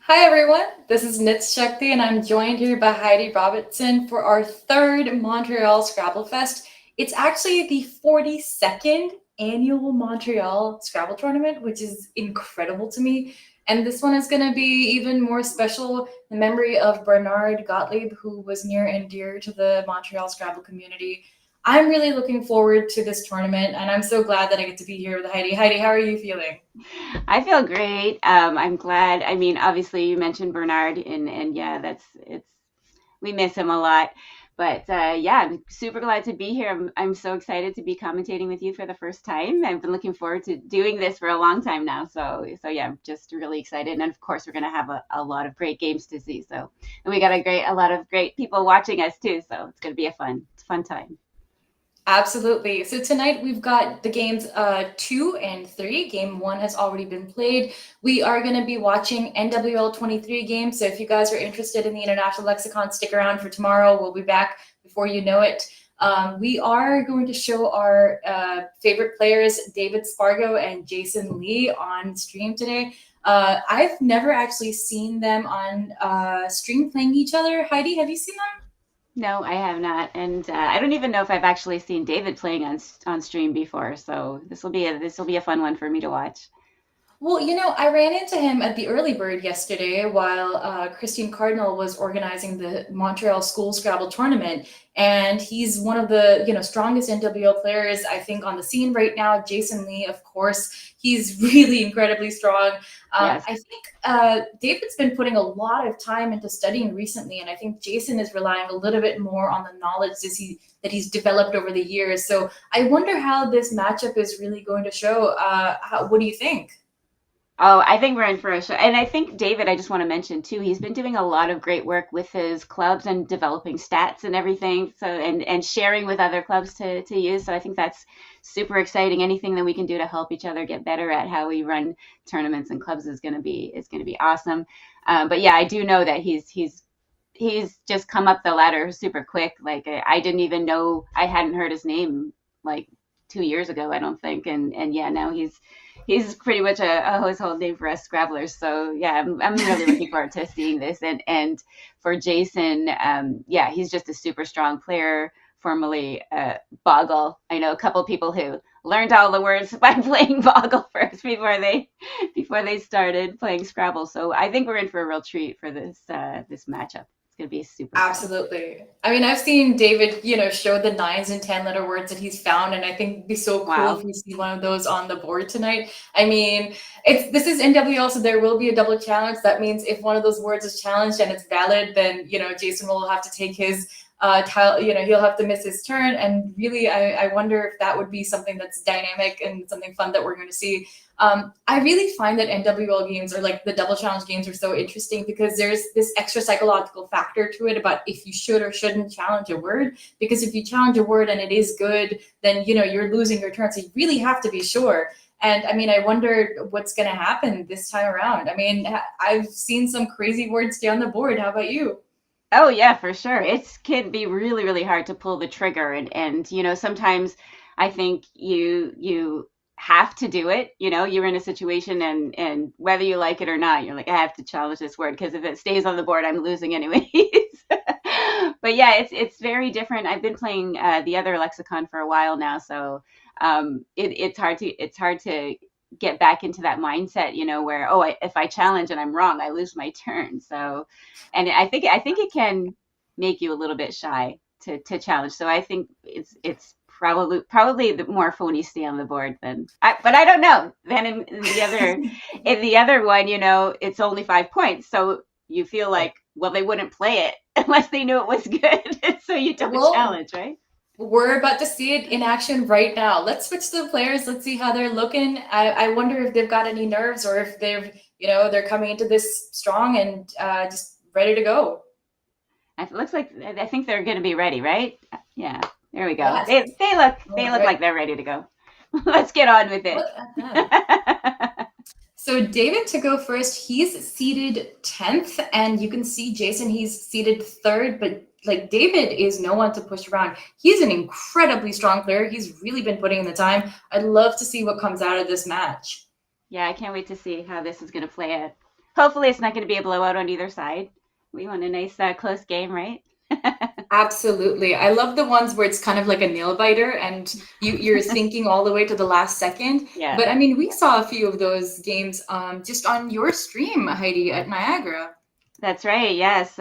Hi everyone, this is Nits Chagti and I'm joined here by Heidi Robertson for our third Montreal Scrabblefest. It's actually the 42nd annual Montreal Scrabble tournament, which is incredible to me. And this one is going to be even more special in memory of Bernard Gottlieb, who was near and dear to the Montreal Scrabble community. I'm really looking forward to this tournament and I'm so glad that I get to be here with Heidi. Heidi, how are you feeling? I feel great. I'm glad. I mean, obviously, you mentioned Bernard, and yeah, we miss him a lot. But yeah, I'm super glad to be here. I'm so excited to be commentating with you for the first time. I've been looking forward to doing this for a long time now. So yeah, I'm just really excited. And of course, we're gonna have a lot of great games to see. And we got a lot of great people watching us too. So it's gonna be a fun time. Absolutely. So tonight we've got the games 2 and 3. Game 1 has already been played. We are going to be watching NWL 23 games. So if you guys are interested in the International Lexicon, stick around for tomorrow. We'll be back before you know it. We are going to show our favorite players, David Spargo and Jason Lee, on stream today. I've never actually seen them on stream playing each other. Heidi, have you seen them? No, I have not, and I don't even know if I've actually seen David playing on stream before. So this will be a fun one for me to watch. Well, I ran into him at the Early Bird yesterday while Christine Cardinal was organizing the Montreal School Scrabble tournament, and he's one of the strongest NWL players I think on the scene right now. Jason Lee, of course, he's really incredibly strong. Yes. I think David's been putting a lot of time into studying recently, and I think Jason is relying a little bit more on the knowledge that he's developed over the years. So I wonder how this matchup is really going to show. What do you think? Oh, I think we're in for a show. And I think David, I just want to mention too, he's been doing a lot of great work with his clubs and developing stats and everything. So and sharing with other clubs to use. So I think that's super exciting. Anything that we can do to help each other get better at how we run tournaments and clubs is gonna be awesome. But yeah, I do know that he's just come up the ladder super quick. Like I didn't even know, I hadn't heard his name like 2 years ago, I don't think. And yeah, now he's pretty much a household name for us Scrabblers. So yeah, I'm really looking forward to seeing this. And for Jason, yeah, he's just a super strong player. Formerly Boggle, I know a couple people who learned all the words by playing Boggle first before they started playing Scrabble. So I think we're in for a real treat for this matchup. It's gonna be super fun. Absolutely. I mean, I've seen David, show the 9s and 10 letter words that he's found, and I think it'd be so cool if Wow. we see one of those on the board tonight. I mean, it's this is NWL, so there will be a double challenge. That means if one of those words is challenged and it's valid, then Jason will have to take his tile. He'll have to miss his turn. And really, I wonder if that would be something that's dynamic and something fun that we're going to see. I really find that NWL games or like the double challenge games are so interesting because there's this extra psychological factor to it about if you should or shouldn't challenge a word. Because if you challenge a word and it is good, then you're losing your turn. So you really have to be sure. And I mean, I wonder what's going to happen this time around. I mean, I've seen some crazy words stay on the board. How about you? Oh yeah, for sure. It can be really, really hard to pull the trigger and sometimes I think you have to do it. You're in a situation and whether you like it or not, you're like, I have to challenge this word because if it stays on the board, I'm losing anyways. But yeah, it's very different. I've been playing the other lexicon for a while now, so it's hard to get back into that mindset, where if I challenge and I'm wrong, I lose my turn. So, and I think it can make you a little bit shy to challenge. So I think it's probably the more phony stay on the board but I don't know. Then in the other one, it's only 5 points, so you feel like, well, they wouldn't play it unless they knew it was good, so you don't Well, challenge, right? we're about to see it in action right now. Let's switch to the players. Let's see how they're looking. I wonder if they've got any nerves or if they're coming into this strong and just ready to go. It looks like I think they're going to be ready, right? Yeah, there we go. Yes. They All look right. like they're ready to go. Let's get on with it. Look at them. So David to go first, he's seated 10th, and you can see Jason, he's seated third, but like David is no one to push around. He's an incredibly strong player. He's really been putting in the time. I'd love to see what comes out of this match. Yeah, I can't wait to see how this is going to play out. Hopefully, it's not going to be a blowout on either side. We want a nice close game, right? Absolutely. I love the ones where it's kind of like a nail biter and you're thinking all the way to the last second. Yeah. But I mean, we saw a few of those games just on your stream, Heidi, at Niagara. That's right. Yes.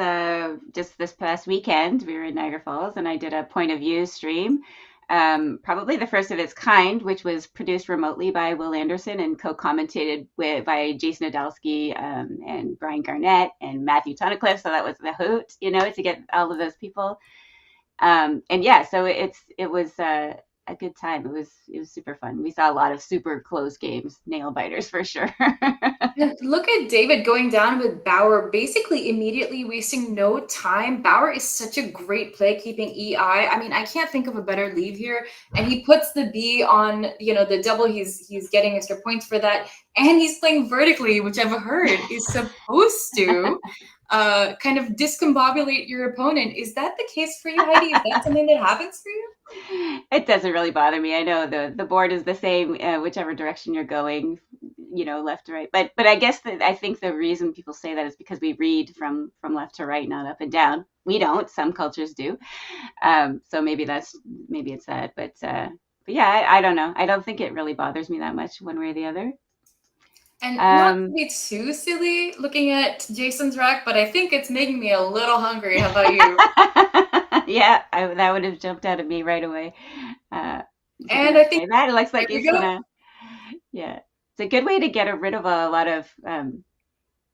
Just this past weekend, we were in Niagara Falls and I did a point of view stream. Probably the first of its kind, which was produced remotely by Will Anderson and co-commentated by Jason Adelsky and Brian Garnett and Matthew Tunnicliffe. So that was the hoot, to get all of those people. And yeah, so it was a good time. It was super fun. We saw a lot of super close games, nail biters for sure. And look at David going down with Bauer, basically immediately wasting no time. Bauer is such a great play keeping EI. I mean, I can't think of a better lead here. And he puts the B on, the double. He's getting extra points for that. And he's playing vertically, which I've heard is supposed to kind of discombobulate your opponent. Is that the case for you, Heidi? Is that something that happens for you? It doesn't really bother me. I know the board is the same, whichever direction you're going, left to right. But I guess that I think the reason people say that is because we read from left to right, not up and down. We don't. Some cultures do. So maybe it's that. But yeah, I don't know. I don't think it really bothers me that much one way or the other. And not to be too silly looking at Jason's rack, but I think it's making me a little hungry. How about you? Yeah, that would have jumped out at me right away. And I think that it looks like there he's we go. gonna. Yeah, it's a good way to get rid of a lot of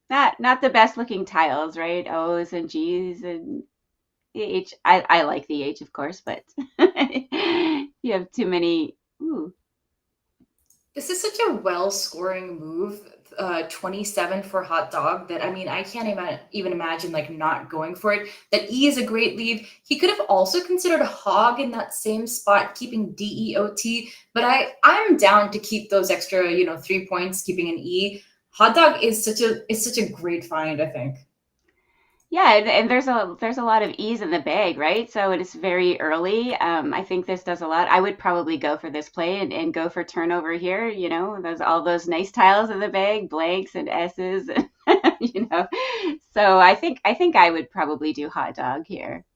not the best looking tiles, right? O's and G's and the H. I like the H, of course, but you have too many. Ooh. This is such a well-scoring move, 27 for hot dog that I mean, I can't even imagine like not going for it. That E is a great lead. He could have also considered a hog in that same spot, keeping DEOT, but I'm down to keep those extra, 3 points, keeping an E. Hot dog is such a great find, I think. Yeah, and there's a lot of ease in the bag, right? So it is very early. I think this does a lot. I would probably go for this play and go for turnover here. All those nice tiles in the bag, blanks and S's, So I think I would probably do hot dog here.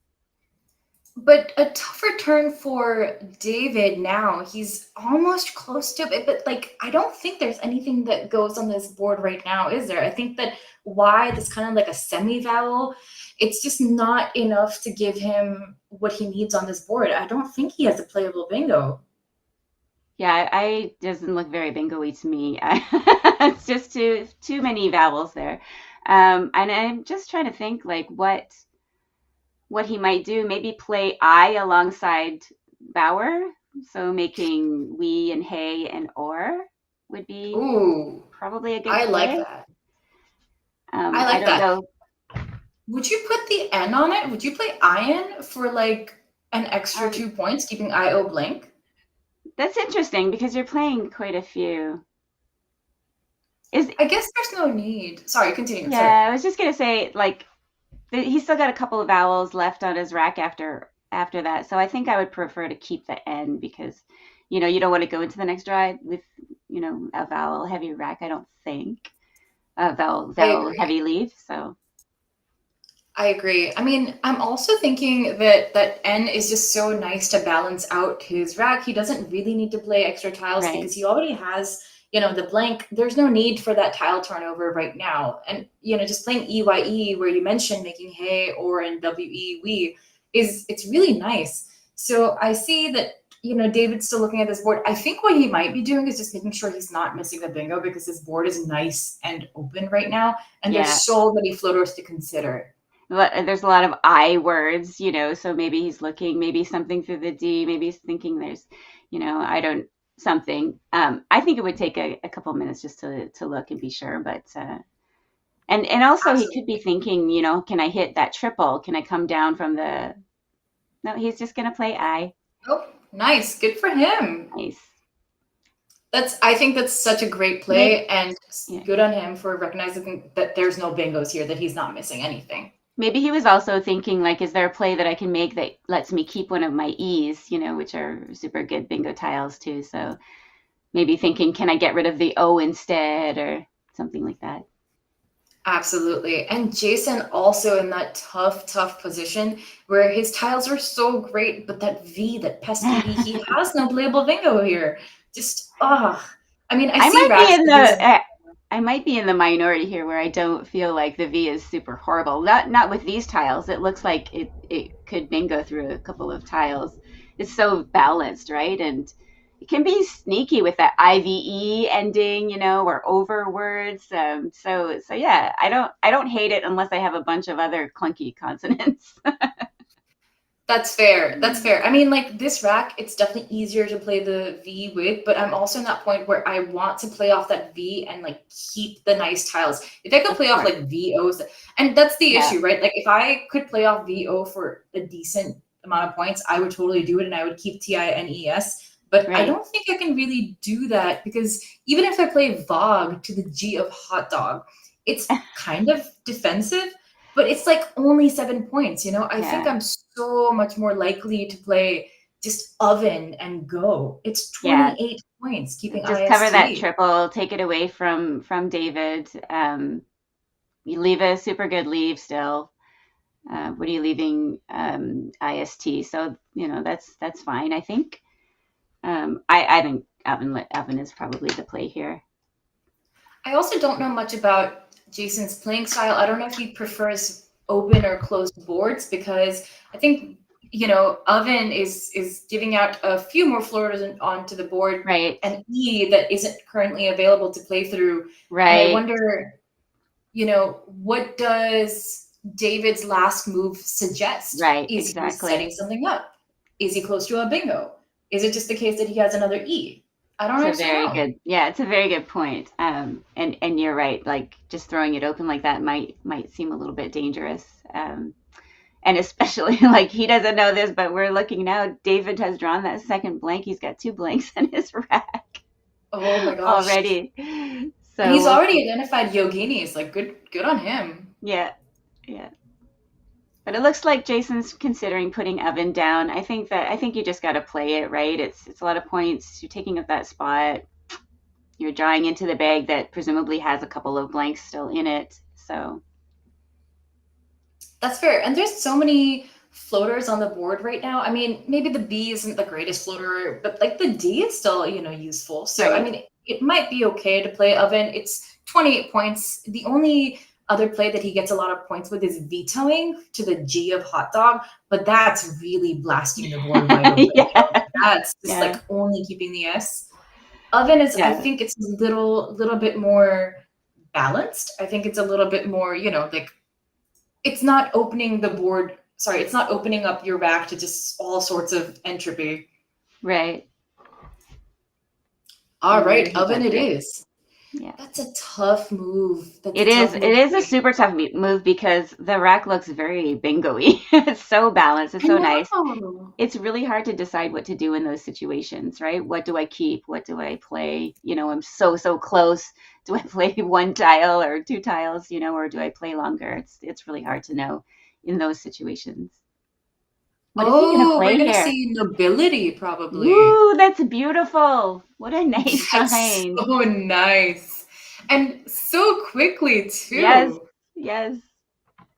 But a tougher turn for David now. He's almost close to it, but like I don't think there's anything that goes on this board right now, is there? I think that wide is kind of like a semi-vowel. It's just not enough to give him what he needs on this board. I don't think he has a playable bingo. Yeah, I doesn't look very bingo-y to me. It's just too many vowels there. And I'm just trying to think like what he might do. Maybe play I alongside Bauer, so making we and hey and or would be Ooh, probably a good I like play. that. I I like don't that. know. Would you put the N on it? Would you play iron for like an extra Um, 2 points, keeping IO blank? that's interesting because you're playing quite a few. Is I guess there's no need. Sorry, continue. Sorry. Yeah, I was just gonna say like he's still got a couple of vowels left on his rack after that. So I think I would prefer to keep the N because you don't want to go into the next draw with a vowel heavy rack. I don't think a I vowel agree. heavy leaf. So I agree. I mean, I'm also thinking that N is just so nice to balance out his rack. He doesn't really need to play extra tiles right, because he already has, the blank. There's no need for that tile turnover right now. And, just playing EYE where you mentioned making hay or in WE we it's really nice. So I see that, David's still looking at this board. I think what he might be doing is just making sure he's not missing a bingo because his board is nice and open right now. And there's yeah. so many floaters to consider. There's a lot of I words, so maybe he's looking, maybe something through the D, maybe he's thinking there's, I don't, something. I think it would take a couple minutes just to look and be sure, but, and also he could be Absolutely. thinking, can I hit that triple? Can I come down from no, he's just going to play I. Oh, nice. Good for him. Nice. I think that's such a great Maybe, play and yeah. good on him for recognizing that there's no bingos here, that he's not missing anything. Maybe he was also thinking like, is there a play that I can make that lets me keep one of my E's, which are super good bingo tiles too. So maybe thinking, can I get rid of the O instead or something like that? Absolutely. And Jason also in that tough position where his tiles are so great, but that V, that pesky V, he has no playable bingo here. Just, I mean, I I see might be racks in that use the I might be in the minority here where I don't feel like the V is super horrible. Not with these tiles. It looks like it could bingo through a couple of tiles. It's so balanced, right? And it can be sneaky with that IVE ending, or over words. So yeah, I don't hate it unless I have a bunch of other clunky consonants. That's fair. That's fair. I mean, like this rack, it's definitely easier to play the V with, but I'm also in that point where I want to play off that V and like keep the nice tiles. If I could Of play off course. like VOs, and that's the Yeah. issue, right? Like if I could play off VO for a decent amount of points, I would totally do it and I would keep TINES. But I Right. don't think I can really do that because even if I play VOG to the G of hot dog, it's kind of defensive, but it's like only 7 points, you know? I think Yeah. I'm so much more likely to play just oven and go. It's Yeah. 28 points, keeping Just cover that IST. triple, take it away from David. You leave a super good leave still. What are you leaving? IST. So that's fine. I think. I think Evan is probably the play here. I also don't know much about Jason's playing style. I don't know if he prefers open or closed boards because I think oven is giving out a few more floors onto the board, Right. an E that isn't currently available to play through. And I Right. wonder, what does David's last move suggest? Right. Is he setting Exactly. something up? Is he close to a bingo? Is it just the case that he has another E? I don't It's a actually very know. good, yeah, it's a very good point. And you're right. Like just throwing it open like that might seem a little bit dangerous. And especially like he doesn't know this, but we're looking now. David has drawn that second blank. He's got two blanks in his rack Oh my gosh. already. And So he's we'll already see. identified Yoginis. Like good on him. Yeah, yeah. But it looks like Jason's considering putting Evan down. I think you just got to play it, right? It's a lot of points. You're taking up that spot. You're drawing into the bag that presumably has a couple of blanks still in it. So That's fair. And there's so many floaters on the board right now. I mean, maybe the B isn't the greatest floater, but like the D is still, useful. So I right. mean, it might be okay to play oven. It's 28 points. The only other play that he gets a lot of points with is vetoing to the G of hot dog, but that's really blasting the board wide open. Yeah, That's just yeah, like only keeping the S. Oven is, I yeah. think it's a little bit more balanced. I think it's a little bit more, like it's not opening the board. Sorry, it's not opening up your rack to just all sorts of entropy. Right. All No, right, he oven does it great. is. Yeah. That's a tough move. That's a It is. tough It move to is a make. super tough move because the rack looks very bingo-y. It's so balanced. It's I so nice. know. It's really hard to decide what to do in those situations, right? What do I keep? What do I play? I'm so close. Do I play one tile or two tiles, or do I play longer? It's really hard to know in those situations. What is he gonna Oh, we're play gonna here? see nobility probably. Woo, that's beautiful. What a nice That's find. so nice. And so quickly Yes, too. yes.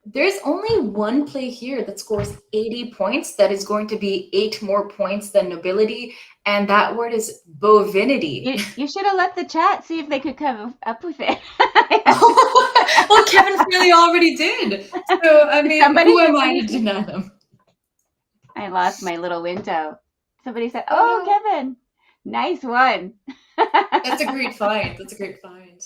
There's only one play here that scores 80 points that is going to be 8 more points than nobility, and that word is bovinity. You should have let the chat see if they could come up with it. Well, Kevin Freely already did. So, I mean, who am I Somebody to deny them? I lost my little window. Somebody said, Oh "Oh, no. Kevin, nice one." That's a great find. That's a great find.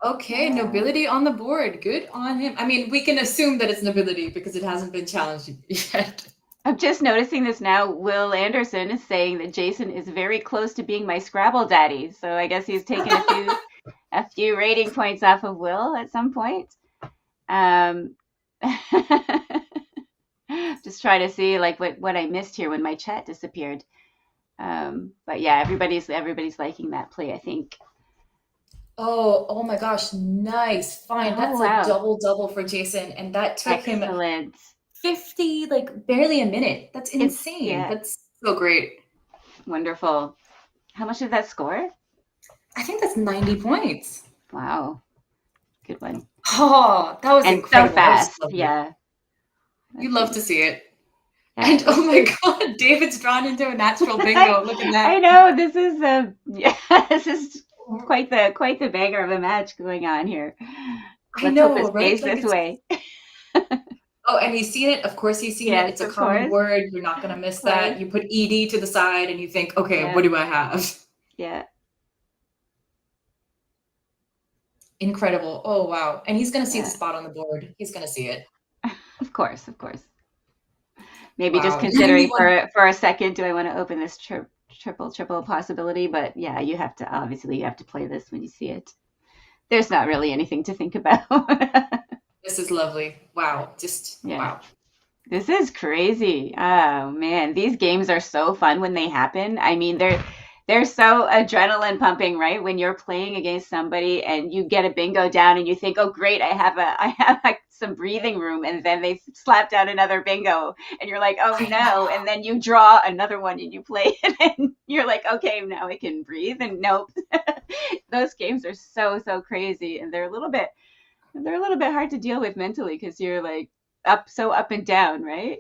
Okay, Uh, nobility on the board. Good on him. I mean, we can assume that it's nobility because it hasn't been challenged yet. I'm just noticing this now. Will Anderson is saying that Jason is very close to being my Scrabble daddy. So I guess he's taken a few rating points off of Will at some point. Um, just trying to see like what I missed here when my chat disappeared. But yeah, everybody's liking that play, I think. Oh my gosh, nice find. Oh That's a wow, double double for Jason, and that took him excellent. 50, like barely a minute. That's It's insane. yeah, That's so great. wonderful. How much did that score? I think that's 90 points. Wow. Good one. Oh, that was And so incredible. That was fast. lovely. Yeah. You Let's love see. to see it. Yeah, And oh let's my see. God, David's drawn into a natural I, bingo. Look at that. I know this is yeah, this is quite the banger of a match going on here. I Let's hope it know, right? stays Like this it's way. oh, and he's seen it. Of course, he's seen it. Yes, It's a of common course. word. You're not gonna Of miss course. that. You put ed to the side, and you think, okay, Yeah. what do I have? Yeah. Incredible. Oh wow. And he's gonna see the Yeah. spot on the board. He's gonna see it. Of course. Of course. Maybe just Wow. You're gonna be considering one. for a second, do I want to open this triple possibility? But yeah, you have to play this when you see it. There's not really anything to think about. This is lovely. Wow. Just Yeah. wow. This is crazy. Oh man, these games are so fun when they happen. I mean, they're so adrenaline pumping, right? When you're playing against somebody and you get a bingo down and you think, "Oh great, I have like some breathing room." And then they slap down another bingo and you're like, "Oh I no." And then you draw another one and you play it and you're like, "Okay, now I can breathe." And nope. Those games are so crazy and they're a little bit hard to deal with mentally because you're like up and down, right?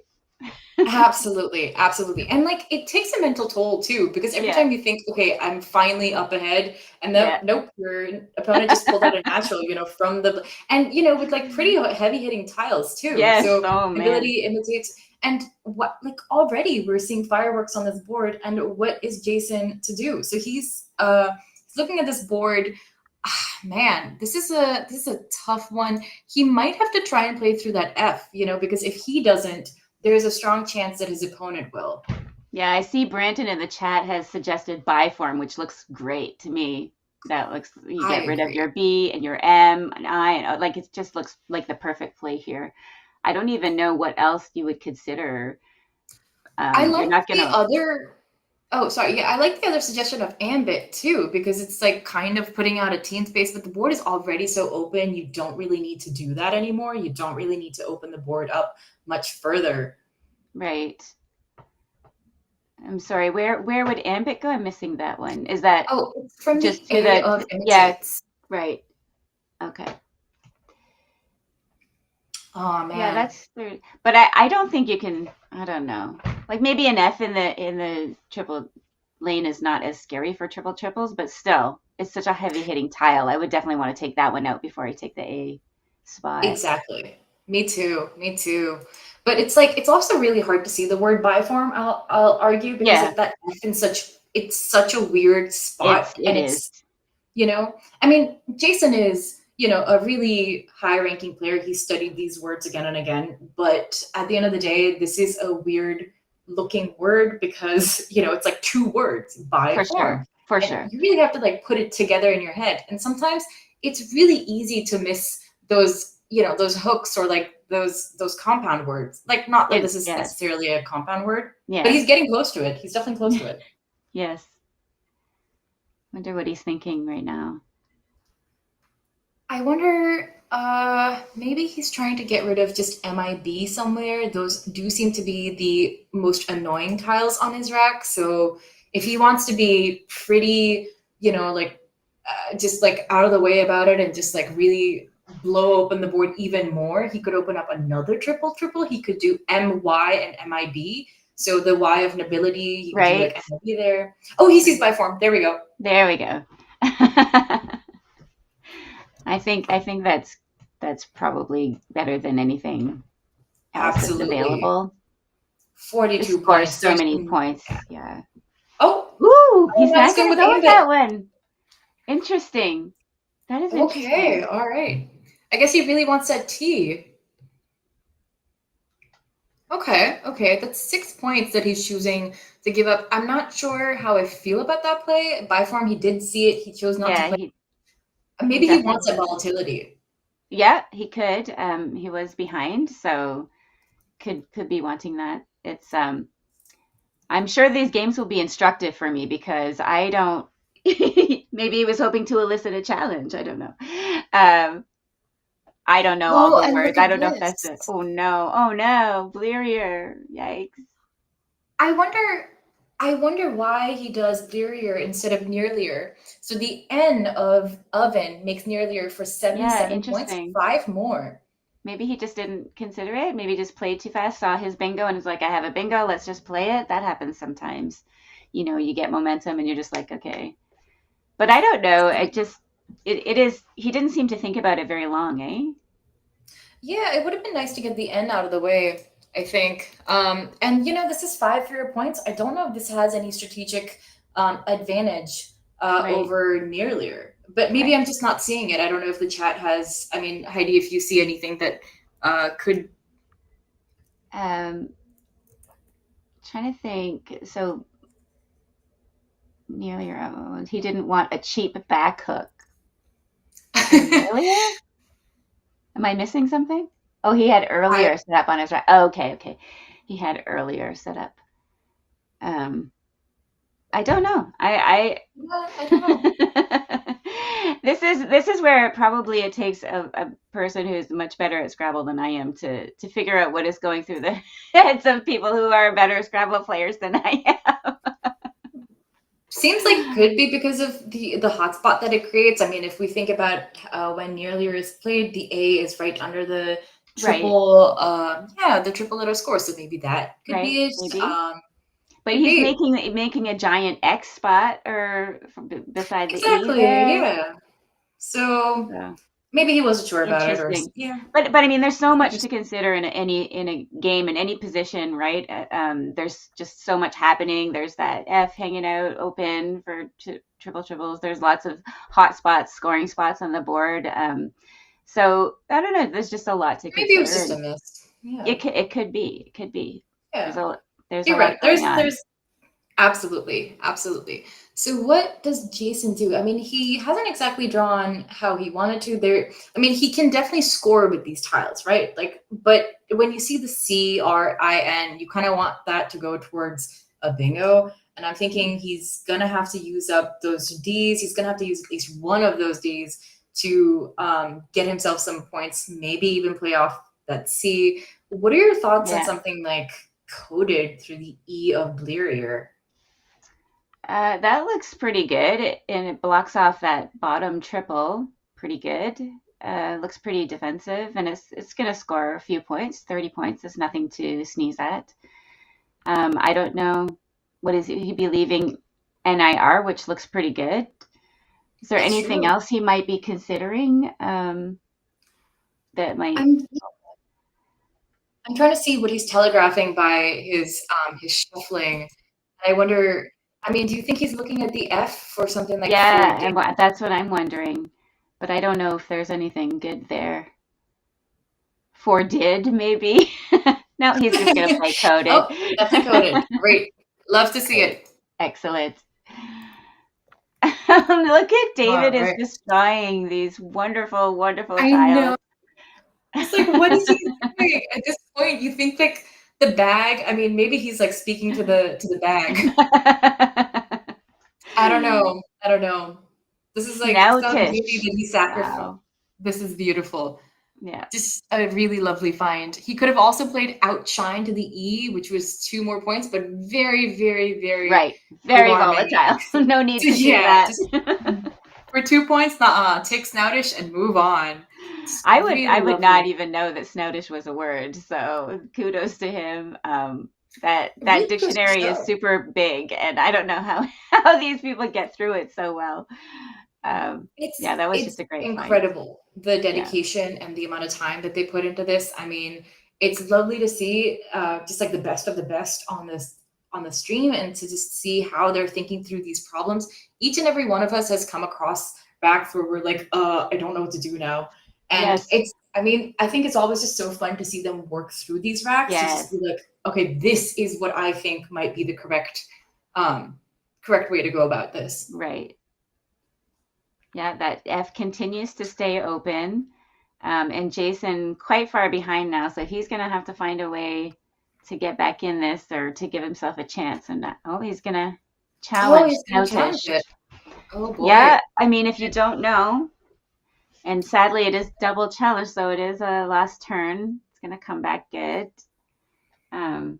absolutely, absolutely. And like it takes a mental toll too, because every Yeah, time you think, okay, I'm finally up ahead, and then yeah, nope, your opponent just pulled out a natural, from the and with like pretty heavy hitting tiles too. yes. So Oh man, ability imitates and what like already we're seeing fireworks on this board, and what is Jason to do? So he's looking at this board. Man, this is a tough one. He might have to try and play through that F, because if he doesn't, there's a strong chance that his opponent will. yeah. I see Branton in the chat has suggested buy form, which looks great to me. That looks you I get rid of agree. your B and your M and I, and like it just looks like the perfect play here. I don't even know what else you would consider. I You're like not the gonna, other. Oh, sorry. Yeah, I like the other suggestion of ambit too, because it's like kind of putting out a teen space, but the board is already so open. You don't really need to do that anymore. You don't really need to open the board up much further. right? I'm sorry. Where would ambit go? I'm missing that one. Is that Oh, it's from the just to A the of yeah, imitates. right. Okay. Oh Yeah, man. that's but I don't think you can I don't know. Like maybe an F in the triple lane is not as scary for triples, but still, it's such a heavy hitting tile. I would definitely want to take that one out before I take the A spot. Exactly. Me too. Me too. But it's like it's also really hard to see the word biform. I'll argue because Yeah, of that F in such a weird spot, it and is. I mean, Jason is a really high ranking player. He studied these words again and again. But at the end of the day, this is a weird looking word because it's like two words For biform, sure. For and sure. you really have to like put it together in your head. And sometimes it's really easy to miss those hooks or like those compound words. Like not that this is Yes. necessarily a compound word, but Yeah. he's getting close to it. He's definitely close to it. Yes. Wonder what he's thinking right now. I wonder, maybe he's trying to get rid of just MIB somewhere. Those do seem to be the most annoying tiles on his rack. So if he wants to be pretty, like just like out of the way about it and just like really blow open the board even more, he could open up another triple. He could do MY and MIB. So the Y of nobility, he could do like Right? MIB there. Oh, he sees Right. by form. There we go. There we go. I think that's probably better than anything else that's Absolutely. available. This 42 scores points. so There's many some, points. Yeah. oh, Ooh, oh, he's that's not going gonna with go with ambit. that one. Interesting. That is Okay, interesting. all right. I guess he really wants that T. Okay, that's 6 points that he's choosing to give up. I'm not sure how I feel about that play. By form, he did see it. He chose not to Yeah, play. he Maybe he wants definitely that did. volatility. Yeah, he could. He was behind, so could be wanting that. It's I'm sure these games will be instructive for me because I don't maybe he was hoping to elicit a challenge. I don't know. Um, I don't know all Oh, the and words. look I at don't know if that's it. this. Oh no. Oh no. Blearier. Yikes. I wonder. I wonder why he does nearlier instead of nearlier. So the N of oven makes nearlier for Yeah, 77 points, interesting. 5 more. Maybe he just didn't consider it. Maybe he just played too fast, saw his bingo, and was like, I have a bingo, let's just play it. That happens sometimes. You get momentum and you're just like, okay. But I don't know. It is, he didn't seem to think about it very long, eh? Yeah, it would have been nice to get the N out of the way, I think. And this is 5 fewer points. I don't know if this has any strategic advantage Right, over nearlier, but maybe right. I'm just not seeing it. I don't know if the chat has. I mean, Heidi, if you see anything that could. Um, Trying to think. So nearly your own. He didn't want a cheap back hook for nearlier. Am I missing something? Oh, he had I earlier set up on his right. Oh, okay, okay. He had earlier set up. Um, I don't know. yeah, I don't know. This is where probably it takes a person who's much better at Scrabble than I am to figure out what is going through the heads of people who are better Scrabble players than I Seems like could be because of the hotspot that it creates. I mean, if we think about when nearlier is played, the A is right under the Right, triple, the triple letter score. So maybe that could right, be it. maybe. But Could he's be making a giant X spot or beside the E exactly, there. yeah. So So. maybe he wasn't sure about it, or Interesting. yeah, But I mean, there's so much to interesting. consider in a game in any position, right? There's just so much happening. There's that F hanging out open for triple triples. There's lots of hot spots, scoring spots on the board. So I don't know. There's just a lot to Maybe it was consider, just a and miss. Yeah, it could be. It could be. There's yeah. a You're lot right. going on. There's absolutely, absolutely. So what does Jason do? I mean, he hasn't exactly drawn how he wanted to. I mean, he can definitely score with these tiles, right? Like, but when you see the CRIN, you kind of want that to go towards a bingo. And I'm thinking he's gonna have to use up those Ds. He's gonna have to use at least one of those Ds to get himself some points, maybe even play off that C. What are your thoughts on Yeah. something like coded through the E of Blerier? That looks pretty good, and it blocks off that bottom triple pretty good. Looks pretty defensive, and it's going to score a few points. 30 points is nothing to sneeze at. I don't know what is he be leaving NIR, which looks pretty good. Is there That's anything true. else he might be considering that might? I'm I'm trying to see what he's telegraphing by his shuffling. I wonder. I mean, do you think he's looking at the F for something like Yeah, four-digit? that's what I'm wondering, but I don't know if there's anything good there. For did maybe. No, he's just gonna play coded. Oh, definitely coded. Great. Love to see Great. it. Excellent. Look at All David is right. destroying these wonderful, wonderful I know. tiles. It's like, what is he doing? At this point, you think like the bag. I mean, maybe he's like speaking to the bag. I don't know. I don't know. This is like some beauty Snoutish. that he sacrificed. Wow. This is beautiful. Yeah. Just a really lovely find. He could have also played Outshine to the E, which was 2 more points, but very, very, very Right. Very alarming. volatile. No need So to do yeah, that. just for 2 points, take Snoutish and move on. Just I really would not lovely. even know that snoutish was a word. So kudos to him. That Really goes to dictionary is show. super big, and I don't know how how these people get through it so well. Yeah, that was It's just a great find. incredible, the Yeah. dedication and the amount of time that they put into this. I mean, it's lovely to see just like the best of the best on the stream and to just see how they're thinking through these problems. Each and every one of us has come across racks where we're like, I don't know what to do now. And Yes. I mean, I think it's always just so fun to see them work through these racks to just Yes. be like, okay, this is what I think might be the um, correct way to go about this. Right. Yeah, that F continues to stay open. And Jason quite far behind now, so he's gonna have to find a way to get back in this or to give himself a chance. And he's gonna Oh, challenge he's gonna challenge Snoutish. it. Oh Yeah, boy. I mean, if you don't know, and sadly it is double challenge, so it is a last turn. It's gonna come back good. Um,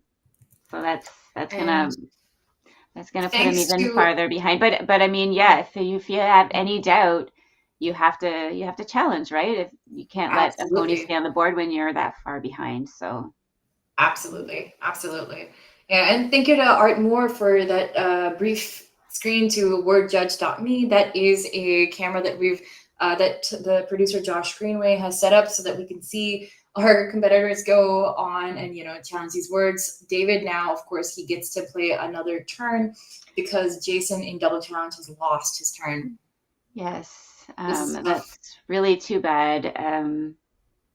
so that's gonna And That's going to put him Thanks even to farther behind. But I mean, yeah, if you have any doubt, you have to challenge, right? If you can't let a pony absolutely. stay on the board when you're that far behind. So Absolutely, absolutely. Yeah, and thank you to Art Moore for that brief screen to wordjudge.me. That is a camera that we've that the producer Josh Greenway has set up so that we can see our competitors go on and challenge these words. David now, of course, he gets to play another turn because Jason in double challenge has lost his turn. yes, This is tough. that's really too bad.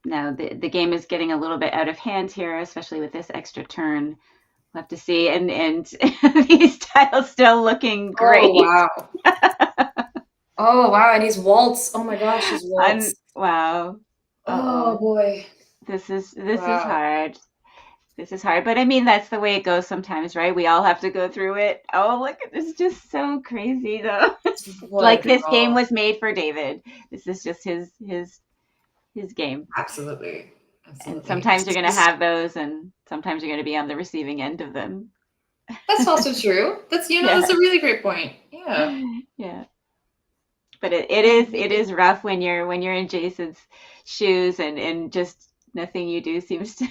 No, the game is getting a little bit out of hand here, especially with this extra turn. We'll have to see. And these tiles still looking Oh great. wow. Oh wow, and he's waltz. Oh my gosh, he's waltz. Wow. Oh Uh-oh. boy. This is Wow. hard. This is hard. But I mean, that's the way it goes sometimes, right? We all have to go through it. Oh, look, this is just so crazy though. What a Like this game draw. was made for David. This is just his game. Absolutely. And Absolutely. sometimes you're going to have those, and sometimes you're going to be on the receiving end of them. That's also true. That's Yeah, that's a really great point. Yeah. yeah. But it And is rough when you're in Jason's shoes and just nothing you do seems to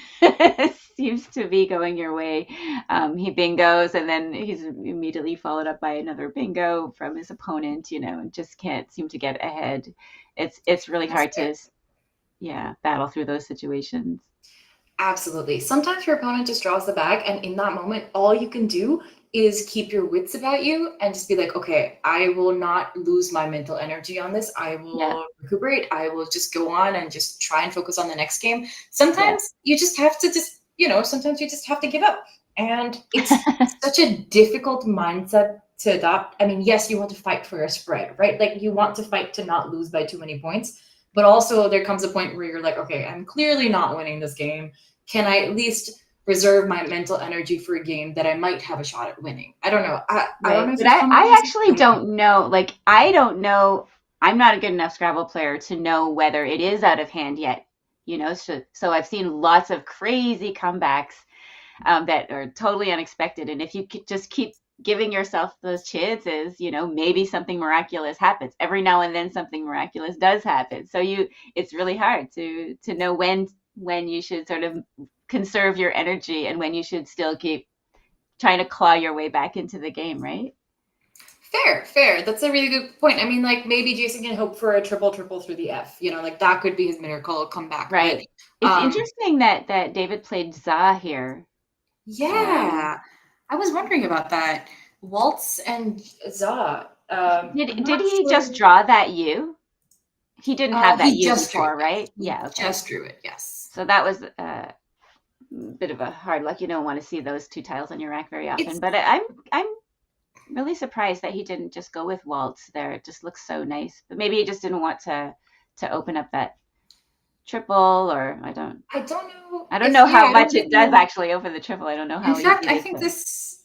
seems to be going your way. He bingos and then he's immediately followed up by another bingo from his opponent, and just can't seem to get ahead. It's really that's hard fair. to battle through those situations. Absolutely. Sometimes your opponent just draws the bag, and in that moment, all you can do is keep your wits about you and just be like, okay, I will not lose my mental energy on this. I Yeah, will recuperate. I will just go on and just try and focus on the next game. yeah. Sometimes you just have to sometimes you just have to give up. And it's such a difficult mindset to adopt. I mean, yes, you want to fight for a spread, right? Like you want to fight to not lose by too many points. But also there comes a point where you're like, okay, I'm clearly not winning this game. Can I at least reserve my mental energy for a game that I might have a shot at winning? I don't know. I don't Right. know if But you follow my I logic. actually don't know. Like, I don't know. I'm not a good enough Scrabble player to know whether it is out of hand yet. So I've seen lots of crazy comebacks that are totally unexpected. And if you could just keep giving yourself those chances, maybe something miraculous happens. Every now and then something miraculous does happen. So it's really hard to know when you should sort of conserve your energy and when you should still keep trying to claw your way back into the game, right? Fair, fair. That's a really good point. I mean, like maybe Jason can hope for a triple triple through the F. Like that could be his miracle comeback. But Right. It's um interesting that David played Za here. Um, yeah. I was wondering about that. Waltz and Za. I'm did not he just sure. draw that U? He didn't have that He U just drew before, it. right? He Yeah, okay. just drew it, yes. So that was a bit of a hard luck. You don't want to see those two tiles on your rack very often. It's But I'm really surprised that he didn't just go with Waltz there. It just looks so nice. But maybe he just didn't want to open up that triple, or I don't know I don't if know yeah, how I don't much it does know. actually open the triple. I don't know In how easy fact, it I is think to. this.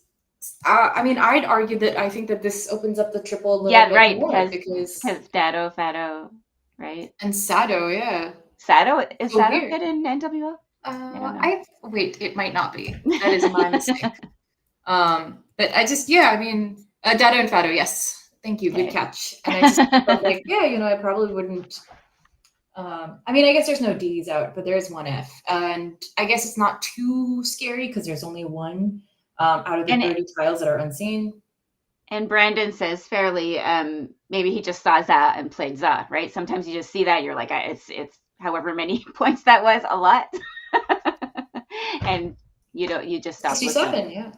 I mean, I'd argue that I think that this opens up the triple a little Yeah, bit right, more because because Dado, Fado, right? and Sado, yeah. Sado is So Sado here, good in NWO? I don't know. I wait. It might not be. That is my mistake. But I just yeah. I mean, Dado and Fado, yes. Thank you. Good Yeah. catch. And I just felt like yeah, I probably wouldn't. I mean, I guess there's no D's out, but there's one F, and I guess it's not too scary because there's only one out of the and 30 tiles that are unseen. and Brandon says fairly, maybe he just saw Za and played Za, right? Sometimes you just see that you're like, it's however many points that was, a lot, and you just stop looking. 67, yeah.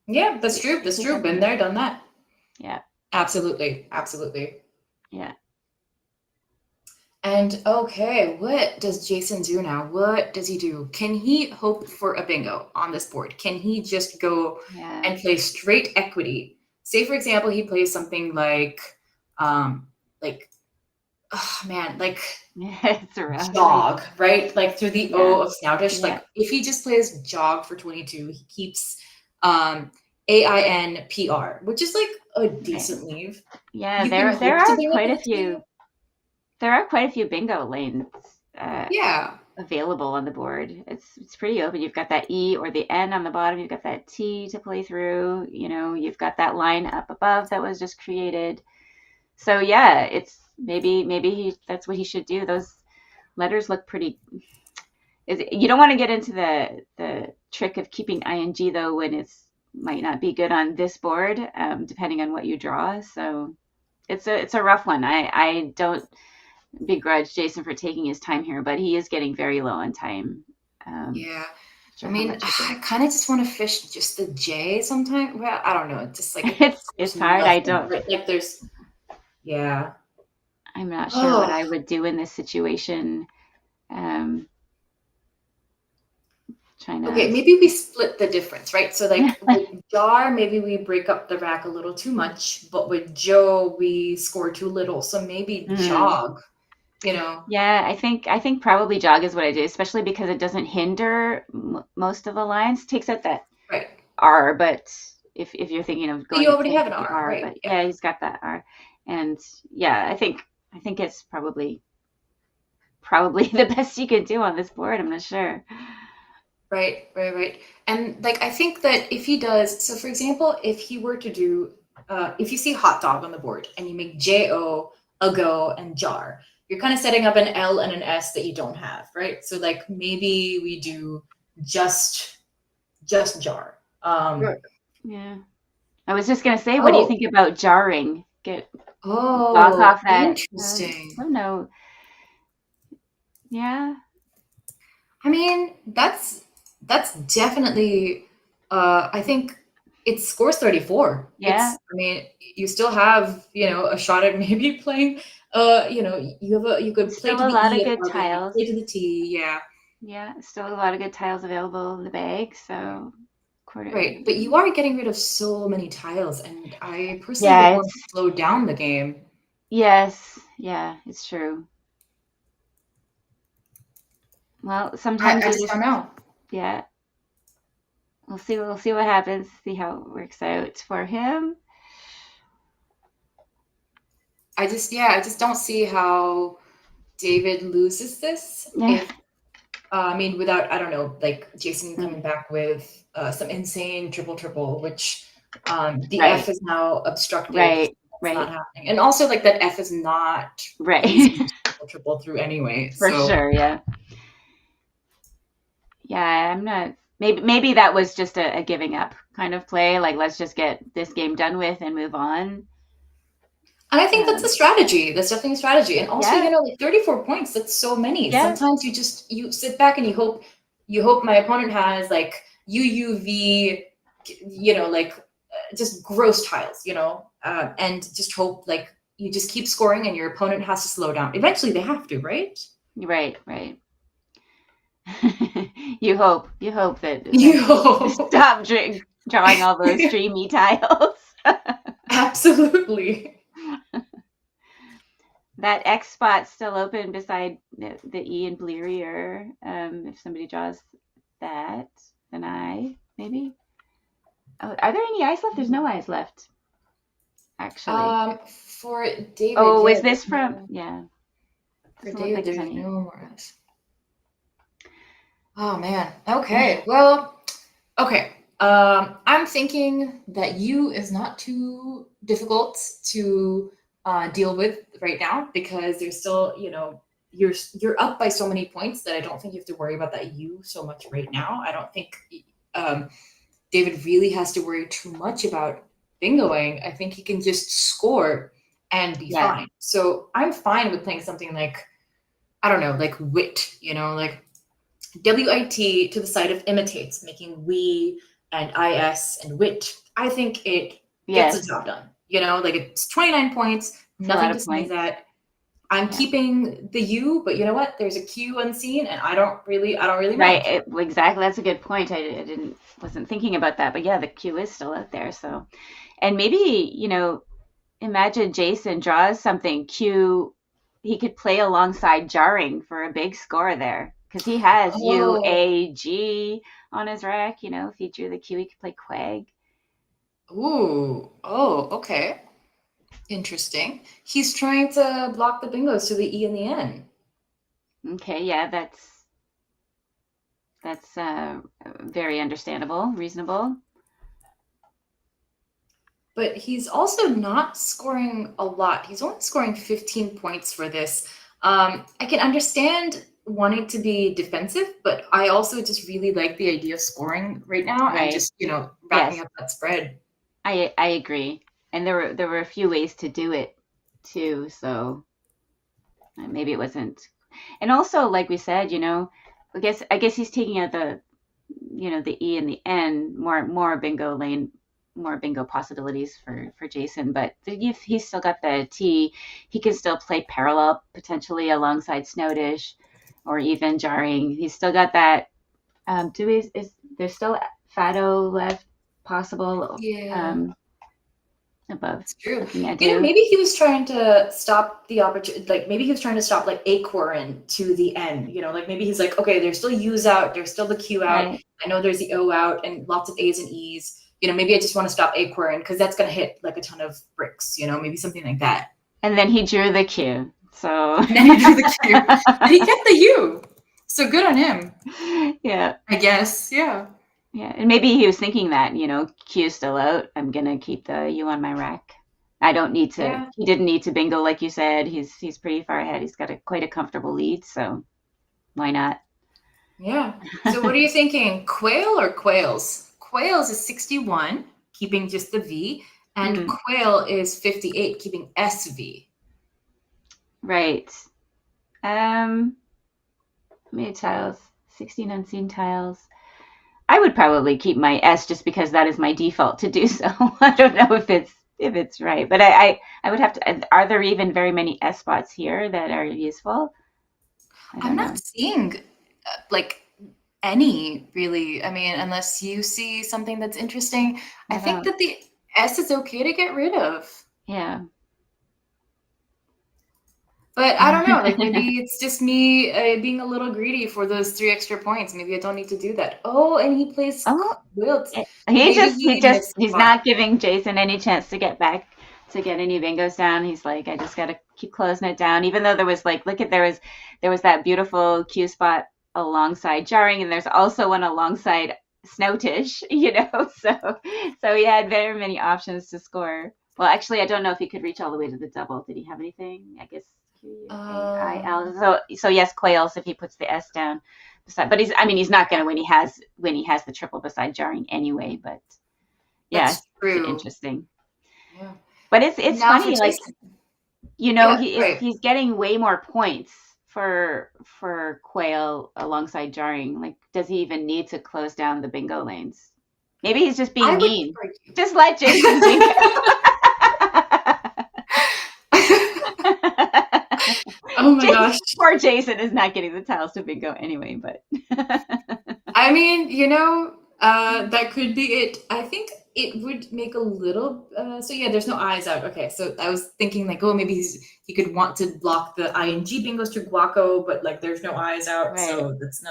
Yeah, that's true. That's true. 67. Been there, done that. Yeah, Absolutely. Absolutely. yeah. And okay, what does Jason do now? What does he do? Can he hope for a bingo on this board? Can he just go Yeah, and play straight equity? Say, for example, he plays something like, oh man, like it's rough. jog, right? Like through the Yeah, O of Snoutish. yeah. Like if he just plays jog for 22, he keeps AINPR, which is like a Right. decent leave. Yeah, You can there hope to are bring up quite a a bingo. few. There are quite a few bingo lanes. Yeah. available on the board. It's pretty open. You've got that E or the N on the bottom. You've got that T to play through. You've got that line up above that was just created. So yeah, it's maybe that's what he should do. Those letters look pretty. You don't want to get into the trick of keeping ing though when it's might not be good on this board, depending on what you draw. So it's a rough one. I don't begrudge Jason for taking his time here, but he is getting very low on time. Yeah. Sure I how mean, much I kind of just want to fish just the J sometimes. Well, I don't know. Just like it's there's hard. I nothing, don't. right? Like there's, yeah. I'm not sure what Oh, I would do in this situation. Um, trying okay. to. Maybe we split the difference, right? So like with Jar, maybe we break up the rack a little too much, but with Joe, we score too little. So maybe Mm. Jog, you know, Yeah, I think probably jog is what I do, especially because it doesn't hinder most of the lines. Takes out that right? R, but if you're thinking of But going you to already play have an the R, R, right? but Yeah. yeah, he's got that R, and yeah, I think it's probably the best you could do on this board. I'm not sure. Right. And like I think that if he does, so for example, if he were to do, if you see hot dog on the board and you make J-O, a go, and jar, you're kind of setting up an L and an S that you don't have, right? So like maybe we do just just jar. Sure. Yeah, I was just gonna say, what do you Oh, think about jarring? Block oh, off that. interesting. Oh no, yeah, I mean, that's definitely I think it scores 34. yeah. It's I mean, you still have, a shot at maybe playing you could play Still to a the lot of E at good 11, you tiles. play to the T, yeah. Yeah, still a lot of good tiles available in the bag. So quarter. Right. But you are getting rid of so many tiles, and I personally would Yeah, want to slow down the game. yes, yeah, it's true. Well, sometimes I you just just, don't know. yeah, we'll see what happens, see how it works out for him. I just don't see how David loses this Yeah. if I mean, without, I don't know, like Jason coming Mm, back with some insane triple, which the F right, is now obstructed. right, That's not right, happening. And also, like, that F is not right. easy to triple through anyway. For So, sure, yeah. Yeah, I'm not. Maybe that was just a giving up kind of play. Like, let's just get this game done with and move on. and I think that's a Um, strategy. That's definitely a strategy. And also, yeah, like 34 points, that's so many. yeah, Sometimes you sit back and you hope my opponent has like UUV, like just gross tiles, and just hope like you just keep scoring and your opponent has to slow down. Eventually they have to, right? right, right. You hope that eventually you You stop drawing all those streamy tiles. absolutely. That X spot's still open beside the E and Bleary, if somebody draws that, an I, maybe. Oh, are there any eyes left? There's no eyes left, actually. For David, Oh, yeah, is this from? Yeah, for doesn't look like David, there's there's any. no more. Oh man. Yeah. Okay. Well, okay. I'm thinking that U is not too difficult to deal with right now because there's still, you're up by so many points that I don't think you have to worry about that U so much right now. I don't think um, David really has to worry too much about bingoing. I think he can just score and be Yeah. fine. So I'm fine with playing something like I don't know, like wit, like WIT to the side of imitates, making we and IS and wit. I think it gets the Yes. job done. Like it's 29 points, It's a lot nothing to of sneeze points. at. I'm Yeah. keeping the U, but you know what? There's a Q unseen, and I don't really Right. mind. Exactly. That's a good point. Wasn't thinking about that, but yeah, the Q is still out there. So, and maybe, imagine Jason draws something Q, he could play alongside jarring for a big score there because he has Oh, UAG on his rack. If he drew the Q, he could play Quag. ooh, oh, okay, interesting. He's trying to block the bingos to the E and the N. Okay, yeah, that's. That's very understandable, reasonable. But he's also not scoring a lot. He's only scoring 15 points for this. I can understand wanting to be defensive, but I also just really like the idea of scoring right now and Right. just, racking Yes, up that spread. I agree. And there were a few ways to do it too, so maybe it wasn't. And also, like we said, I guess he's taking out the E and the N, more bingo lane, more bingo possibilities for Jason. But he's still got the T. He can still play parallel potentially alongside Snowdish, or even jarring. He's still got that. Do we is there's still Fado left possible Yeah. above It's true. looking at you? Maybe he was trying to stop the opportunity. Like maybe he was trying to stop like Acorn to the end. Like maybe he's like, okay, there's still U's out, there's still the Q out. Right. I know there's the O out and lots of A's and E's. Maybe I just want to stop Acorn because that's gonna hit like a ton of bricks. Maybe something like that. And then he drew the Q. So And then he drew the Q, and he kept the U. So good on him. Yeah. I guess. Yeah. Yeah, and maybe he was thinking that, Q's still out. I'm gonna keep the U on my rack. I don't need to. Yeah. He didn't need to bingo, like you said. He's pretty far ahead. He's got quite a comfortable lead, so why not? Yeah. So what are you thinking? Quail or Quails? Quails is 61, keeping just the V, and Quail is 58, keeping SV. Right. How many tiles? 16 unseen tiles. I would probably keep my S just because that is my default to do so. I don't know if it's right, but I would have to. Are there even very many S spots here that are useful? I'm not seeing like any really. I mean, unless you see something that's interesting, I think that the S is okay to get rid of. Yeah. But I don't know, like maybe it's just me being a little greedy for those 3 extra points. Maybe I don't need to do that. Oh, and he plays Quilt. He's not giving Jason any chance to get back to get any bingos down. He's like, I just got to keep closing it down. Even though there was there was that beautiful Q spot alongside jarring, and there's also one alongside Snowtish, so he had very many options to score. Well, actually, I don't know if he could reach all the way to the double. Did he have anything? I guess Q-A-I-L. So yes, Quails if he puts the S down. But he's not going to when he has the triple beside jarring anyway. But yeah, that's true. It's interesting. Yeah. But it's funny, like right. he's getting way more points for Quail alongside jarring. Like, does he even need to close down the bingo lanes? Maybe he's just being mean. Just let Jason bingo. Oh my gosh. Poor Jason is not getting the tiles to bingo anyway, but I mean, that could be it. I think it would make a little so yeah, there's no I's out. Okay, so I was thinking like, oh, maybe he could want to block the ING bingos to Guaco, but like there's no I's out, right. So that's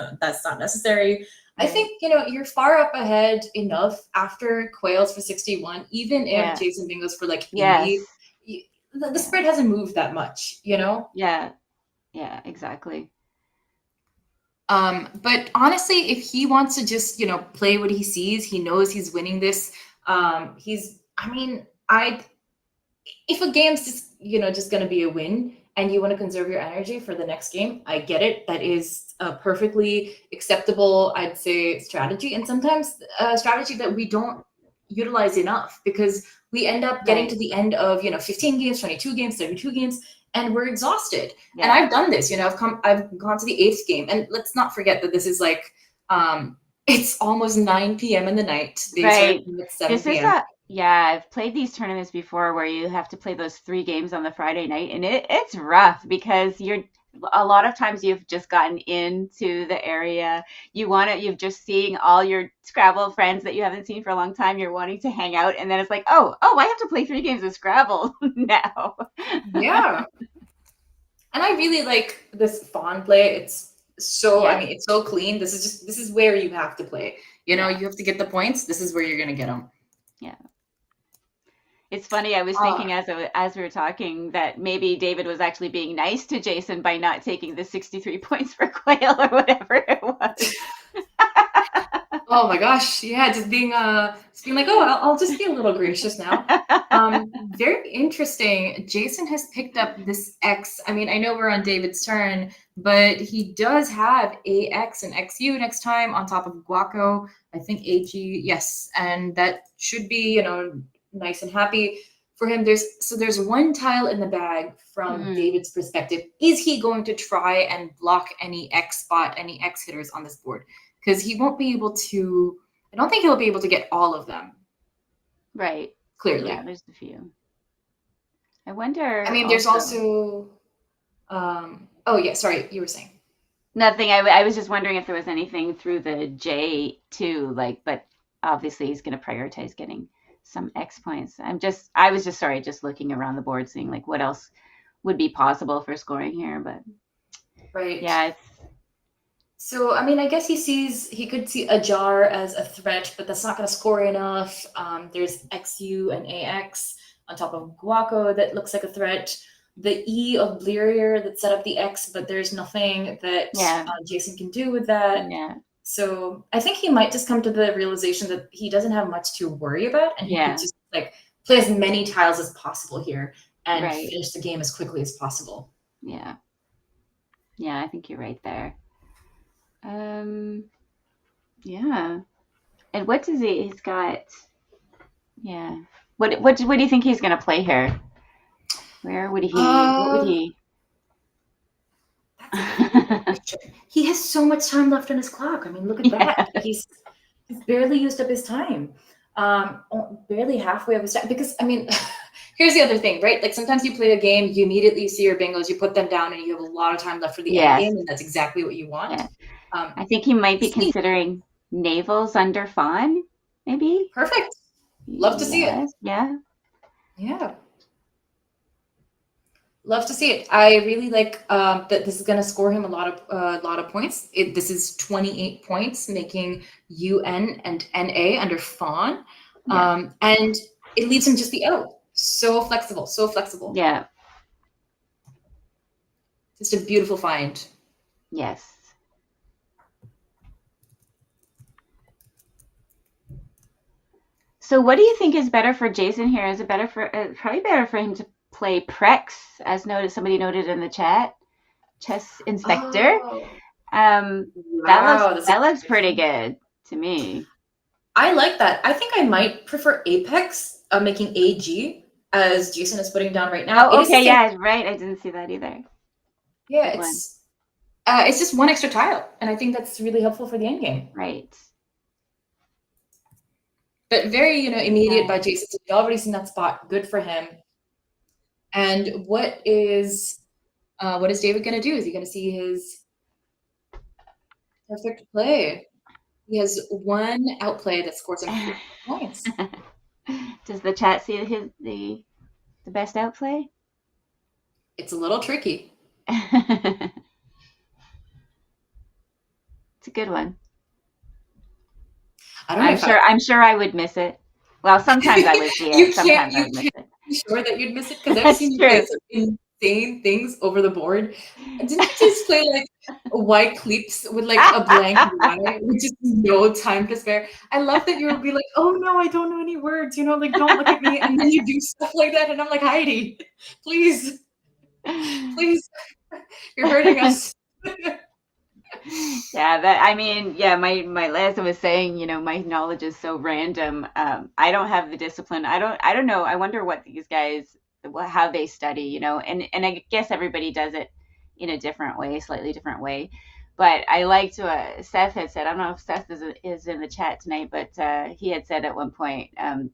not necessary. Right. I think you're far up ahead enough after Quails for 61, even if Jason bingos for like 80. Yes. The spread hasn't moved that much, Yeah, exactly. But honestly, if he wants to just, play what he sees, he knows he's winning this. If a game's just going to be a win and you want to conserve your energy for the next game, I get it. That is a perfectly acceptable, I'd say, strategy. And sometimes a strategy that we don't utilize enough because we end up getting to the end of 15 games, 22 games, 32 games, and we're exhausted. Yeah. And I've done this. I've gone to the 8th game, and let's not forget that this is like it's almost 9 p.m. in the night. Right. This is I've played these tournaments before where you have to play those 3 games on the Friday night, and it's rough because a lot of times you've just gotten into the area. You've just seeing all your Scrabble friends that you haven't seen for a long time. You're wanting to hang out, and then it's like, oh, I have to play 3 games of Scrabble now. Yeah. And I really like this fawn play. It's so, it's so clean. This is where you have to play. You have to get the points. This is where you're going to get them. Yeah. It's funny. I was thinking as we were talking that maybe David was actually being nice to Jason by not taking the 63 points for Quail or whatever it was. Oh my gosh, yeah, just being like, oh, I'll just be a little gracious now. Very interesting. Jason has picked up this X. I mean, I know we're on David's turn, but he does have AX and XU next time on top of Guaco. I think AG, yes, and that should be, nice and happy for him. There's one tile in the bag from David's perspective. Is he going to try and block any X spot, any X hitters on this board? Because he won't be able to, I don't think he'll be able to get all of them. Right. Clearly. Yeah, there's a few. I wonder. I mean, there's also oh yeah, sorry, you were saying. Nothing. I was just wondering if there was anything through the J too, but obviously he's going to prioritize getting some X points. I was just looking around the board, seeing like what else would be possible for scoring here, but right. Yeah. So, I mean, I guess he could see a jar as a threat, but that's not going to score enough. There's XU and AX on top of Guaco that looks like a threat. The E of Blerier that set up the X, but there's nothing that Jason can do with that. Yeah. So I think he might just come to the realization that he doesn't have much to worry about, and he could just like play as many tiles as possible here and finish the game as quickly as possible. Yeah. Yeah, I think you're right there. Yeah. And what does he's got? Yeah. What do you think he's going to play here? Where would he? What would he? He has so much time left on his clock. I mean, look at that. He's barely used up his time. Barely halfway of his time. Because, I mean, here's the other thing, right? Like sometimes you play a game, you immediately see your bingos, you put them down, and you have a lot of time left for the end game, and that's exactly what you want. Yeah. I think he might be considering navels under fawn, maybe. Perfect. Love to see it. Yeah. Yeah. Love to see it. I really like that this is going to score him a lot of points. This is 28 points, making UN and NA under fawn. And it leaves him just the L. So flexible. Yeah. Just a beautiful find. Yes. So what do you think is better for Jason here? Is it better probably better for him to play Prex, as somebody noted in the chat, Chess Inspector? That looks pretty good to me. I like that. I think I might prefer Apex, making AG, as Jason is putting down right now. Oh, okay, yeah, right. I didn't see that either. Yeah, it's just one extra tile, and I think that's really helpful for the end game. Right. But very, immediate by Jason. So we've already seen that spot. Good for him. And what is David going to do? Is he going to see his perfect play? He has one outplay that scores him 50 points. Does the chat see the best outplay? It's a little tricky. It's a good one. I'm sure I would miss it. Well, sometimes I would see it. Sometimes I would miss it. Be sure that you'd miss it, because I've seen you play some insane things over the board. Didn't you just play like white clips with like a blank Y with just no time to spare? I love that you'll be like, oh no, I don't know any words, like don't look at me, and then you do stuff like that, and I'm like, Heidi, please, you're hurting us. My lesson was saying, my knowledge is so random. I don't have the discipline. I don't know. I wonder what these guys, how they study, and I guess everybody does it in a slightly different way. But I liked what Seth had said. I don't know if Seth is in the chat tonight, but he had said at one point, and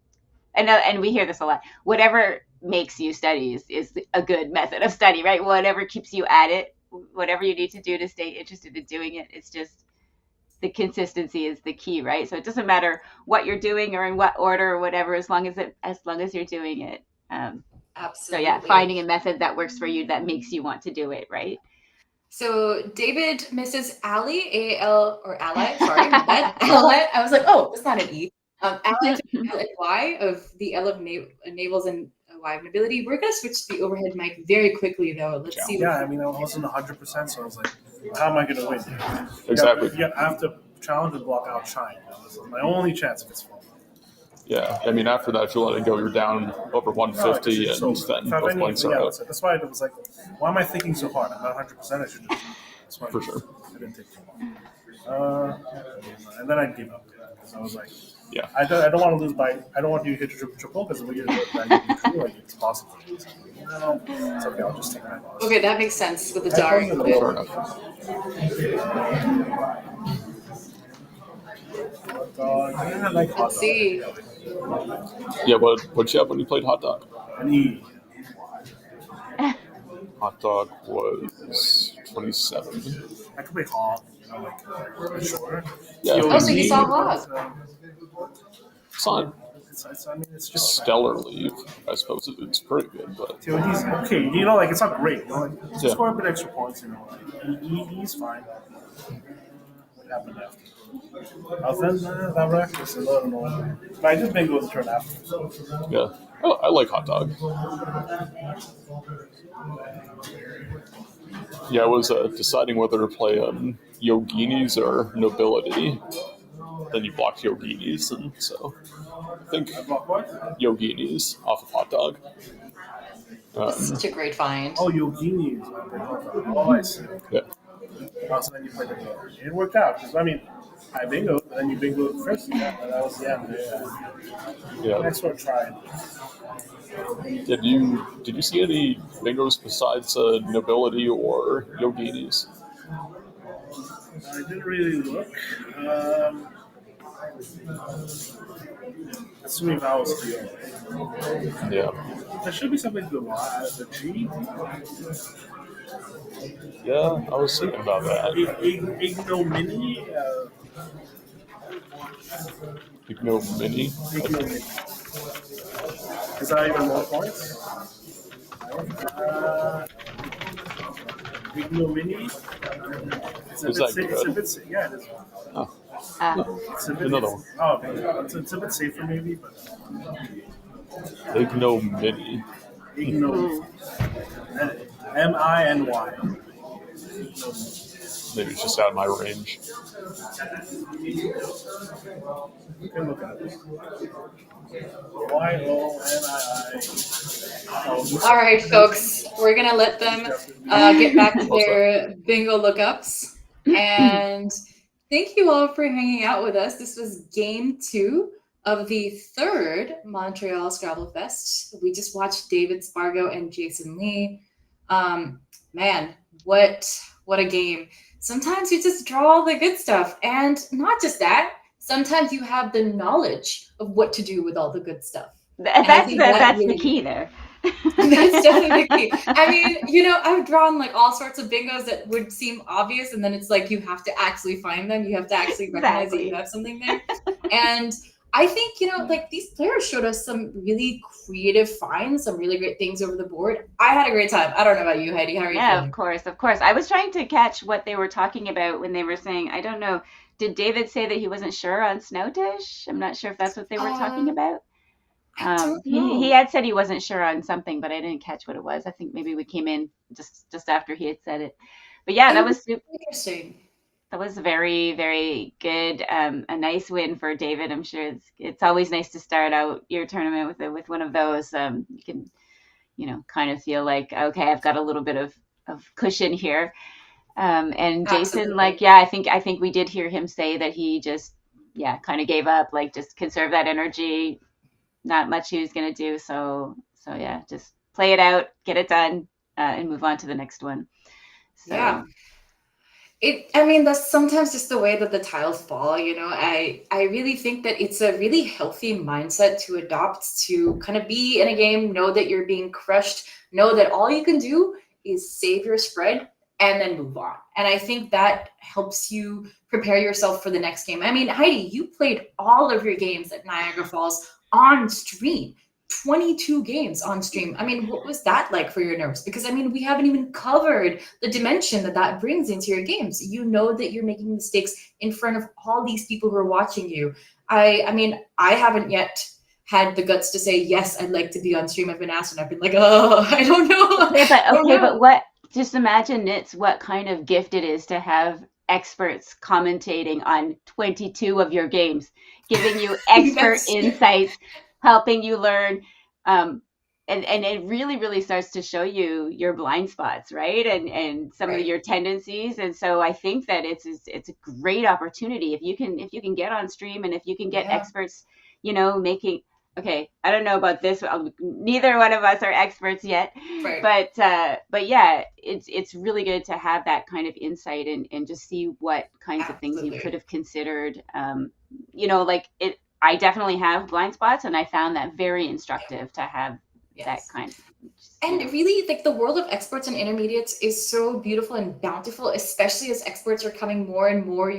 we hear this a lot, whatever makes you study is a good method of study, right? Whatever keeps you at it, whatever you need to do to stay interested in doing it. It's just the consistency is the key, right? So it doesn't matter what you're doing or in what order or whatever, as long as you're doing it. Absolutely. So yeah, finding a method that works for you, that makes you want to do it, right? So David misses Ally, A-L, or ally, sorry, ally. I was like, oh, that's not an E. Ally to L and Y of the L of navels and Y of nobility. We're going to switch to the overhead mic very quickly, though. Let's see. Yeah, I mean, I wasn't 100%, so I was like, how am I going to win? Exactly. You have to challenge and block out shine. This is my only chance if it's full. Yeah, I mean, after that, if you let it go, you're down over 150, and then both points are out. That's why it was like, why am I thinking so hard? I'm not 100%. I should just. For sure. I didn't take too long. And then I gave up because I was like, yeah, I don't want to lose by. I don't want you to hit your triple because when you do that, like it's possible. No, it's okay. I'll just take my loss. Okay, that makes sense with the dark. Fair enough. I like hot dog. Let's see. Yeah, what'd you have when you played hot dog? An E. Hot dog was 27. I could play hog, like shorter. Yeah. Oh, so you saw hog. It's not I mean, it's just stellar leave. I suppose it's pretty good, but he's okay. Like it's not great. Like score a bit extra points. Like he's fine. What happened after? That rack was a little annoying. But I did bingo the turn after. Yeah, I like hot dog. Yeah, I was deciding whether to play Yoginis or Nobility. Then you block Yoginis, and so I think Yoginis off of hot dog. Such a great find. Oh, Yoginis. Oh, I see. Yeah. So then you played the bingo. It worked out because I bingoed, and then you bingoed first. Yeah, and that was the end. Yeah. Next one, try. Did you see any bingos besides Nobility or Yoginis? I didn't really look. Assuming that was the Yeah. There should be something to the G. Yeah, I was thinking about that. Ignominy. Ignominy. Is that even more points? Ignominy. Is that good? It's a bit, yeah, it is. Oh. It's a bit, Another one. Oh, okay. It's a bit safer maybe, but. Ignominy. Ignominy. M-I-N-Y. Maybe it's just out of my range. You can look at it. Y-O-N-I-I. All right, folks, we're gonna let them get back to their bingo lookups, and thank you all for hanging out with us. This was game 2 of the 3rd Montreal Scrabblefest. We just watched David Spargo and Jason Lee. Man, what a game. Sometimes you just draw all the good stuff, and not just that, sometimes you have the knowledge of what to do with all the good stuff. That's the key there. That's definitely the key. I mean, I've drawn like all sorts of bingos that would seem obvious, and then it's like you have to actually find them. You have to actually recognize that you have something there. And I think, like these players showed us some really creative finds, some really great things over the board. I had a great time. I don't know about you, Heidi. How are you feeling? Of course. I was trying to catch what they were talking about when they were saying, I don't know, did David say that he wasn't sure on Snoutish? I'm not sure if that's what they were talking about. He had said he wasn't sure on something, but I didn't catch what it was. I think maybe we came in just after he had said it. But yeah, that was super interesting. That was very, very good. A nice win for David. I'm sure it's always nice to start out your tournament with one of those. You can, kind of feel like, okay, I've got a little bit of cushion here. And Jason, Absolutely. I think we did hear him say that he just, kind of gave up, like just conserve that energy. Not much he was going to do. So yeah, just play it out, get it done, and move on to the next one. So. Yeah. That's sometimes just the way that the tiles fall, I really think that it's a really healthy mindset to adopt, to kind of be in a game, know that you're being crushed, know that all you can do is save your spread and then move on. And I think that helps you prepare yourself for the next game. I mean, Heidi, you played all of your games at Niagara Falls on stream. 22 games on stream. I mean, what was that like for your nerves? Because we haven't even covered the dimension that brings into your games. You know that you're making mistakes in front of all these people who are watching you. I haven't yet had the guts to say, yes, I'd like to be on stream. I've been asked and I've been like, oh, I don't know. But what, just imagine, Nits, what kind of gift it is to have experts commentating on 22 of your games, giving you expert insights, helping you learn. And it really, really starts to show you your blind spots, right? And some of your tendencies. And so I think that it's a great opportunity if you can get on stream and if you can get experts, making. Okay, I don't know about this. Neither one of us are experts yet, but yeah, it's really good to have that kind of insight and just see what kinds of things you could have considered. I definitely have blind spots, and I found that very instructive to have that kind of. And really, like, the world of experts and intermediates is so beautiful and bountiful, especially as experts are coming more and more,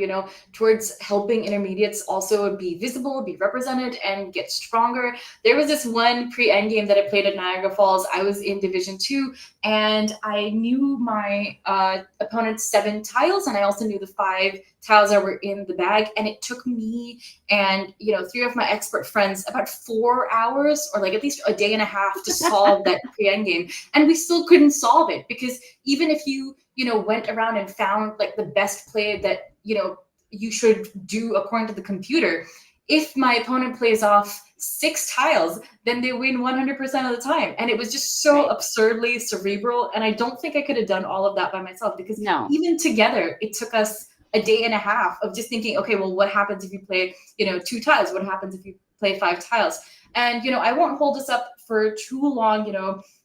towards helping intermediates also be visible, be represented, and get stronger. There was this one pre-Endgame that I played at Niagara Falls. I was in Division 2, and I knew my opponent's 7 tiles, and I also knew the 5 tiles that were in the bag. And it took me and 3 of my expert friends about 4 hours, or like at least a day and a half, to solve that pre-Endgame. And we still couldn't solve it, because even if you went around and found like the best play that you should do according to the computer, if my opponent plays off 6 tiles, then they win 100% of the time. And it was just so absurdly cerebral. And I don't think I could have done all of that by myself, because even together, it took us a day and a half of just thinking, okay, well, what happens if you play 2 tiles? What happens if you play 5 tiles? And I won't hold this up for too long,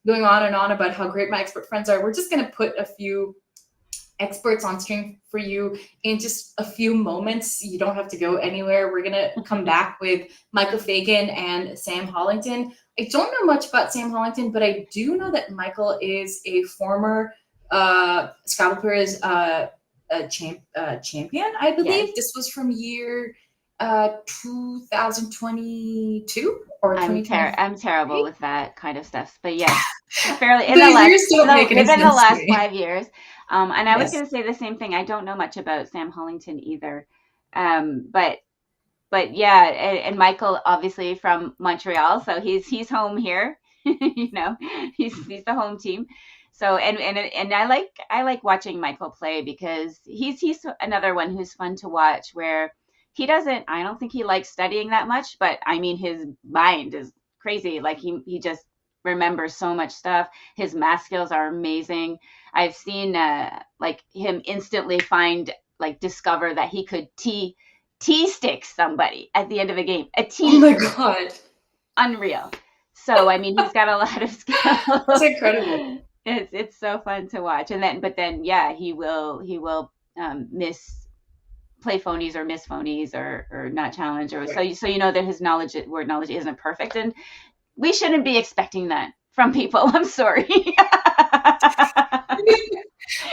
going on and on about how great my expert friends are. We're just going to put a few experts on stream for you in just a few moments. You don't have to go anywhere. We're going to come back with Michael Fagan and Sam Hollington. I don't know much about Sam Hollington, but I do know that Michael is a former Scrabble Players champion, I believe. Yes. This was from year 2022 or 2023. I'm terrible with that kind of stuff, but yes, fairly in the last 5 years. And I was going to say the same thing. I don't know much about Sam Hollington either, but yeah, and Michael obviously from Montreal, so he's home here. He's the home team. So and I like watching Michael play, because he's another one who's fun to watch, where I don't think he likes studying that much, but I mean, his mind is crazy. Like he just remembers so much stuff. His math skills are amazing. I've seen like him instantly discover that he could T stick somebody at the end of a game. Oh my God. Unreal. So, I mean, he's got a lot of skills. That's incredible. It's so fun to watch. But then he will play phonies or miss phonies or not challenge, or so that his word knowledge isn't perfect, and we shouldn't be expecting that from people. I'm sorry.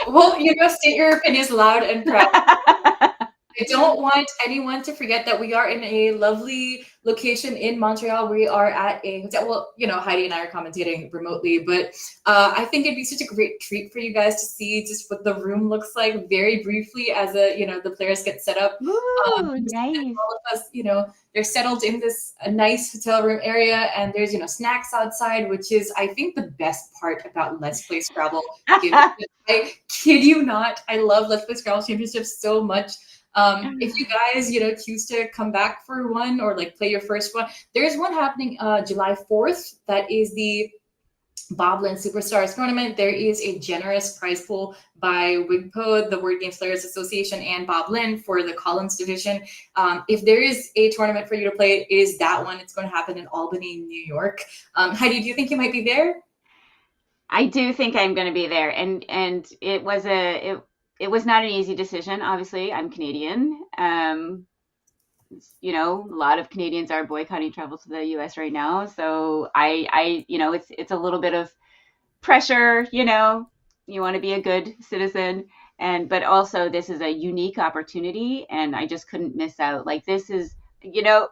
Well, state your opinions loud and proud. I don't want anyone to forget that we are in a lovely location in Montreal. We are at a hotel. Well, Heidi and I are commentating remotely, but I think it'd be such a great treat for you guys to see just what the room looks like very briefly as the players get set up. Ooh, nice. All of us, they're settled in this nice hotel room area, and there's, snacks outside, which is, I think, the best part about Let's Play Scrabble. I kid you not. I love Let's Play Scrabble Championships so much. If you guys, choose to come back for one, or like play your first one, there's one happening July 4th. That is the Boblin Superstars tournament. There is a generous prize pool by WIGPO, the Word Games Players Association, and Boblin for the Collins division. If there is a tournament for you to play, it is that one. It's going to happen in Albany, New York. Heidi, do you think you might be there? I do think I'm going to be there, and it was not an easy decision. Obviously, I'm Canadian. A lot of Canadians are boycotting travel to the U.S. right now. So it's a little bit of pressure. You want to be a good citizen, but also this is a unique opportunity, and I just couldn't miss out. Like, this is,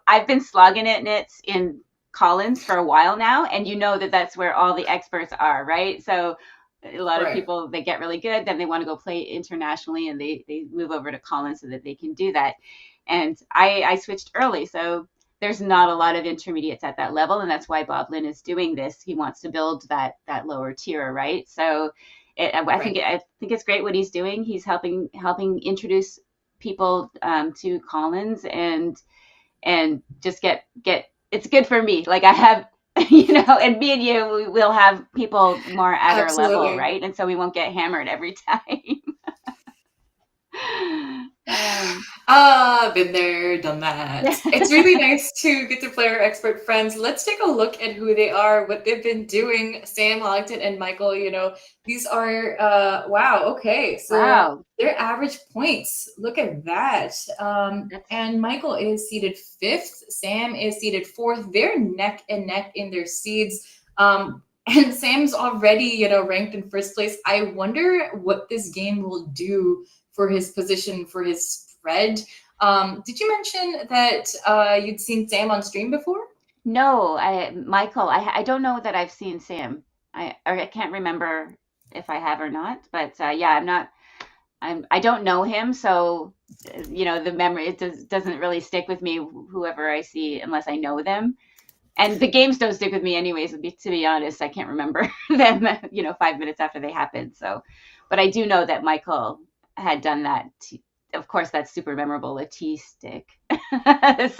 I've been slogging it, Nits, in Collins for a while now, and that's where all the experts are, right? So a lot of people, they get really good, then they want to go play internationally, and they move over to Collins so that they can do that. And I switched early, so there's not a lot of intermediates at that level, and that's why Boblin is doing this. He wants to build that lower tier, right? So, I think it's great what he's doing. He's helping introduce people to Collins and just get it's good for me. Like I have, and me and you, we will have people more at our level, Absolutely. right? And so we won't get hammered every time. Been there, done that. It's really nice to get to play our expert friends. Let's take a look at who they are, what they've been doing. Sam Hollington and Michael, these are, wow, okay. So Wow. their average points, look at that. And Michael is seated 5th. Sam is seated 4th. They're neck and neck in their seeds. And Sam's already, ranked in 1st place. I wonder what this game will do for his position, for his spread. Did you mention that you'd seen Sam on stream before? No, Michael, I don't know that I've seen Sam. I can't remember if I have or not, but yeah, I don't know him, so the memory doesn't really stick with me. Whoever I see, unless I know them, and the games don't stick with me anyways. To be honest, I can't remember them. 5 minutes after they happened. So, but I do know that Michael had done that. Of course, that's super memorable, a tea stick. So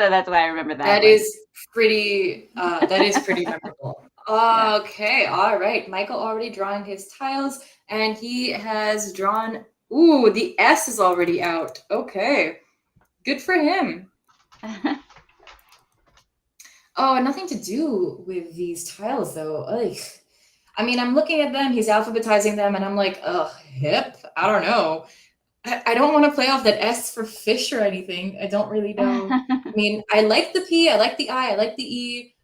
that's why I remember that. That is pretty memorable. Yeah. Okay, all right. Michael already drawing his tiles, and he has drawn. Ooh, the S is already out. Okay, good for him. Oh, nothing to do with these tiles though. Ugh. I mean, I'm looking at them. He's alphabetizing them, and I'm like, ugh, hip. I don't know. I don't want to play off that S for fish or anything. I don't really know. I mean, I like the P, I like the I, I like the E,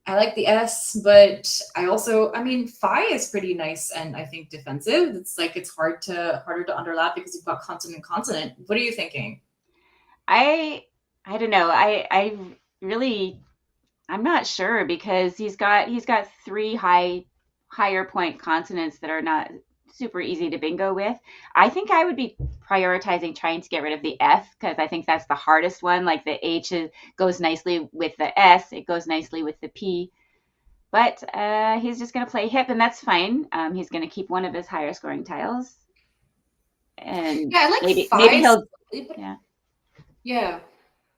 I like the S, but phi is pretty nice and I think defensive. It's like it's harder to underlap because you've got consonant. What are you thinking? I don't know. I'm not sure because he's got 3 higher point consonants that are not super easy to bingo with. I think I would be prioritizing trying to get rid of the F because I think that's the hardest one. Like the H goes nicely with the S, it goes nicely with the P. But he's just going to play hip, and that's fine. He's going to keep one of his higher scoring tiles, and yeah, I like maybe he'll yeah.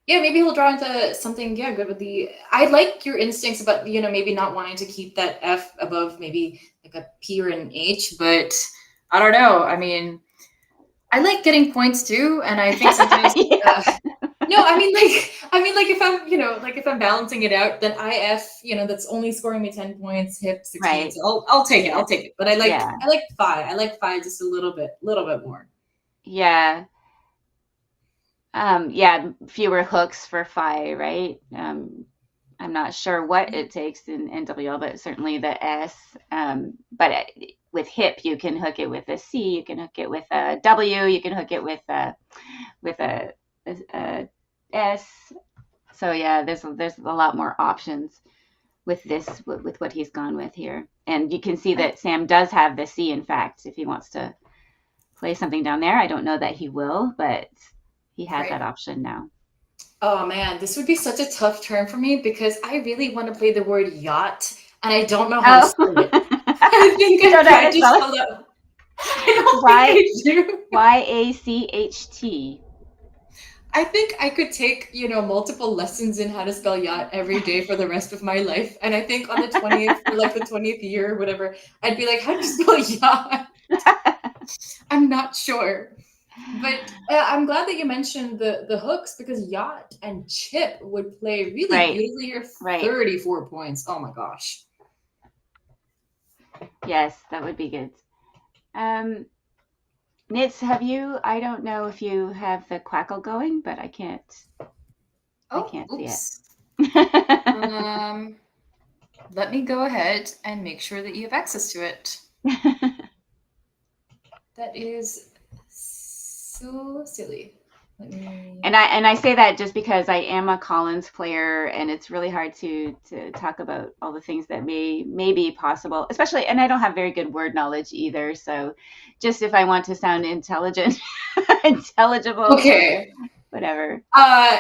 Yeah, maybe he'll draw into something, good with the. I like your instincts about, maybe not wanting to keep that F above maybe like a P or an H, but I don't know. I mean, I like getting points too, and I think sometimes. No, I mean, if I'm balancing it out, then IF, that's only scoring me 10 points, hip 16. Right. So I'll take it. I'll take it. But I like phi. I like phi just a little bit more. Yeah. Fewer hooks for phi, right? I'm not sure what it takes in NWL, but certainly the S. But with hip, you can hook it with a C, you can hook it with a W, you can hook it with a S. So yeah, there's a lot more options with this, with what he's gone with here. And you can see that Sam does have the C, in fact, if he wants to play something down there. I don't know that he will, but he has that option now. Oh man, this would be such a tough turn for me because I really want to play the word yacht and I don't know how to spell it. I think I tried to spell it. I don't think I do. YACHT. I think I could take, multiple lessons in how to spell yacht every day for the rest of my life. And I think on the 20th, or like the 20th year or whatever, I'd be like, how do you spell yacht? I'm not sure. But I'm glad that you mentioned the hooks because yacht and chip would play really beautifully here. 34 points. Oh my gosh. Yes, that would be good. Nits, I don't know if you have the Quackle going, but I can't see it. Let me go ahead and make sure that you have access to it. That is so silly. And I say that just because I am a Collins player, and it's really hard to talk about all the things that may be possible, especially, and I don't have very good word knowledge either. So just if I want to sound intelligent, intelligible. Okay. Whatever.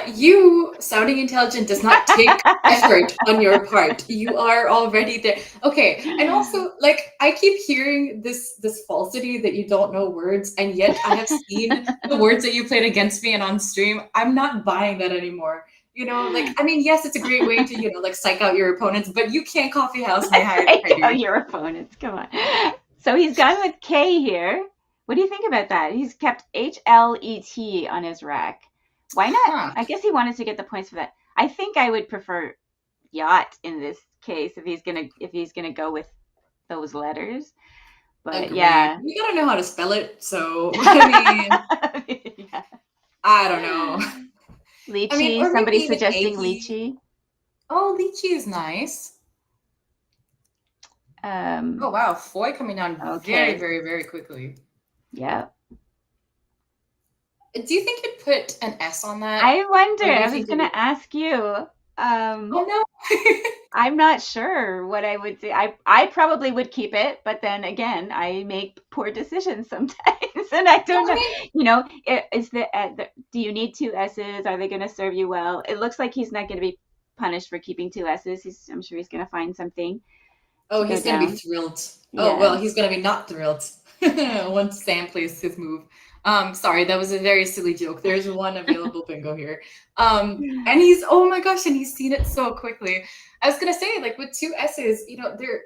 You sounding intelligent does not take effort on your part. You are already there. Okay, and also like I keep hearing this falsity that you don't know words, and yet I have seen the words that you played against me and on stream. I'm not buying that anymore. You know, like I mean, yes, it's a great way to like psych out your opponents, but you can't coffee house my Psych out your opponents. Come on. So he's gone with K here. What do you think about that? He's kept HLET on his rack. Why not? Huh. I guess he wanted to get the points for that. I think I would prefer yacht in this case if he's gonna go with those letters. But Agreed. yeah, You gotta know how to spell it. So I mean, yeah. I don't know. Lychee. I mean, or somebody maybe even suggesting Achy. lychee. Oh, lychee is nice. Oh wow, Foy coming down very, very, very quickly. Yeah. Do you think you'd put an S on that? I wonder. Or do you I was think gonna you'd- ask you. Oh no. I'm not sure what I would do. I probably would keep it, but then again, I make poor decisions sometimes, and I don't know. You know, do you need two S's? Are they going to serve you well? It looks like he's not going to be punished for keeping two S's. I'm sure he's going to find something. Oh, he's going to be thrilled. Yeah. Oh, well, he's going to be not thrilled once Sam plays his move. Sorry, that was a very silly joke. There's one available bingo here. And he's, oh my gosh, and he's seen it so quickly. I was gonna say, like with two S's, you know, they're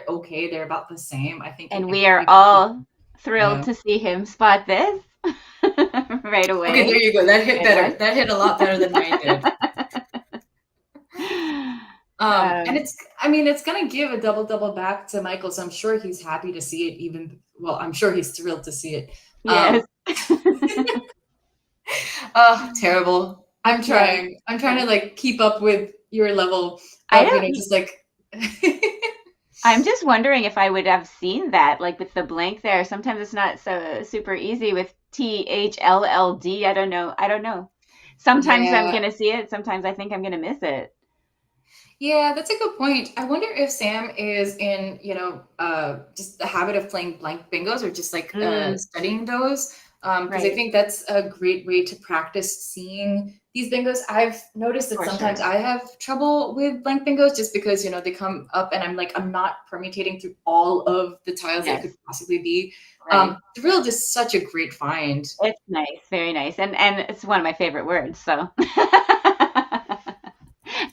okay. They're about the same, I think. And we are all thrilled to see him spot this right away. Okay, there you go. That hit better. That hit a lot better than mine did. And it's gonna give a double back to Michael, so I'm sure he's happy to see it. I'm sure he's thrilled to see it. Yes. Oh, terrible. I'm trying to like keep up with your level. Just like. I'm just wondering if I would have seen that, like with the blank there. Sometimes it's not so super easy with THLLD. I don't know. Sometimes I'm gonna see it. Sometimes I think I'm gonna miss it. Yeah, that's a good point. I wonder if Sam is in, just the habit of playing blank bingos or just like studying those. Because I think that's a great way to practice seeing these bingos. I've noticed that sometimes I have trouble with blank bingos just because, they come up and I'm not permutating through all of the tiles that could possibly be. Right. Thrilled is such a great find. It's nice, very nice. And it's one of my favorite words, so.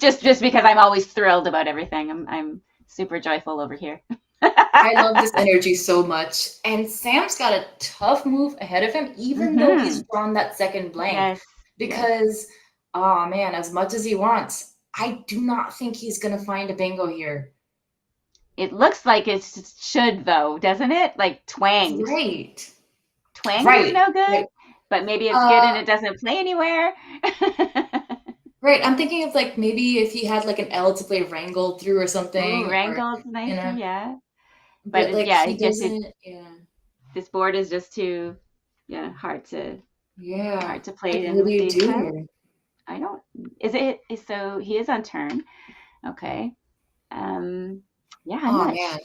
Just because I'm always thrilled about everything. I'm super joyful over here. I love this energy so much. And Sam's got a tough move ahead of him, even though he's drawn that second blank. Yes. Because, oh man, as much as he wants, I do not think he's going to find a bingo here. It looks like it should, though, doesn't it? Like twang. Right. Twang is no good, but maybe it's good and it doesn't play anywhere. Right, I'm thinking of like maybe if he had like an L to play Wrangle through or something. Wrangle's nice, yeah. But like I he guess doesn't. This board is just too, hard to play. What do you do here? I don't. Is it? So he is on turn. Okay. I'm not sure.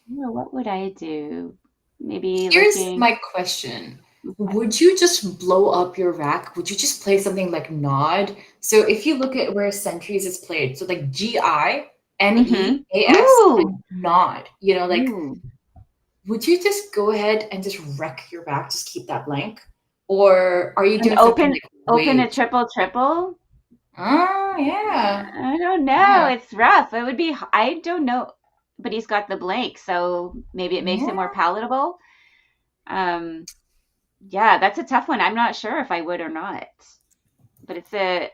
What would I do? Maybe. Here's my question. Would you just blow up your rack? Would you just play something like Nod? So if you look at where Sentries is played, so like GINEAS and Nod, would you just go ahead and just wreck your rack, just keep that blank? Or are you doing open a triple? Oh, yeah. I don't know. Yeah. It's rough. It would be, I don't know, but he's got the blank, so maybe it makes it more palatable. Yeah, that's a tough one. I'm not sure if I would or not, but it's a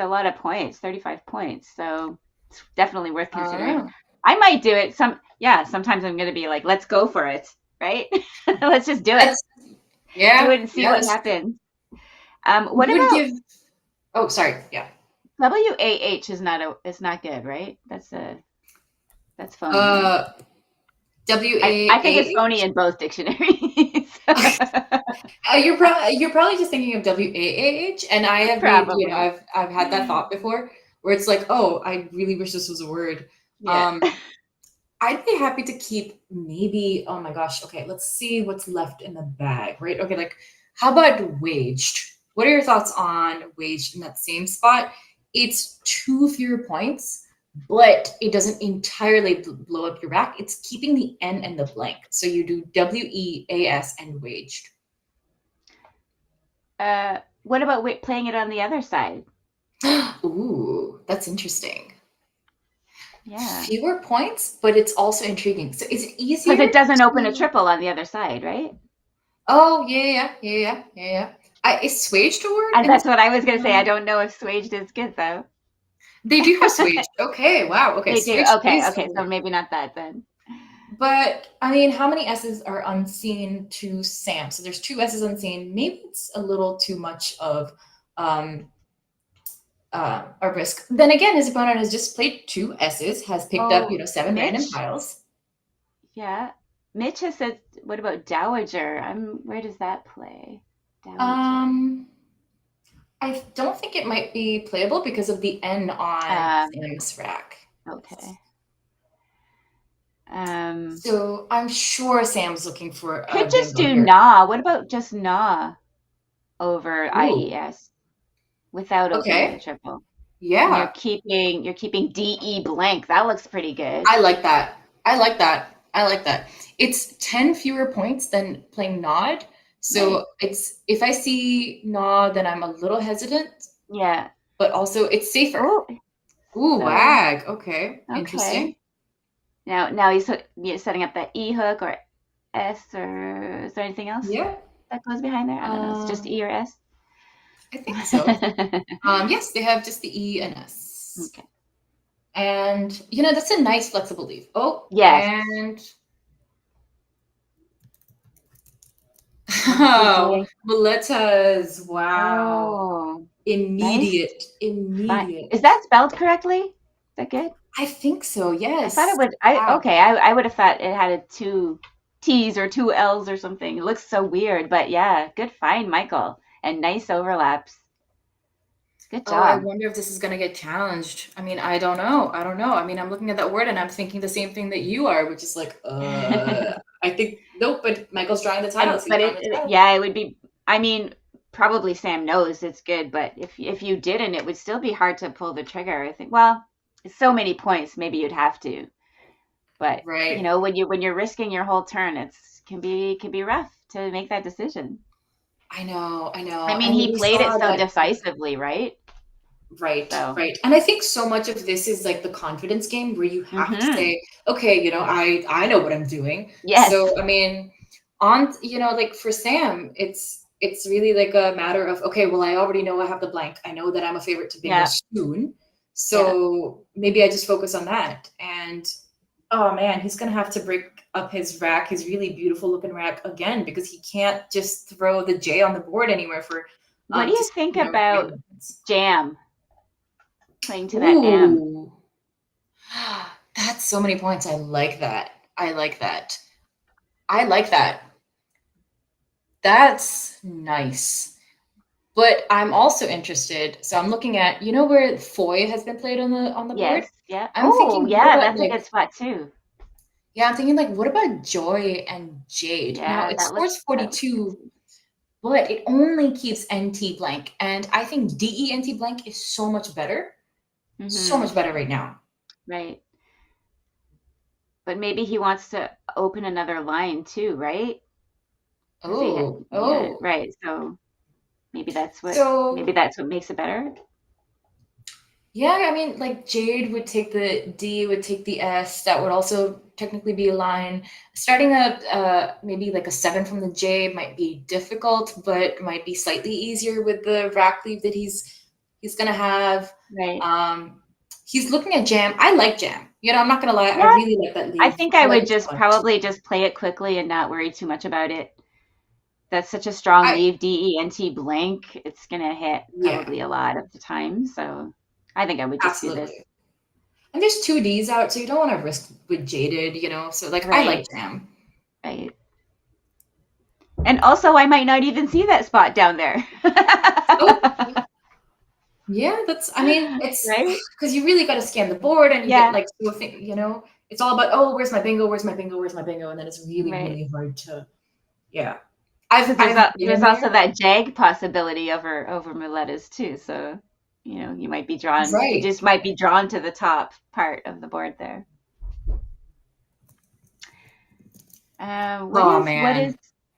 lot of points, 35 points. So it's definitely worth considering. I might do it. Sometimes I'm going to be like, let's go for it. Right. Let's just do it. Yeah. Do it and see what happens. What about, oh, sorry. Yeah. WAH is not good, right? That's phony. I think it's phony in both dictionaries. You're probably just thinking of WAAH, and I have made, I've had that thought before where it's like, oh, I really wish this was a word. Yeah. I'd be happy to keep maybe, oh my gosh, okay, let's see what's left in the bag, right? Okay, like How about waged? What are your thoughts on waged in that same spot? It's 2 fewer points, but it doesn't entirely blow up your rack. It's keeping the N and the blank. So you do WEAS and waged. What about playing it on the other side? Ooh, that's interesting. Yeah. Fewer points, but it's also intriguing. So is it easier? Because it doesn't open a triple on the other side, right? Oh, yeah. Is swaged a word? And that's what I was going to say. I don't know if swaged is good, though. They do have swaged. Okay, wow. Okay, They do. swaged Okay, is okay. a So word. maybe not that then. But I mean, how many S's are unseen to Sam? So there's 2 S's unseen. Maybe it's a little too much of a risk. Then again, his opponent has just played 2 S's, has picked up 7 random Mitch? tiles. Yeah. Mitch has said, what about Dowager? Where does that play? Dowager. I don't think it might be playable because of the N on Sam's rack. Okay. So I'm sure Sam's looking for a Could just bingo do here. Nah. What about just Nah over Ooh. IES without opening the triple? And Yeah. you're keeping DE blank. That looks pretty good. I like that. It's 10 fewer points than playing Nod. So it's if I see Nod, then I'm a little hesitant. Yeah. But also it's safer. Ooh, wag. Okay. Interesting. Now he's setting up that E hook or S, or is there anything else that goes behind there? I don't know. It's just E or S? I think so. Yes, they have just the E and S. Okay. And that's a nice flexible leave. Oh, yes. And oh, Miletas. Wow. Oh, Immediate. Is that spelled correctly? Is that good? I think so, yes. I thought it would. I would have thought it had a 2 T's or 2 L's or something. It looks so weird, but yeah, good find, Michael. And nice overlaps. Good job. Oh, I wonder if this is going to get challenged. I mean, I don't know. I mean, I'm looking at that word and I'm thinking the same thing that you are, which is like, I think, nope, but Michael's drawing the tiles. It would be, I mean, probably Sam knows it's good, but if you didn't, it would still be hard to pull the trigger. I think, well, it's so many points, maybe you'd have to. But, when you're risking your whole turn, can be rough to make that decision. I know. I mean, he played it so decisively, right? Right. And I think so much of this is like the confidence game where you have to say, okay, I know what I'm doing. Yes. So, I mean, like for Sam, it's really like a matter of, okay, well, I already know I have the blank. I know that I'm a favorite to bingo soon. So maybe I just focus on that. And oh man, he's going to have to break up his rack, his really beautiful looking rack again, because he can't just throw the J on the board anywhere for. What do you think about Jam? Playing to that M. That's so many points. I like that. That's nice. But I'm also interested. So I'm looking at, where Foy has been played on the board? Yeah. I'm thinking, that's a good spot too. Yeah, I'm thinking like, what about Joy and Jade? Yeah, now it scores 42, but it only keeps NT blank. And I think DE NT blank is so much better. So much better right now. Right. But maybe he wants to open another line too, right? Right. So maybe that's what makes it better. Yeah, I mean, like Jade would take the D, would take the S. That would also technically be a line. Starting maybe like a 7 from the J might be difficult, but might be slightly easier with the rack leave that he's gonna have. Right. He's looking at Jam. I like Jam. I'm not gonna lie. Yeah. I really like that leave. I think I would probably just play it quickly and not worry too much about it. That's such a strong leave, DENT blank. It's gonna hit probably a lot of the time. So I think I would just do this. And there's 2 Ds out, so you don't want to risk with Jaded, So like I like Jam. Right. And also I might not even see that spot down there. Yeah, it's because you really got to scan the board and you get like, it's all about, where's my bingo? And then it's really, really hard to, There's also that jag possibility over muletas too. So, you might be drawn. Right. You just might be drawn to the top part of the board there.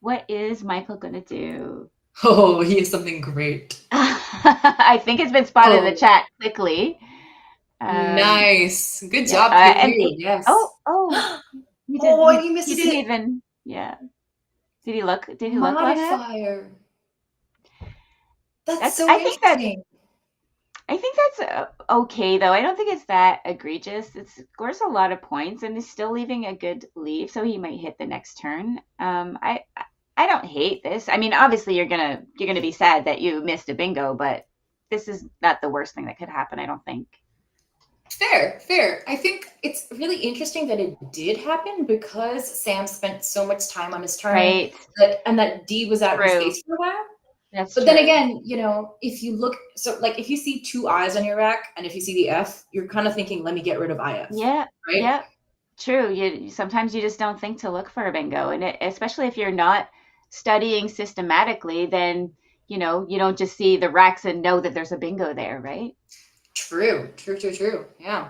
What is Michael gonna do? Oh, he has something great. I think it's been spotted in the chat quickly. Nice. Good job, yes. He missed he didn't even. Yeah. Did he look? Did he look like that? Modifier. That's so interesting. I think that's okay, though. I don't think it's that egregious. It scores a lot of points and is still leaving a good lead, so he might hit the next turn. I don't hate this. I mean, obviously you're gonna be sad that you missed a bingo, but this is not the worst thing that could happen, I don't think. Fair. I think it's really interesting that it did happen because Sam spent so much time on his turn, right? And that D was out of his face for a while. But then again, if you look, so like if you see two I's on your rack and if you see the F, you're kind of thinking, let me get rid of IF. Yeah. Right? Yeah. True. Sometimes you just don't think to look for a bingo, and especially if you're not studying systematically, then you don't just see the racks and know that there's a bingo there, right? True. Yeah.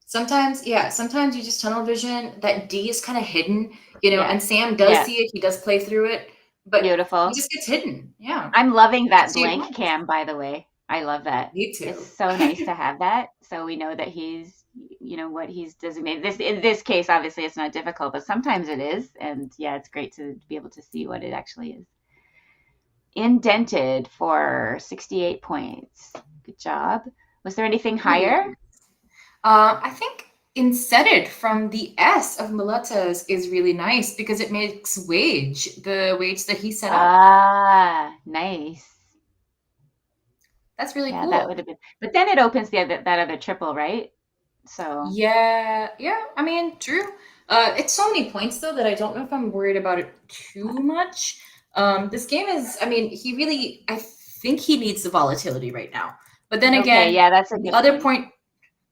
Sometimes you just tunnel vision. That D is kind of hidden, and Sam does see it. He does play through it, but beautiful. He just gets hidden. Yeah. I'm loving that blank cam, by the way. I love that. Me too. It's so nice to have that. So we know that he's, what he's designated. In this case, obviously it's not difficult, but sometimes it is. And yeah, it's great to be able to see what it actually is. Indented for 68 points. Good job. Was there anything higher? I think insetted from the S of muletas is really nice because it makes the wage that he set up. Ah, nice. That's really cool. That would have been, but then it opens that other triple, right? So yeah. I mean, true. It's so many points though that I don't know if I'm worried about it too much. This game is, I mean, I think he needs the volatility right now. But then again, that's a good point.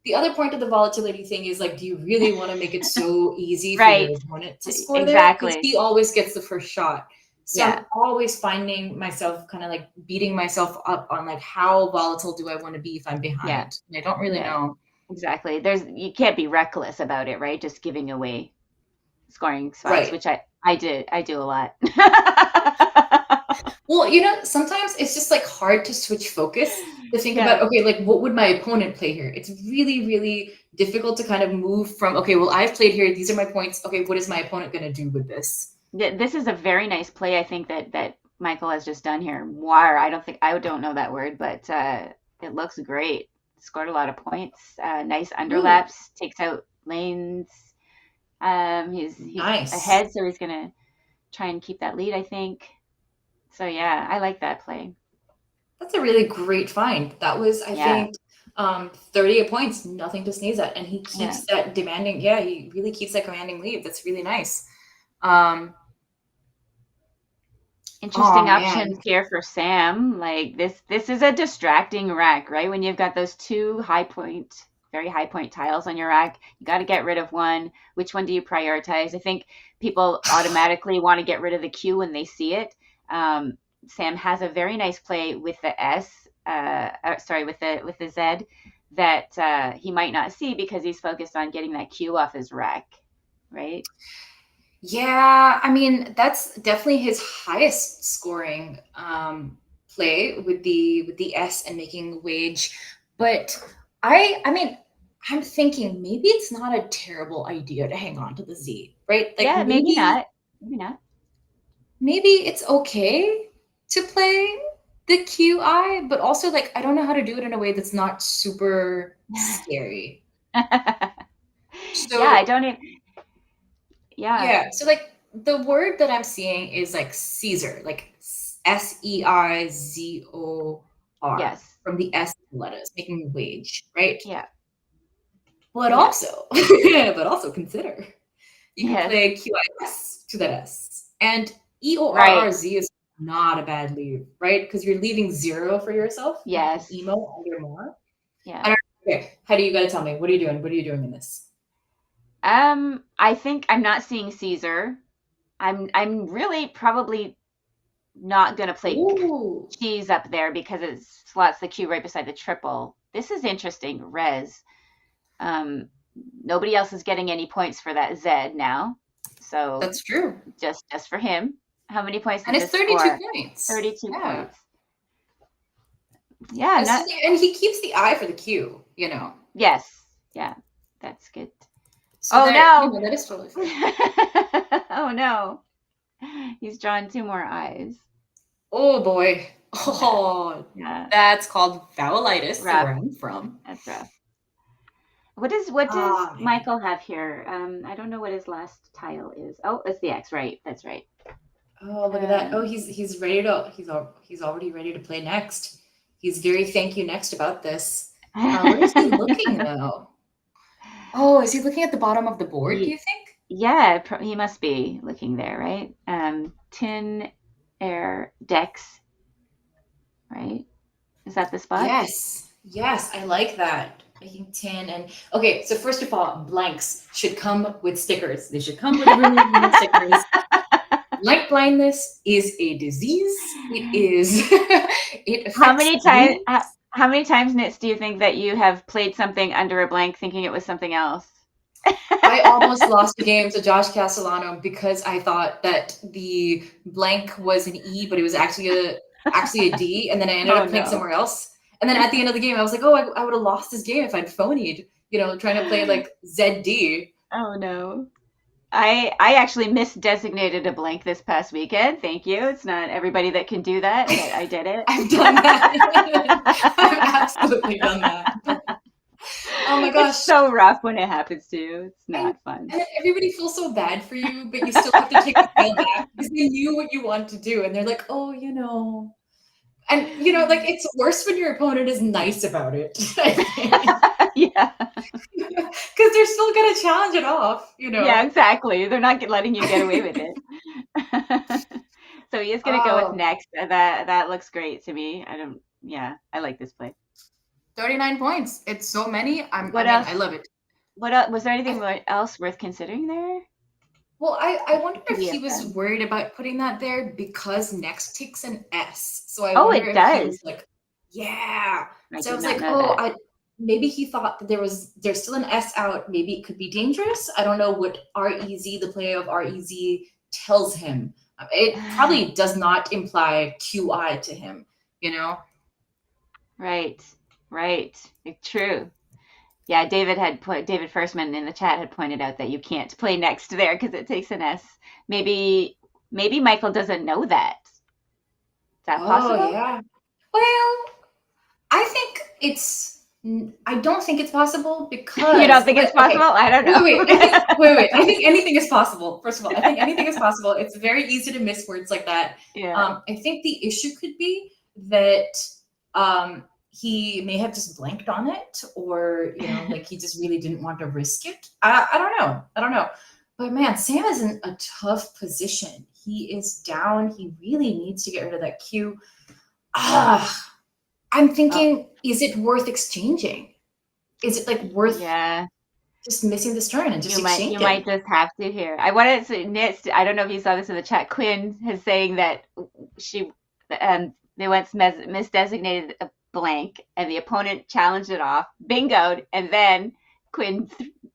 The other point of the volatility thing is like, do you really want to make it so easy for right. your opponent to score exactly. there? Because he always gets the first shot. So I'm always finding myself kind of like beating myself up on like, how volatile do I want to be if I'm behind? Yeah. And I don't really know. Exactly. You can't be reckless about it, right? Just giving away scoring spots, right. which I do a lot. Well, sometimes it's just like hard to switch focus to think about, okay, like what would my opponent play here? It's really, really difficult to kind of move from, okay, well, I've played here. These are my points. Okay, what is my opponent going to do with this? This is a very nice play, I think, that Michael has just done here. Moire, I don't know that word, but it looks great. Scored a lot of points. Nice underlaps, takes out lanes. He's nice. Ahead, so he's going to try and keep that lead, I think. So, yeah, I like that play. That's a really great find. That was, I think, 38 points, nothing to sneeze at. And he keeps that demanding. Yeah, he really keeps that commanding lead. That's really nice. Interesting options here for Sam. Like this is a distracting rack, right? When you've got those two very high point tiles on your rack, you got to get rid of one. Which one do you prioritize? I think people automatically want to get rid of the Q when they see it. Sam has a very nice play with the with the Z that he might not see because he's focused on getting that Q off his rack, right? Yeah, I mean, that's definitely his highest scoring play with the S and making wage. But I mean, I'm thinking maybe it's not a terrible idea to hang on to the Z, right? Like maybe not. Maybe it's okay to play the QI, but also like I don't know how to do it in a way that's not super scary. So I don't even. Yeah. So like the word that I'm seeing is like Caesar, like SEIZOR. Yes. From the S letters, making wage, right? Yeah. But also consider you can play QIS to that S. And EORRZ is not a bad leave, right? Because you're leaving 0 for yourself. Yes. Emo under more. Yeah. Okay. Heidi, you got to tell me, what are you doing? What are you doing in this? I think I'm not seeing Caesar. I'm really probably not going to play Ooh. cheese up there because it slots the Q right beside the triple. This is interesting. Res. Nobody else is getting any points for that Z now. So That's true. Just for him. How many points did And it's this 32 score? points. 32 Yeah. points. Yeah, And he keeps the I for the Q, you know. Yes. Yeah, that's good. So no! You know, that is totally fair. Oh no. He's drawn 2 more eyes. Oh boy. Oh, yeah. That's called vowelitis, Rough. where I'm from. That's rough. What does Michael have here? I don't know what his last tile is. Oh, it's the X, right? That's right. Oh, look at that. Oh, he's ready to he's already ready to play next. He's very thank you next about this. Where is he looking though? Oh, is he looking at the bottom of the board, do you think? Yeah, he must be looking there, right? Tin air decks, right? Is that the spot? Yes, I like that. Making tin and okay. So first of all, blanks should come with stickers. They should come with really stickers. Blank blindness is a disease. It is. It affects How many times, Nits, do you think that you have played something under a blank thinking it was something else? I almost lost a game to Josh Castellano because I thought that the blank was an E, but it was actually a D, and then I ended up playing somewhere else. And then at the end of the game, I was like, oh, I would have lost this game if I'd phonied, you know, trying to play like ZD. Oh no. I actually misdesignated a blank this past weekend. Thank you. It's not everybody that can do that, but I did it. I've done that. I've absolutely done that. Oh my gosh. It's so rough when it happens to you. It's not fun. And everybody feels so bad for you, but you still have to take the file back because they knew what you want to do. And they're like, oh, you know. And, you know, like, it's worse when your opponent is nice about it. Yeah. Because they're still going to challenge it off, you know. Yeah, exactly. They're not letting you get away with it. So he is going to go with next. That looks great to me. I like this play. 39 points. It's so many. I love it. What else? Was there anything else worth considering there? Well, I wonder if he was worried about putting that there because next takes an S. So I wonder if he was like, yeah. So I was like, maybe he thought that there's still an S out. Maybe it could be dangerous. I don't know what REZ, the play of REZ, tells him. It probably does not imply QI to him, you know? Right. True. Yeah, David Firstman in the chat had pointed out that you can't play next there because it takes an S. Maybe Michael doesn't know that. Is that possible? Oh, yeah. Well, I don't think it's possible because... You don't think it's possible? Okay. I don't know. Wait. I think anything is possible. First of all, I think anything is possible. It's very easy to miss words like that. Yeah. I think the issue could be that he may have just blanked on it, or, you know, like he just really didn't want to risk it. I don't know. But man, Sam is in a tough position. He is down. He really needs to get rid of that Q. I'm thinking, is it worth exchanging? Is it like worth just missing this turn and just exchanging? You might just have to here. I wanted to Nits. I don't know if you saw this in the chat. Quinn is saying that they once misdesignated a blank and the opponent challenged it off, bingoed, and then Quinn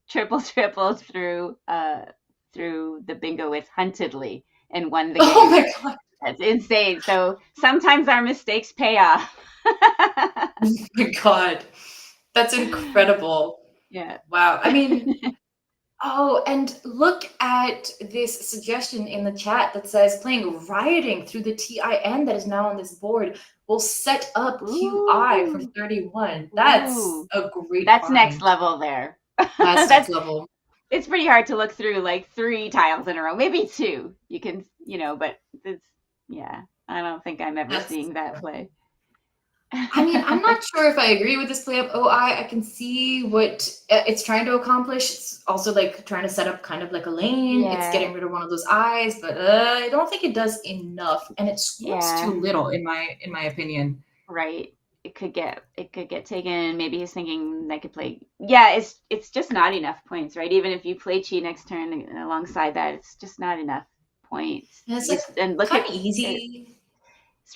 tripled through the bingo with Huntedly and won the game. Oh my god, that's insane. So sometimes our mistakes pay off. Oh my god, that's incredible. Yeah. Wow. I mean, and look at this suggestion in the chat that says playing Rioting through the TIN that is now on this board will set up QI for 31. That's a great That's find. Next level there. That's next level. It's pretty hard to look through like 3 tiles in a row, maybe 2. You can, but it's, I don't think I'm ever seeing that play. I mean, I'm not sure if I agree with this play of OI. I can see what it's trying to accomplish. It's also like trying to set up kind of like a lane. Yeah. It's getting rid of one of those eyes, but I don't think it does enough, and it scores too little in my opinion. Right. It could get taken. Maybe he's thinking I could play. Yeah, it's just not enough points, right? Even if you play Chi next turn alongside that, it's just not enough points. And it's like kind of easy.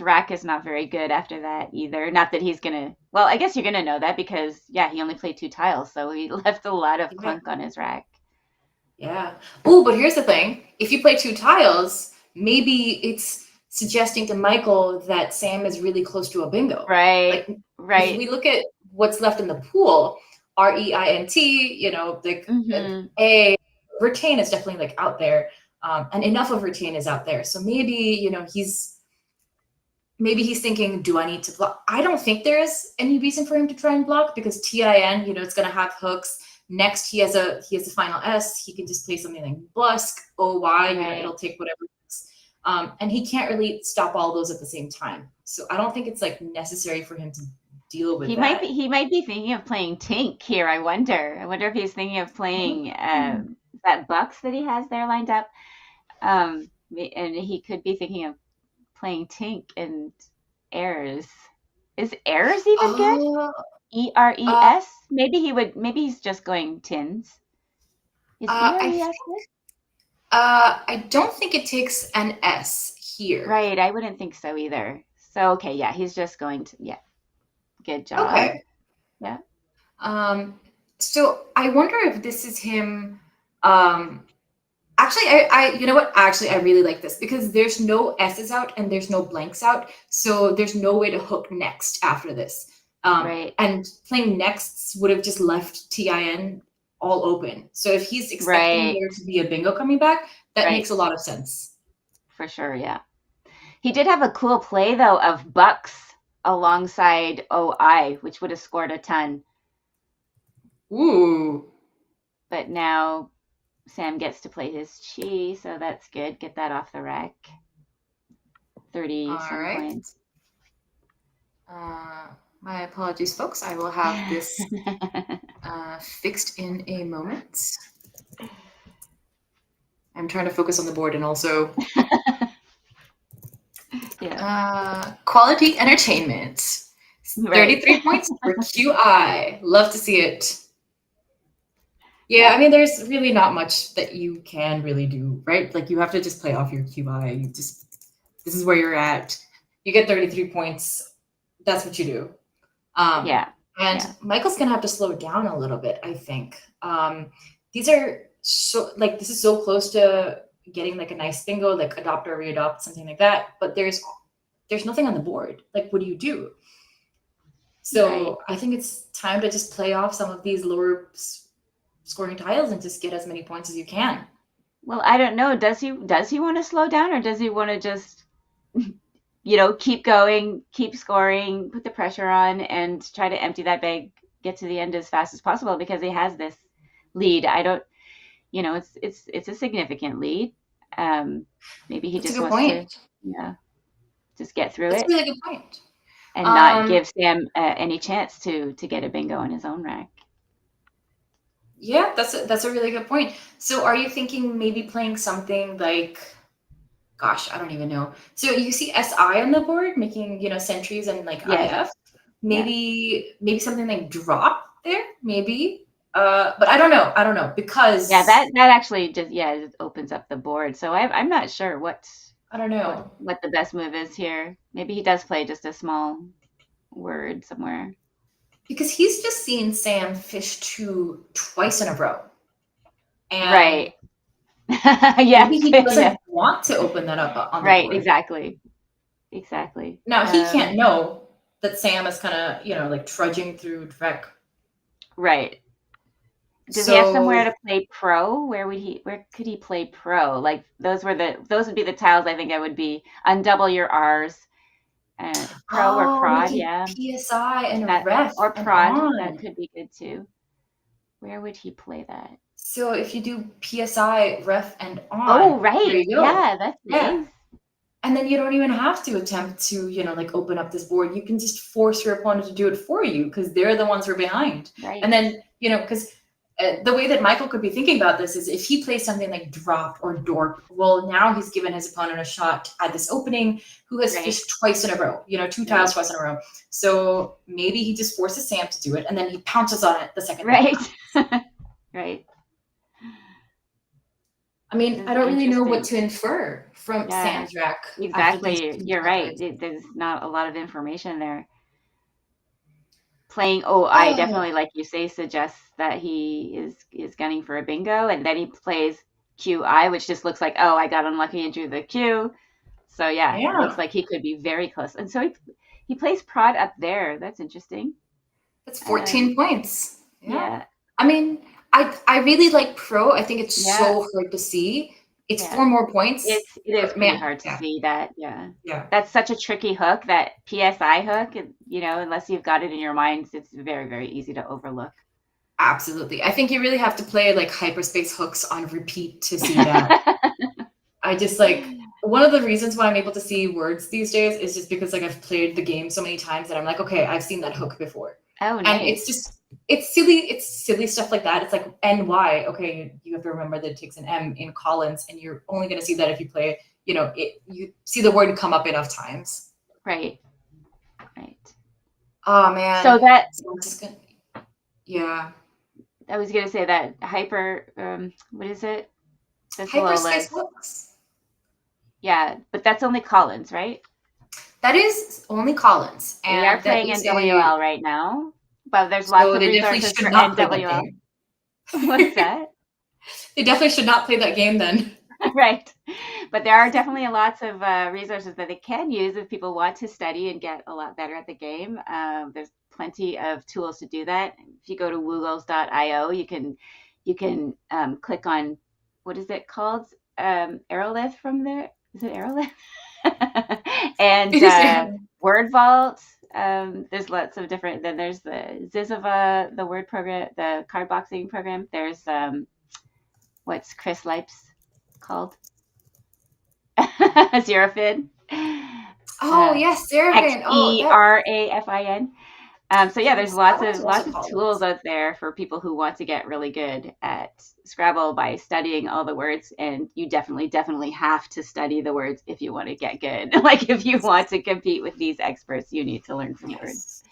rack is not very good after that either. Not that he's gonna. Well, I guess you're gonna know that because he only played 2 tiles, so he left a lot of clunk on his rack. Yeah. Oh, but here's the thing: if you play 2 tiles, maybe it's suggesting to Michael that Sam is really close to a bingo. Right. Like, right. If we look at what's left in the pool, REINT, A retain is definitely like out there, and enough of retain is out there. So maybe he's thinking, do I need to block? I don't think there is any reason for him to try and block because TIN, it's going to have hooks. Next, he has a final S. He can just play something like Blusk, OY, it'll take whatever. And he can't really stop all those at the same time. So I don't think it's like necessary for him to deal with that. He might be thinking of playing Tink here. I wonder if he's thinking of playing that Bucks that he has there lined up. And he could be thinking of playing Tink and Airs. Is Airs even good? ERES? Maybe he's just going tins. Is ERES good? I don't think it takes an S here. Right, I wouldn't think so either. So okay, yeah, he's just going to good job. Okay. Yeah. So I wonder if this is him. Actually, I you know what? Actually, I really like this because there's no S's out and there's no blanks out, so there's no way to hook next after this. Right. And playing nexts would have just left TIN all open. So if he's expecting there to be a bingo coming back, that makes a lot of sense. For sure, yeah. He did have a cool play though of Bucks alongside OI, which would have scored a ton. Ooh. But now Sam gets to play his chi, so that's good. Get that off the rack. 30 points. My apologies, folks. I will have this fixed in a moment. I'm trying to focus on the board and also quality entertainment. 33 points for QI. Love to see it. Yeah, I mean, there's really not much that you can really do, right? Like, you have to just play off your QI. This is where you're at. You get 33 points. That's what you do. Michael's going to have to slow down a little bit, I think. These are this is so close to getting like a nice bingo, like adopt or readopt, something like that. But there's nothing on the board. Like, what do you do? So I think it's time to just play off some of these lower scoring tiles and just get as many points as you can. Well, I don't know. Does he want to slow down, or does he want to just keep going, keep scoring, put the pressure on, and try to empty that bag, get to the end as fast as possible because he has this lead? I don't, it's a significant lead. Maybe he just wants to, just get through it. That's a really good point. And not give Sam any chance to get a bingo on his own rack. Yeah, that's a really good point. So are you thinking maybe playing something like, gosh, I don't even know. So you see SI on the board making, sentries and like IF. Maybe something like drop there, maybe. But I don't know because that actually just it opens up the board. So I'm not sure what the best move is here. Maybe he does play just a small word somewhere. Because he's just seen Sam fish 2 twice in a row. And right. maybe he doesn't want to open that up on the board. Exactly. Now, he can't know that Sam is kind of, like trudging through Drek. Right. Does he have somewhere to play pro? Where could he play pro? Like those would be the tiles I think I would be undouble your R's. Pro or prod, PSI and a ref. Or prod, that could be good too. Where would he play that? So if you do PSI, ref, and on. Oh, right. Yeah, that's nice. And then you don't even have to attempt to, like open up this board. You can just force your opponent to do it for you because they're the ones who are behind. Right. And then, because the way that Michael could be thinking about this is if he plays something like drop or dorp, well, now he's given his opponent a shot at this opening who has fished twice in a row, 2 tiles twice in a row. So maybe he just forces Sam to do it and then he pounces on it the second time. Right. I mean, This I is don't really know what interesting. to infer from Yeah, Sam's rack after these exactly. two You're right. cards. There's not a lot of information there. Playing OI Oh, definitely, like you say, suggests that he is gunning for a bingo, and then he plays QI, which just looks like, oh, I got unlucky and drew the Q. So yeah, it looks yeah. like he could be very close. And so he plays prod up there. That's interesting. That's Um, 14 points. Yeah. yeah, I mean, I really like pro. I think it's yeah, so hard to see. It's yeah. 4 more points, It is but pretty man, hard to yeah, see that. Yeah, yeah, that's such a tricky hook. That PSI hook, unless you've got it in your mind, it's very, very easy to overlook. absolutely. I think you really have to play like hyperspace hooks on repeat to see that. I just like one of the reasons why I'm able to see words these days is just because like I've played the game so many times that I'm like, okay, I've seen that hook before. Oh, And nice. it's silly stuff like that. It's like NY. Okay, you have to remember that it takes an M in Collins, and you're only gonna see that if you play, you see the word come up enough times. Right, right. Oh So man. that So I'm just gonna yeah. I was gonna say that what is it? That's Hyperspace Lola's. hooks. Yeah, but that's only Collins, right? That is only Collins, We are and that playing is a NWL right now, but there's lots so of they definitely resources should for not play that NWL. game. What's that? They definitely should not play that game then. Right. But there are definitely lots of resources that they can use if people want to study and get a lot better at the game. There's plenty of tools to do that. If you go to woogles.io, you can click on, what is it called? Aerolith from there. Is it Aerolith? And It is yeah. Word Vault. There's lots of different. Then there's the Zizova, the word program, the card boxing program. There's what's Chris Lipes called? Xerafin. Oh yes, Seraphim. Oh, that Xerafin. So yeah, there's yes, that lots one of is lots also of tools Collins. out there for people who want to get really good at Scrabble by studying all the words. And you definitely have to study the words if you want to get good. Like if you want to compete with these experts, you need to learn some words. Yes.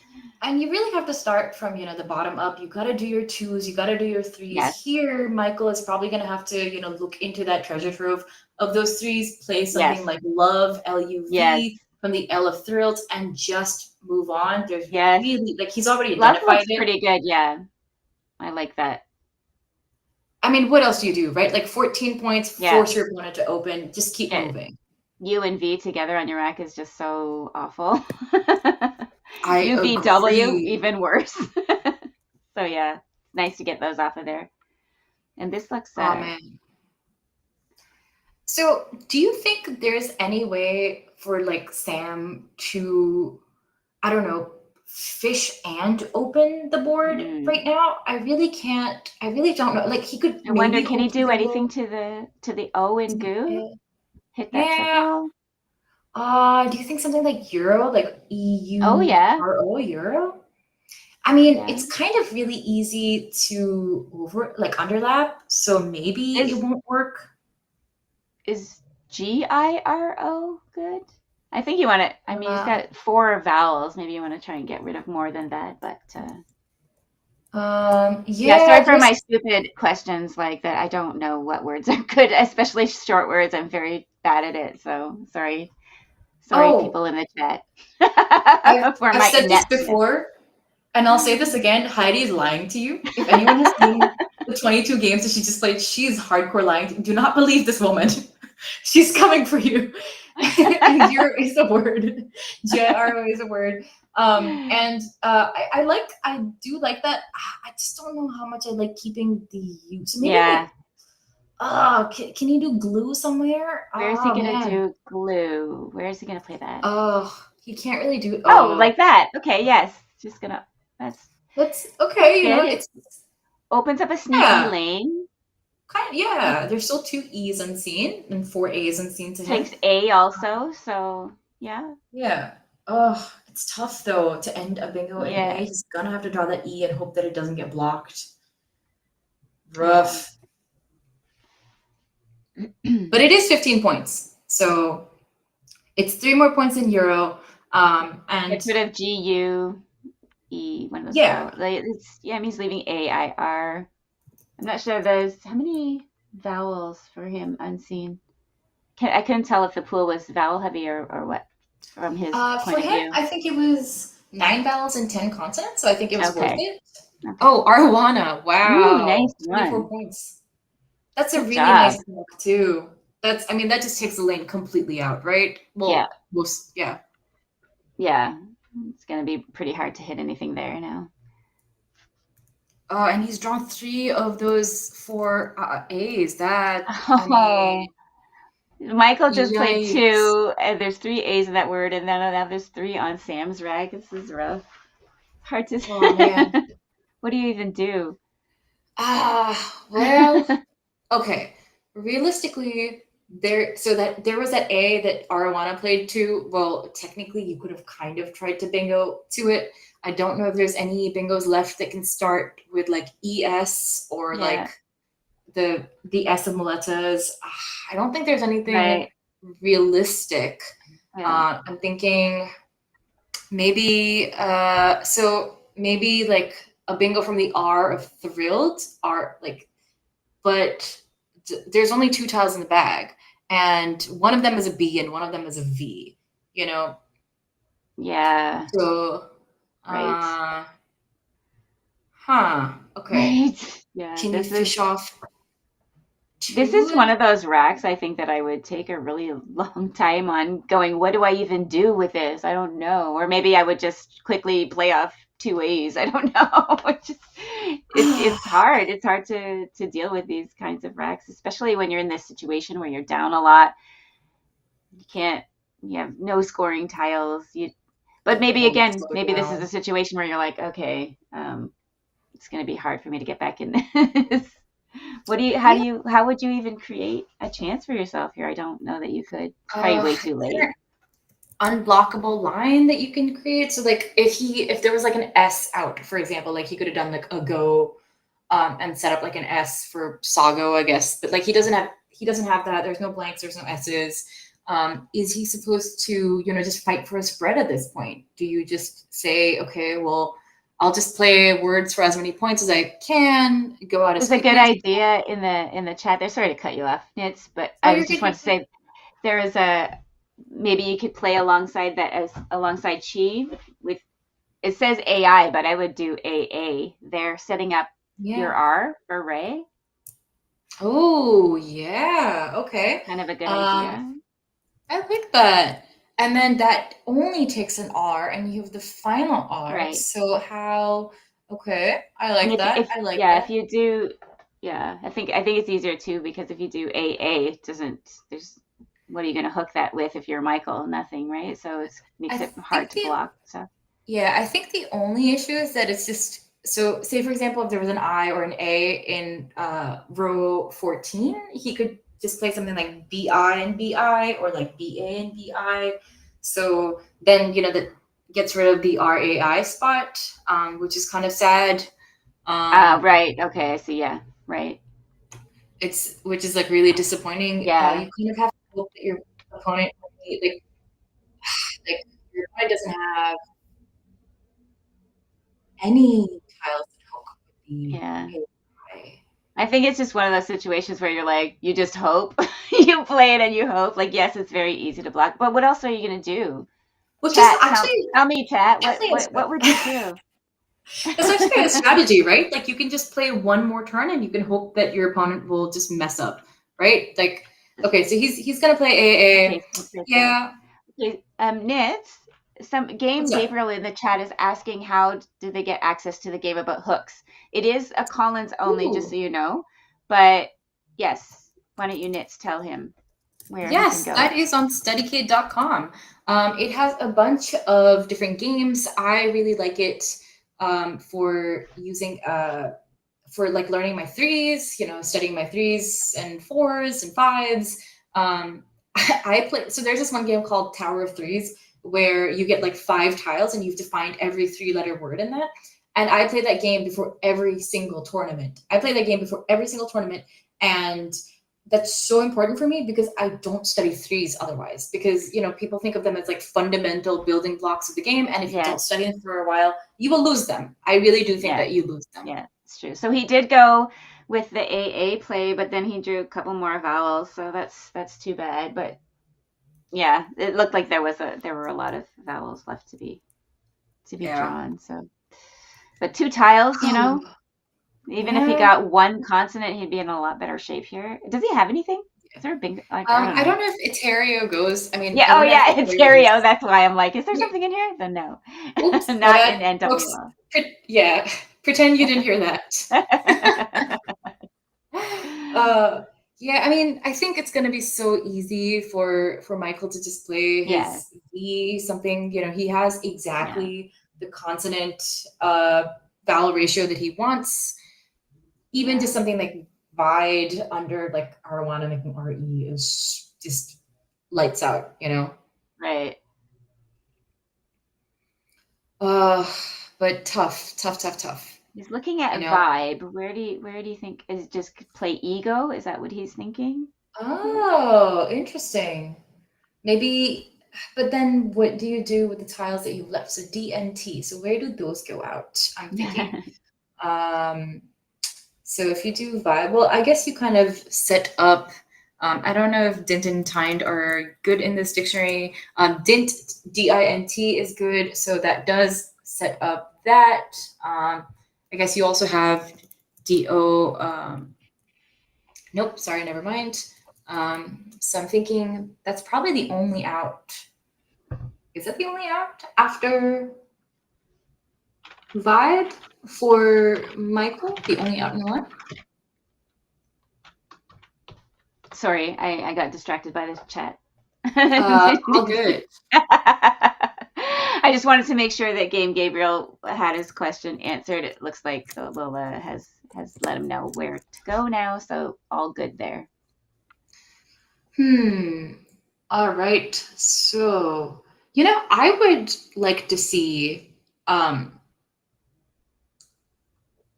And you really have to start from, the bottom up. You got to do your twos, you got to do your threes. Yes. Here, Michael is probably going to have to, look into that treasure trove of those threes, play something Yes. like love, LUV, Yes. from the L of Thrills, and just move on. There's Yes. really, like, he's already Love identified looks it. pretty good. Yeah. I like that. I mean, what else do you do, right? Like 14 points, Yeah. force your opponent to open, just keep Yeah. moving. U and V together on your rack is just so awful. I UVW, agree. even worse. So yeah, nice to get those off of there. And this looks Oh man. So, do you think there's any way for like Sam to, I don't know, fish and open the board right now? I really can't. I really don't know. Like he could I wonder, maybe can he open do bingo. anything to the O in Goo? Hit that check Yeah. roll? Do you think something like Euro, like Oh yeah. EURO, Euro? I mean, Yeah. it's kind of really easy to underlap, so maybe it won't work. Is GIRO good? I think you want to, I mean, he's got 4 vowels. Maybe you want to try and get rid of more than that, but yeah, sorry for my stupid questions like that. I don't know what words are good, especially short words. I'm very bad at it, so sorry. Sorry, people in the chat. I've said this before, and I'll say this again. Heidi is lying to you. If anyone has seen the 22 games that she just played, she's hardcore lying. Do not believe this woman. She's coming for you. And Giro is a word. GIRO is a word. And I do like that. I just don't know how much I like keeping the U. So maybe can you do glue somewhere? Where is he gonna do glue? Where is he gonna play that? Oh, he can't really do. Oh, like that. Okay, yes. Just gonna. That's okay. It opens up a sneaky lane. Kind of, yeah. There's still 2 E's unseen and 4 A's unseen to him. Takes A also, so yeah. Yeah. Oh, it's tough though to end a bingo in A. He's gonna have to draw that E and hope that it doesn't get blocked. Rough. But it is 15 points, so it's 3 more points in Euro. And get rid of GUE. One of those. Yeah. He's leaving AIR. I'm not sure there's how many vowels for him unseen. I couldn't tell if the pool was vowel heavy or what from his For point of him, view. I think it was 9 vowels and 10 consonants, so I think it was worth Okay. it. Okay. Oh, Arowana. Ooh, Wow. nice 24 one. points. That's a Good really job. nice book, too. That just takes the lane completely out, right? Well, Yeah. Yeah. Yeah. It's going to be pretty hard to hit anything there now. And he's drawn 3 of those 4 A's. That, I Oh, mean, Michael just played yikes. 2, and there's 3 A's in that word, and then now there's 3 on Sam's rag. This is rough. Hard to. Oh, man. What do you even do? Well, okay. Realistically, there was that A that Arowana played to. Well, technically you could have kind of tried to bingo to it. I don't know if there's any bingos left that can start with like ES or Yeah. like the S of Miletas. I don't think there's anything Right. realistic. Yeah. I'm thinking maybe maybe like a bingo from the R of thrilled are like, but there's only 2 tiles in the bag, and one of them is a B and one of them is a V. You know. Yeah. So. Right. Okay. Right. Yeah. Can you fish off? This is one of those racks I think that I would take a really long time on going, what do I even do with this? I don't know. Or maybe I would just quickly play off 2 A's. I don't know. It's hard. It's hard to deal with these kinds of racks, especially when you're in this situation where you're down a lot. You have no scoring tiles. But maybe again, maybe this is a situation where you're like, okay, it's going to be hard for me to get back in this. How would you even create a chance for yourself here? I don't know that you could. Probably way too late. Unblockable line that you can create. So like if there was like an S out, for example, like he could have done like a go and set up like an S for Sago, I guess. But like he doesn't have that. There's no blanks, there's no S's. Is he supposed to, just fight for a spread at this point? Do you just say, okay, well, I'll just play words for as many points as I can, go out as There's a good idea in the chat there. Sorry to cut you off, Nits, but I just want to say there is maybe you could play alongside that as alongside Chi with, it says AI, but I would do AA. They're setting up your R for Ray. Oh, yeah. Okay. Kind of a good idea. I like that. And then that only takes an R, and you have the final R. Right. So how? Okay, I like that. If you do, I think it's easier too, because if you do AA, what are you going to hook that with if you're Michael? Nothing, right? So it makes it hard to block. So. Yeah, I think the only issue is that it's just, so say for example, if there was an I or an A in row 14, he could just play something like BI and BI or like BA and BI. So then, that gets rid of the RAI spot, which is kind of sad. Right. Okay. I see. Yeah. Right. Which is like really disappointing. Yeah. You kind of have to hope that your opponent, like your opponent doesn't have any tiles to hook with the AI. I think it's just one of those situations where you're like, you just hope. You play it and you hope. Like, yes, it's very easy to block, but what else are you going to do? Well, chat, tell me, chat. What would you do? That's actually a strategy, right? Like you can just play one more turn and you can hope that your opponent will just mess up, right? Like, okay, so he's gonna play AA. Okay, yeah. Okay, Nits, Gabriel in the chat is asking how do they get access to the game about hooks. It is a Collins only, just so you know. But yes, why don't you, Nits, tell him where he can go. That is on StudyKid.com. It has a bunch of different games. I really like it for using for like learning my threes, studying my 3s and 4s and 5s. I play, so there's this one game called Tower of Threes where you get like 5 tiles and you have to find every 3-letter word in that. And I play that game before every single tournament. And that's so important for me because I don't study 3s otherwise, because people think of them as like fundamental building blocks of the game, and if you don't study them for a while, you will lose them. I really do think that you lose them. Yeah, it's true. So he did go with the AA play, but then he drew a couple more vowels, so that's too bad. But yeah, it looked like there were a lot of vowels left to be Yeah. drawn. So, but 2 tiles, even if he Yeah. got 1 consonant, he'd be in a lot better shape here. Does he have anything? Is there a bingo? Like, I don't know if Iterio goes. I mean, Yeah. I Oh, wonder yeah. if It's Iterio stereo. goes. That's why I'm like, is there Wait. something in here? Then no, Oops, not in NWL. Yeah, pretend you didn't hear that. Yeah, I mean, I think it's gonna be so easy for Michael to just play Yeah. his V something. He has exactly the consonant vowel ratio that he wants. Even just something like Vide under like R1 and making RE is just lights out. Right. But tough. He's looking at vibe. Where do you think is just play ego? Is that what he's thinking? Oh, interesting. Maybe, but then what do you do with the tiles that you've left? So D and T. So where do those go out? I'm thinking. So if you do vibe, well, I guess you kind of set up. I don't know if dint and tind are good in this dictionary. Dint, DINT is good, so that does set up that. I guess you also have DO. Nope, sorry, never mind. So I'm thinking that's probably the only out. Is that the only out after Vibe for Michael? The only out in the line? Sorry, I got distracted by this chat. All good. I just wanted to make sure that Game Gabriel had his question answered. It looks like Lola has let him know where to go now, so all good there. All right. So, I would like to see.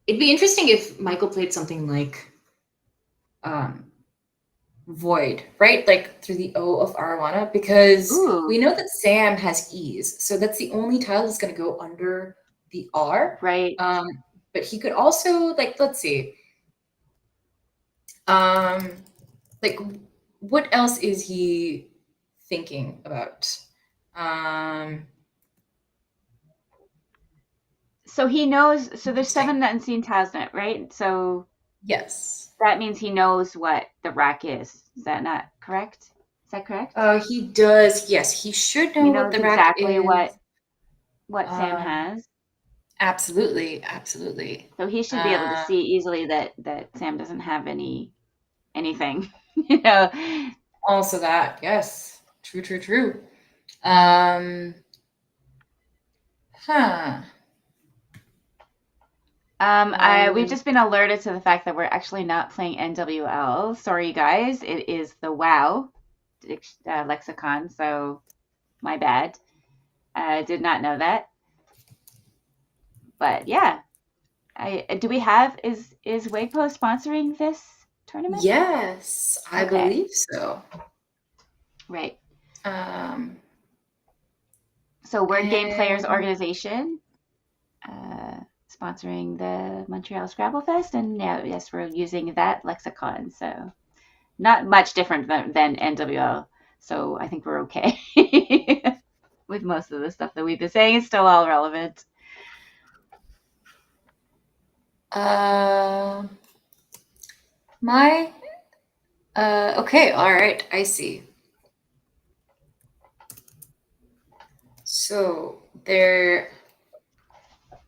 It'd be interesting if Michael played something like Void, right? Like through the O of Arowana, because we know that Sam has E's. So that's the only tile that's going to go under the R. Right. But he could also, let's see. Like, what else is he thinking about? So he knows. So there's 7 unseen tiles in it, right? So yes, that means he knows what the rack is. Is that not correct? Is that correct? He does. Yes, he should know what the rack exactly is. what Sam has. Absolutely. So he should be able to see easily that Sam doesn't have anything. Also that, yes. True. We've just been alerted to the fact that we're actually not playing NWL. Sorry, guys. It is the WoW lexicon, so my bad. I did not know that. But yeah, do we have is Waypo sponsoring this tournament? Yes, I believe so. Right. So Word Game Players Organization sponsoring the Montreal Scrabblefest, and yes, we're using that lexicon. So not much different than NWL. So I think we're okay with most of the stuff that we've been saying. It's still all relevant. Okay, all right, I see. So there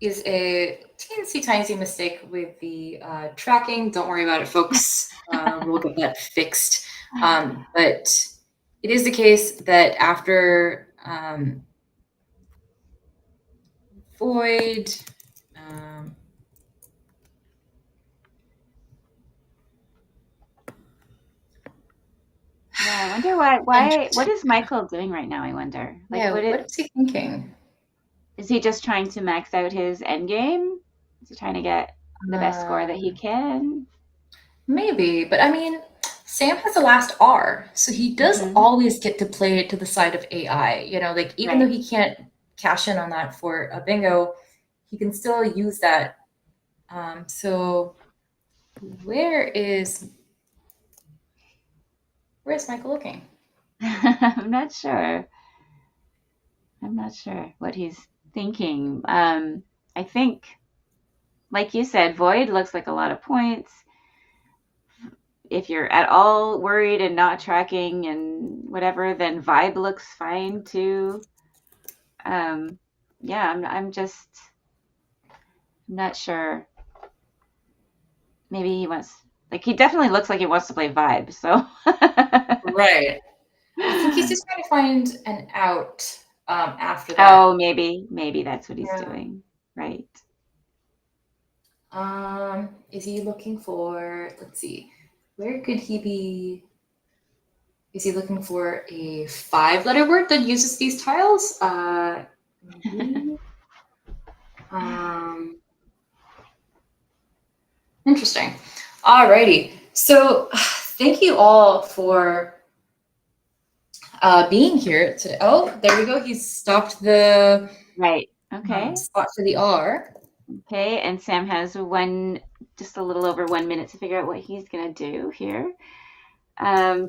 is a teensy mistake with the tracking. Don't worry about it, folks. We'll get that fixed. But it is the case that after Void, yeah, I wonder why. What is Michael doing right now? I wonder. What is he thinking? Is he just trying to max out his endgame? Is he trying to get the best score that he can? Maybe, but I mean, Sam has the last R, so he does always get to play it to the side of AI. Even though he can't cash in on that for a bingo, he can still use that. So Where's Michael looking? I'm not sure. What he's thinking. I think, like you said, Void looks like a lot of points. If you're at all worried and not tracking and whatever, then Vibe looks fine too. Yeah, I'm just not sure. Maybe he wants, like, he definitely looks like he wants to play Vibe. So Right. I think he's just trying to find an out after that. oh, maybe that's what he's doing. Right. Is he looking for? Let's see. Where could he be? Is he looking for a 5-letter word that uses these tiles? Maybe. Interesting. Alrighty. So, thank you all for being here today. Oh, there we go. He's stopped the Right. Okay. spot for the R. Okay, and Sam has just a little over 1 minute to figure out what he's gonna do here.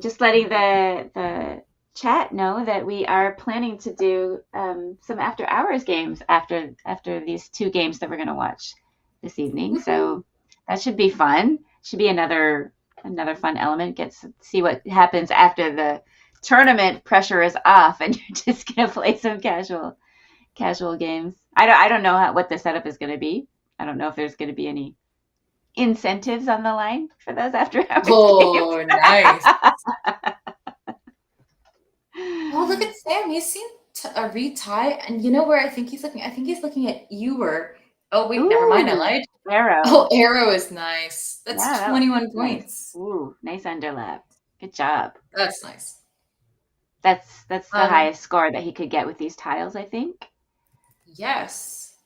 Just letting the chat know that we are planning to do some after hours games after these 2 games that we're gonna watch this evening. Mm-hmm. So that should be fun. Should be another fun element. Get to see what happens after the tournament pressure is off, and you're just gonna play some casual games. I don't know what the setup is going to be. I don't know if there's going to be any incentives on the line for those after hours Oh, games. nice. Oh, look at Sam. He's seen a retie, and you know where I think he's looking? I think he's looking at Ewer. Oh, wait, never mind. I lied. Arrow. Oh, Arrow is nice. That's Yeah, 21 points. Nice. Ooh, nice underlap. Good job. That's nice. That's the highest score that he could get with these tiles, I think. Yes.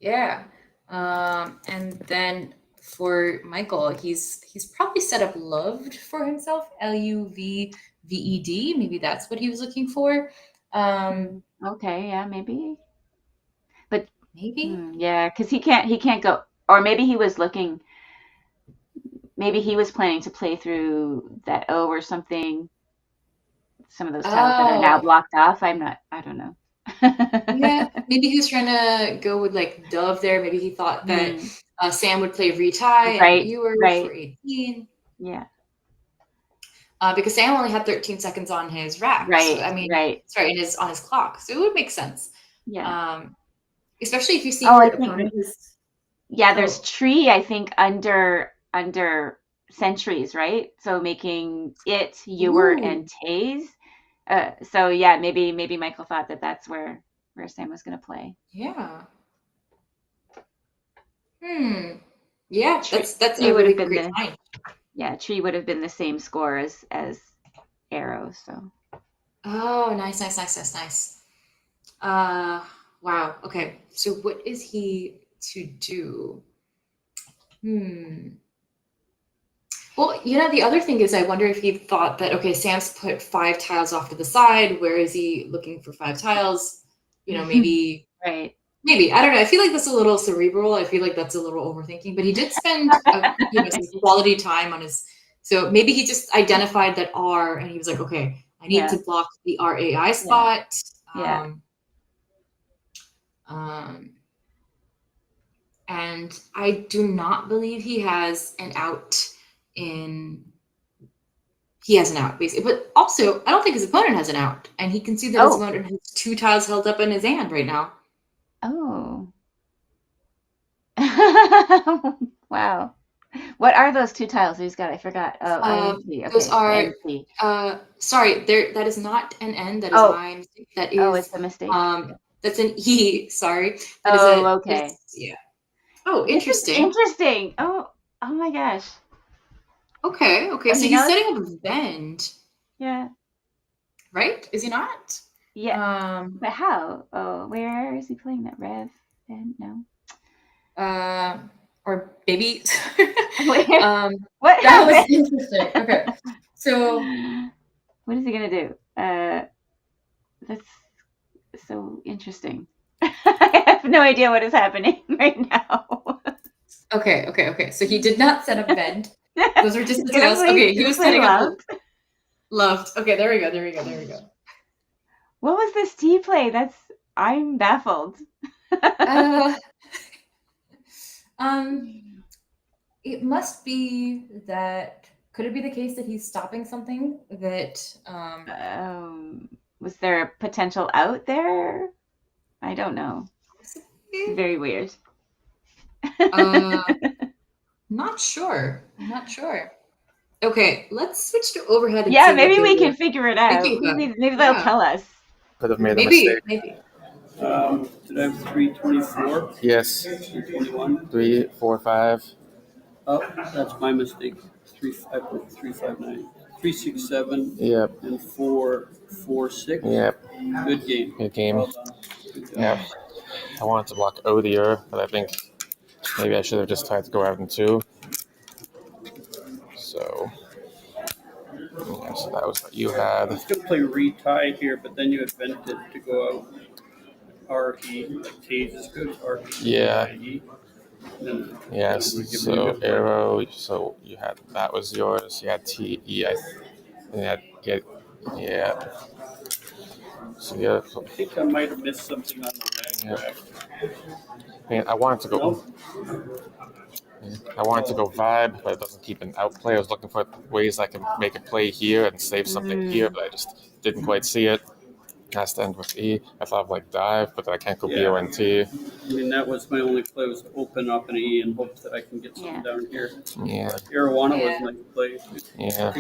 Yeah. And then for Michael, he's probably set up loved for himself. LUVVED. Maybe that's what he was looking for. Okay, yeah, maybe. But maybe. Yeah, because he can't go, or maybe he was looking. Maybe he was planning to play through that O or something. Some of those tiles that are now blocked off. I don't know. Yeah, maybe he was trying to go with like Dove there. Maybe he thought that Sam would play retie and you were for 18. Yeah. Because Sam only had 13 seconds on his rack. Right. So, I mean, right. Sorry, on his clock. So it would make sense. Yeah. Especially if you see your opponent is. Yeah, there's tree, I think, under centuries, right? So making it, Ewer, and Taze. So yeah, maybe Michael thought that that's where Sam was going to play. Yeah. Yeah, that's a really great sign. Yeah, tree would have been the same score as Arrow. So. Oh, nice. Wow. Okay. So what is he to do? Well, the other thing is I wonder if he thought that, okay, Sam's put 5 tiles off to the side. Where is he looking for 5 tiles? Maybe. Right. Maybe. I don't know. I feel like that's a little cerebral. I feel like that's a little overthinking. But he did spend some quality time on his. So maybe he just identified that R and he was like, okay, I need to block the RAI spot. Yeah. And I do not believe he has an out he has an out, basically. But also, I don't think his opponent has an out. And he can see that his opponent has 2 tiles held up in his hand right now. Oh. Wow. What are those 2 tiles he's got? I forgot. Oh, INT. Okay. Those are INT. Sorry, that is not an N. That is my mistake. That is it's a mistake. That's an E. Sorry. Okay. Yeah. Oh, interesting. Interesting. Oh my gosh. Okay. So he's setting up a bend. Yeah. Right? Is he not? Yeah. But how? Oh, where is he playing that Rev? Bend? No. Or maybe. What? That was interesting. Okay. So. What is he gonna do? That's so interesting. I have no idea what is happening right now. Okay. So he did not set up bend. Those were just He's the gonna tails. play- Okay, he gonna was play setting up loved. loved. Okay, there we go. What was this T play? I'm baffled. It must be that. Could it be the case that he's stopping something that? Was there a potential out there? I don't know. Very weird. Not sure. Okay, let's switch to overhead and Yeah, see what maybe they we were can figure it out. thinking about. Maybe they'll tell us. Could have made a mistake. Maybe. Did I have 324? Yes. 321? 3, 4, 5. Oh, that's my mistake. 359. 367. Yep. And 446. Yep. Good game. Good game. Well done. Good job. Yeah. I wanted to block Odier, but I think maybe I should have just tried to go out in 2. So, yeah, so that was what you I had. was going to play retie here, but then you invented to go out RE. Like Taze is good. RE. Yeah. IE. Then Yes. it would give me a So good play. arrow. So you had that was yours. You had TE. And you had yeah. So yeah. I think I might have missed something on the red. I mean, I wanted to go vibe, but it doesn't keep an outplay. I was looking for ways I can make a play here and save something here, but I just didn't quite see it. Has to end with E. I thought of like dive, but I can't go BONT. I mean, that was my only play, was to open up an E and hope that I can get something down here. Yeah. Arowana was my play. Yeah.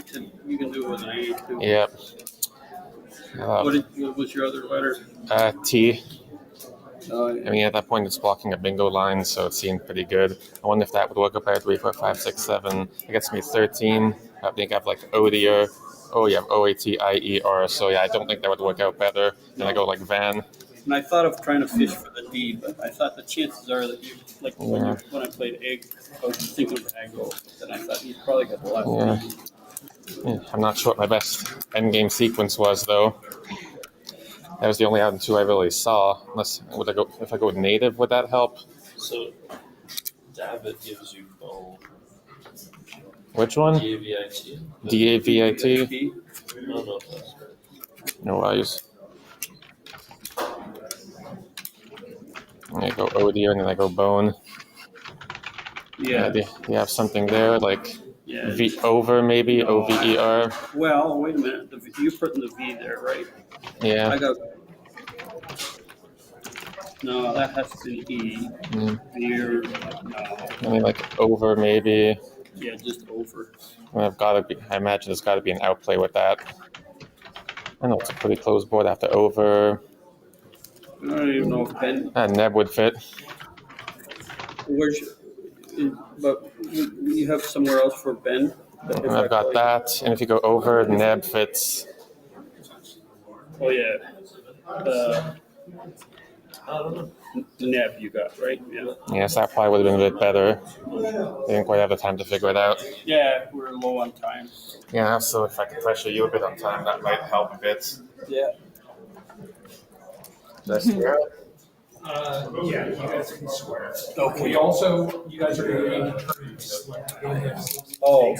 You can do it with an E too. Yep. What was your other letter? T. Oh, I mean, at that point, it's blocking a bingo line, so it seemed pretty good. I wonder if that would work up at 3, 4, 5, 6, 7. It gets me 13. I think I have like Odier. Oh, yeah, OATIER. So, yeah, I don't think that would work out better. Then I go like Van. And I thought of trying to fish for the D, but I thought the chances are that you, like when I played egg, I was thinking of aggro, and I thought you'd probably get the left. Yeah, I'm not sure what my best endgame sequence was, though. That was the only out in 2 I really saw. If I go with native, would that help? So, David gives you both. Which one? DAVIT. DAVIT? No. No worries. I go Odier and then I go Bone. Yeah. Do you have something there, like Yeah. V over maybe, No, OVER? Well, wait a minute. You put in the V there, right? Yeah. I got. No, that has to be E. Here, no. I mean, like over maybe. Yeah, just over. I imagine there's got to be an outplay with that. I know it's a pretty close board after over. I don't even know if Ben. Neb would fit. But you have somewhere else for Ben. And I've got that. And if you go over, Neb fits. Oh yeah. Neb you got, right? Yeah. Yes, that probably would have been a bit better. I didn't quite have the time to figure it out. Yeah, we're low on time. Yeah, so if I can pressure you a bit on time, that might help a bit. Yeah. That's yeah. Yeah, you guys can swear. Okay. You guys are going to turns. Oh.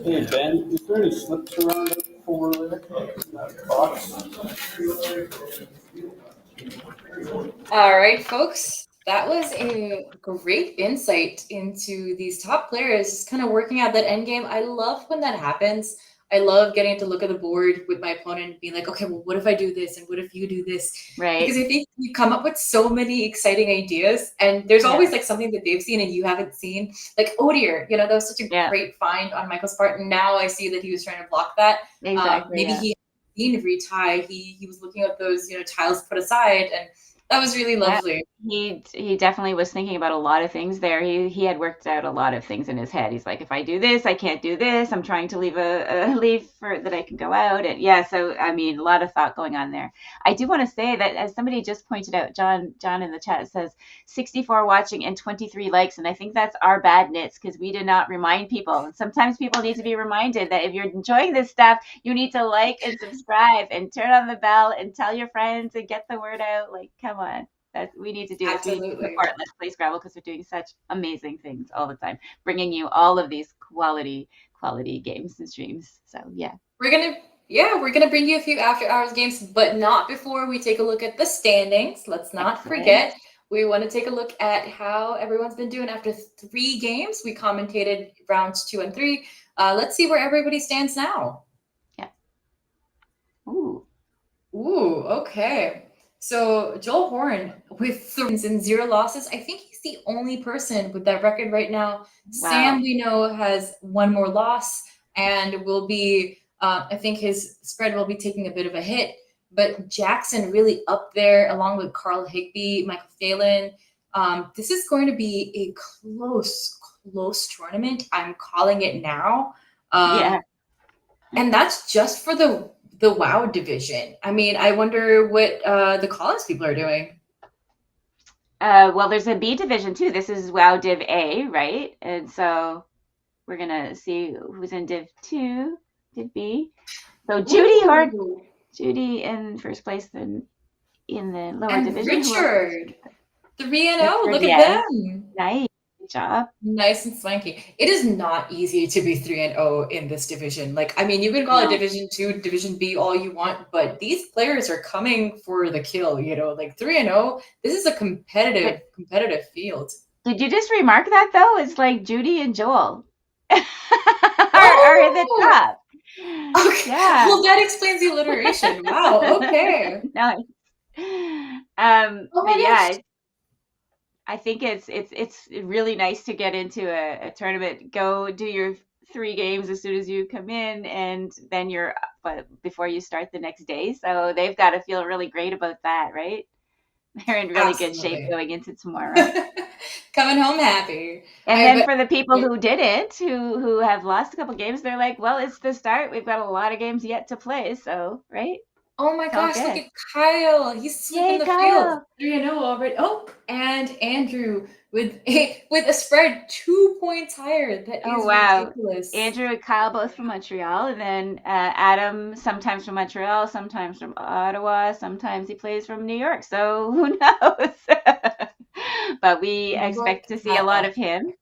Hey Ben, is there any slips around it over there? Box? All right, folks. That was a great insight into these top players, just kind of working out that end game. I love when that happens. I love getting to look at the board with my opponent and being like, okay, well, what if I do this? And what if you do this? Right. Because I think you come up with so many exciting ideas, and there's always like something that they've seen and you haven't seen. Like Odier, that was such a great find on Michael's part. And now I see that he was trying to block that. Exactly. Maybe he hadn't seen retie. He was looking at those, tiles put aside, and that was really lovely. He definitely was thinking about a lot of things there. He had worked out a lot of things in his head. He's like, if I do this, I can't do this. I'm trying to leave a leave for that I can go out. And so I mean, a lot of thought going on there. I do want to say that, as somebody just pointed out, John in the chat says 64 watching and 23 likes, and I think that's our bad, Nits, because we did not remind people. And sometimes people need to be reminded that if you're enjoying this stuff, you need to like and subscribe and turn on the bell and tell your friends and get the word out. Like, come on. we need to do this. We need to Absolutely. support Let's Play Scrabble because they're doing such amazing things all the time, bringing you all of these quality games and streams. So yeah. We're gonna bring you a few after hours games, but not before we take a look at the standings. Let's not Excellent. forget. We want to take a look at how everyone's been doing after 3 games. We commentated rounds 2 and 3. Let's see where everybody stands now. Yeah. Ooh, Okay. So Joel Horn with 3 wins and 0 losses. I think he's the only person with that record right now. Wow. Sam, we know, has 1 more loss and will be, I think his spread will be taking a bit of a hit. But Jackson really up there along with Carl Higby, Michael Phelan. This is going to be a close tournament. I'm calling it now. yeah. And that's just for the WoW division. I mean, I wonder what the Collins people are doing. Well, there's a B division too. This is WoW Div A, right? And so we're gonna see who's in Div 2, Div B. So Judy in first place, then in the lower and division. Richard, 3-0. Richard, Look yeah. at them. Nice. Good job. Nice and swanky. It is not easy to be 3-0 in this division. Like, I mean, you can call it No. Division 2, Division B all you want, but these players are coming for the kill, you know, like 3-0. This is a competitive field. Did you just remark that though? It's like Judy and Joel are in the top. Okay. Yeah. Well, that explains the alliteration. Wow. Okay. Nice. Oh my But yeah, gosh. I think it's really nice to get into a tournament. Go do your 3 games as soon as you come in, and then you're before you start the next day. So they've got to feel really great about that, right? They're in really good Absolutely. shape going into tomorrow. Coming home happy. And I then bet- for the people who didn't, who have lost a couple games, they're like, well, it's the start. We've got a lot of games yet to play. So, right? Oh my It's all gosh, look good. at Kyle. He's sweeping Yay, the Kyle. field. 3-0 already. Oh, and Andrew with a spread 2 points higher. That is Oh, wow. ridiculous. Andrew and Kyle both from Montreal, and then Adam sometimes from Montreal, sometimes from Ottawa, sometimes he plays from New York. So who knows? But we expect to see a lot of him.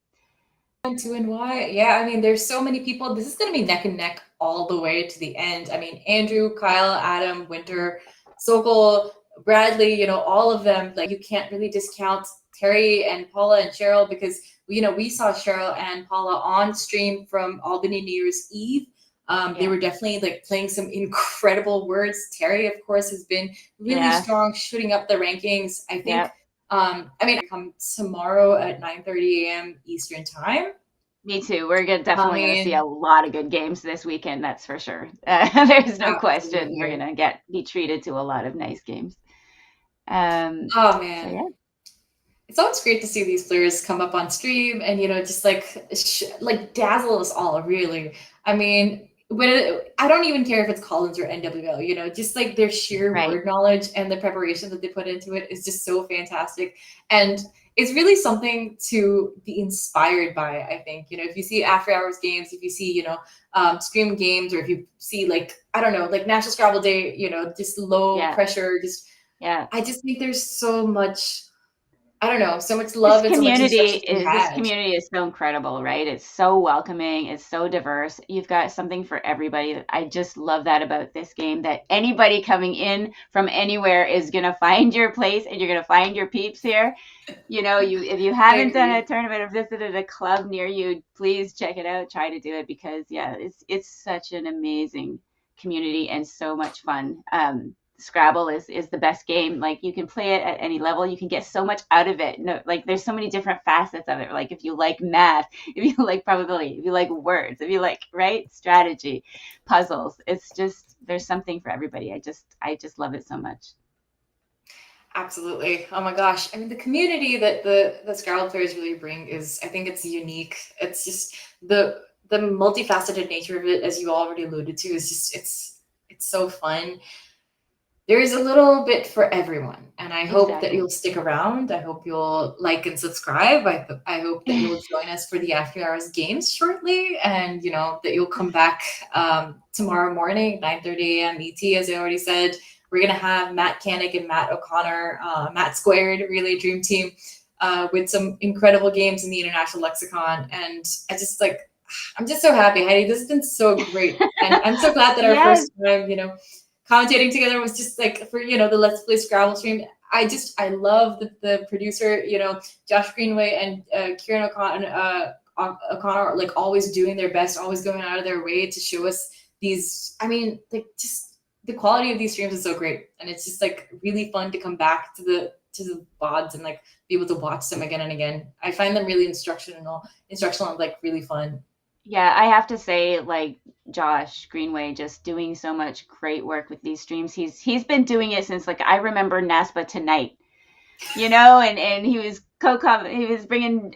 2 and Y. Yeah, I mean, there's so many people. This is going to be neck and neck all the way to the end. I mean, Andrew, Kyle, Adam, Winter, Sokol, Bradley, you know, all of them. Like, you can't really discount Terry and Paula and Cheryl because, you know, we saw Cheryl and Paula on stream from Albany New Year's Eve. They were definitely like playing some incredible words. Terry, of course, has been really strong, shooting up the rankings. I think. I mean, I come tomorrow at 9:30 a.m. Eastern time. Me too. We're definitely going to see a lot of good games this weekend. That's for sure. There's no question. We're going to be treated to a lot of nice games. Oh man. So, yeah. It's always great to see these players come up on stream and, you know, just like dazzle us all, really. I mean, I don't even care if it's Collins or NWL, you know, just like their sheer word knowledge and the preparation that they put into it is just so fantastic. And it's really something to be inspired by, I think. You know, if you see after hours games, if you see, you know, stream games, or if you see like, I don't know, like National Scrabble Day, you know, just low pressure, I just think there's so much, I don't know, so much love and so much instruction to be had. This community is so incredible, right? It's so welcoming. It's so diverse. You've got something for everybody. I just love that about this game, that anybody coming in from anywhere is going to find your place and you're going to find your peeps here. You know, if you haven't done a tournament or visited a club near you, please check it out. Try to do it because, it's such an amazing community and so much fun. Scrabble is the best game. Like, you can play it at any level. You can get so much out of it. No, like, there's so many different facets of it. Like, if you like math, if you like probability, if you like words, if you like strategy, puzzles, it's just, there's something for everybody. I just love it so much. Absolutely. Oh my gosh. I mean, the community that the Scrabble players really bring is, I think it's unique. It's just the multifaceted nature of it, as you already alluded to, is just, it's so fun. There is a little bit for everyone, and I hope that you'll stick around. I hope you'll like and subscribe. I hope that you'll join us for the after hours games shortly, and that you'll come back tomorrow morning, 9:30 a.m. ET, as I already said. we're going to have Matt Canik and Matt O'Connor, Matt Squared, really a dream team, with some incredible games in the international lexicon. And I'm just so happy, Heidi. This has been so great. And I'm so glad that our Yes. first time, commentating together was just like for, the Let's Play Scrabble stream. I love the producer, Josh Greenway and Kieran O'Connor, like always doing their best, always going out of their way to show us these. I mean, like just the quality of these streams is so great. And it's just like really fun to come back to the VODs and like be able to watch them again and again. I find them really instructional and like really fun. Yeah, I have to say, like Josh Greenway, just doing so much great work with these streams. He's been doing it since like I remember NASPA Tonight, and he was he was bringing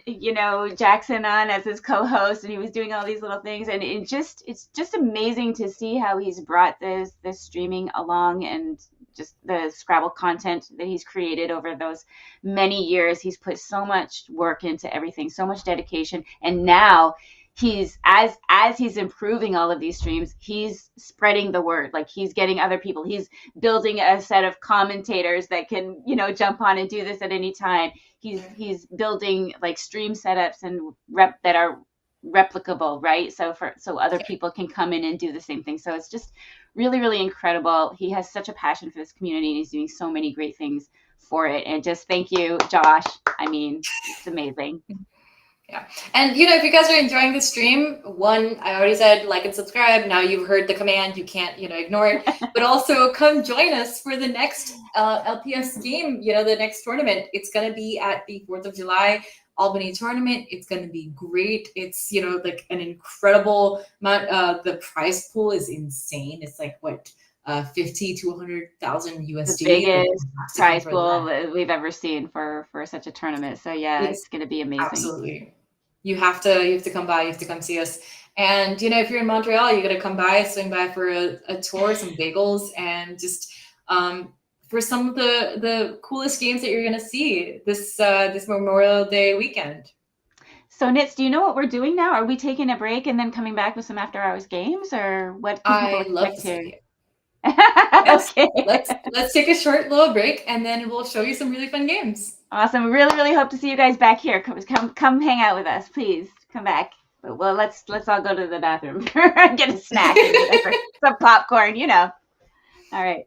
Jackson on as his co-host, and he was doing all these little things, and it's just amazing to see how he's brought this streaming along, and just the Scrabble content that he's created over those many years. He's put so much work into everything, so much dedication, and now he's as he's improving all of these streams, he's spreading the word. Like he's getting other people, he's building a set of commentators that can jump on and do this at any time. He's building like stream setups and that are replicable, right? So other people can come in and do the same thing. So it's just really, really incredible. He has such a passion for this community, and he's doing so many great things for it. And just thank you, Josh. I mean, it's amazing. Yeah. And, if you guys are enjoying the stream, one, I already said like and subscribe. Now you've heard the command. You can't, ignore it. But also come join us for the next LPS game, the next tournament. It's going to be at the 4th of July Albany tournament. It's going to be great. It's, like an incredible amount. The prize pool is insane. It's like, what? 50 to 100,000 USD. The biggest prize pool that we've ever seen for such a tournament. So yeah, it's going to be amazing. Absolutely. You have to come by. You have to come see us. And if you're in Montreal, you got to come by, swing by for a tour, some bagels, and just for some of the coolest games that you're going to see this Memorial Day weekend. So Nits, do you know what we're doing now? Are we taking a break and then coming back with some after hours games, or what? I love to see it. Okay. Let's take a short little break, and then we'll show you some really fun games. Awesome. Really, really hope to see you guys back here. Come hang out with us, please. Come back. Well, let's all go to the bathroom and get a snack and whatever. Some popcorn, All right.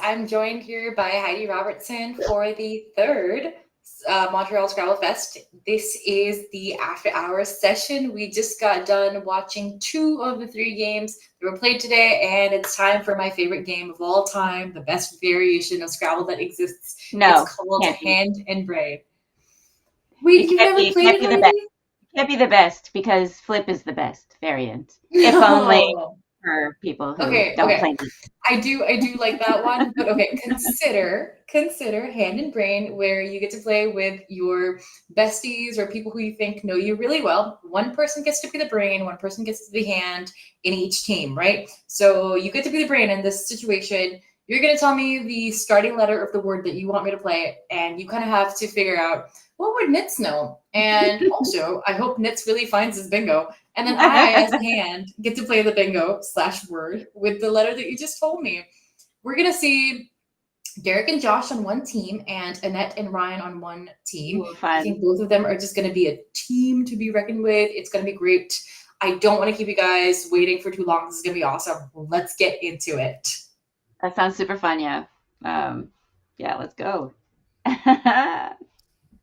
I'm joined here by Heidi Robertson for the third Montreal Scrabblefest. This is the after hours session. We just got done watching 2 of the 3 games that were played today, and it's time for my favorite game of all time, the best variation of Scrabble that exists. No, It's called can't be. Hand and Brain. Wait, It you've can't never be- it played can't it, be the Heidi? best. It can't be the best because Flip is the best variant. If only No. for people who Okay, don't okay. play it. I do like that one, but okay, consider Hand and Brain, where you get to play with your besties or people who you think know you really well. One person gets to be the brain, one person gets to be the hand in each team, right? So you get to be the brain in this situation. You're gonna tell me the starting letter of the word that you want me to play, and you kind of have to figure out what would Nits know. And also, I hope Nits really finds his bingo. And then I, as a hand, get to play the bingo / word with the letter that you just told me. We're going to see Derek and Josh on one team and Annette and Ryan on one team. Ooh, I fun. think both of them are just going to be a team to be reckoned with. It's going to be great. I don't want to keep you guys waiting for too long. This is going to be awesome. Let's get into it. That sounds super fun, yeah. Yeah, let's go.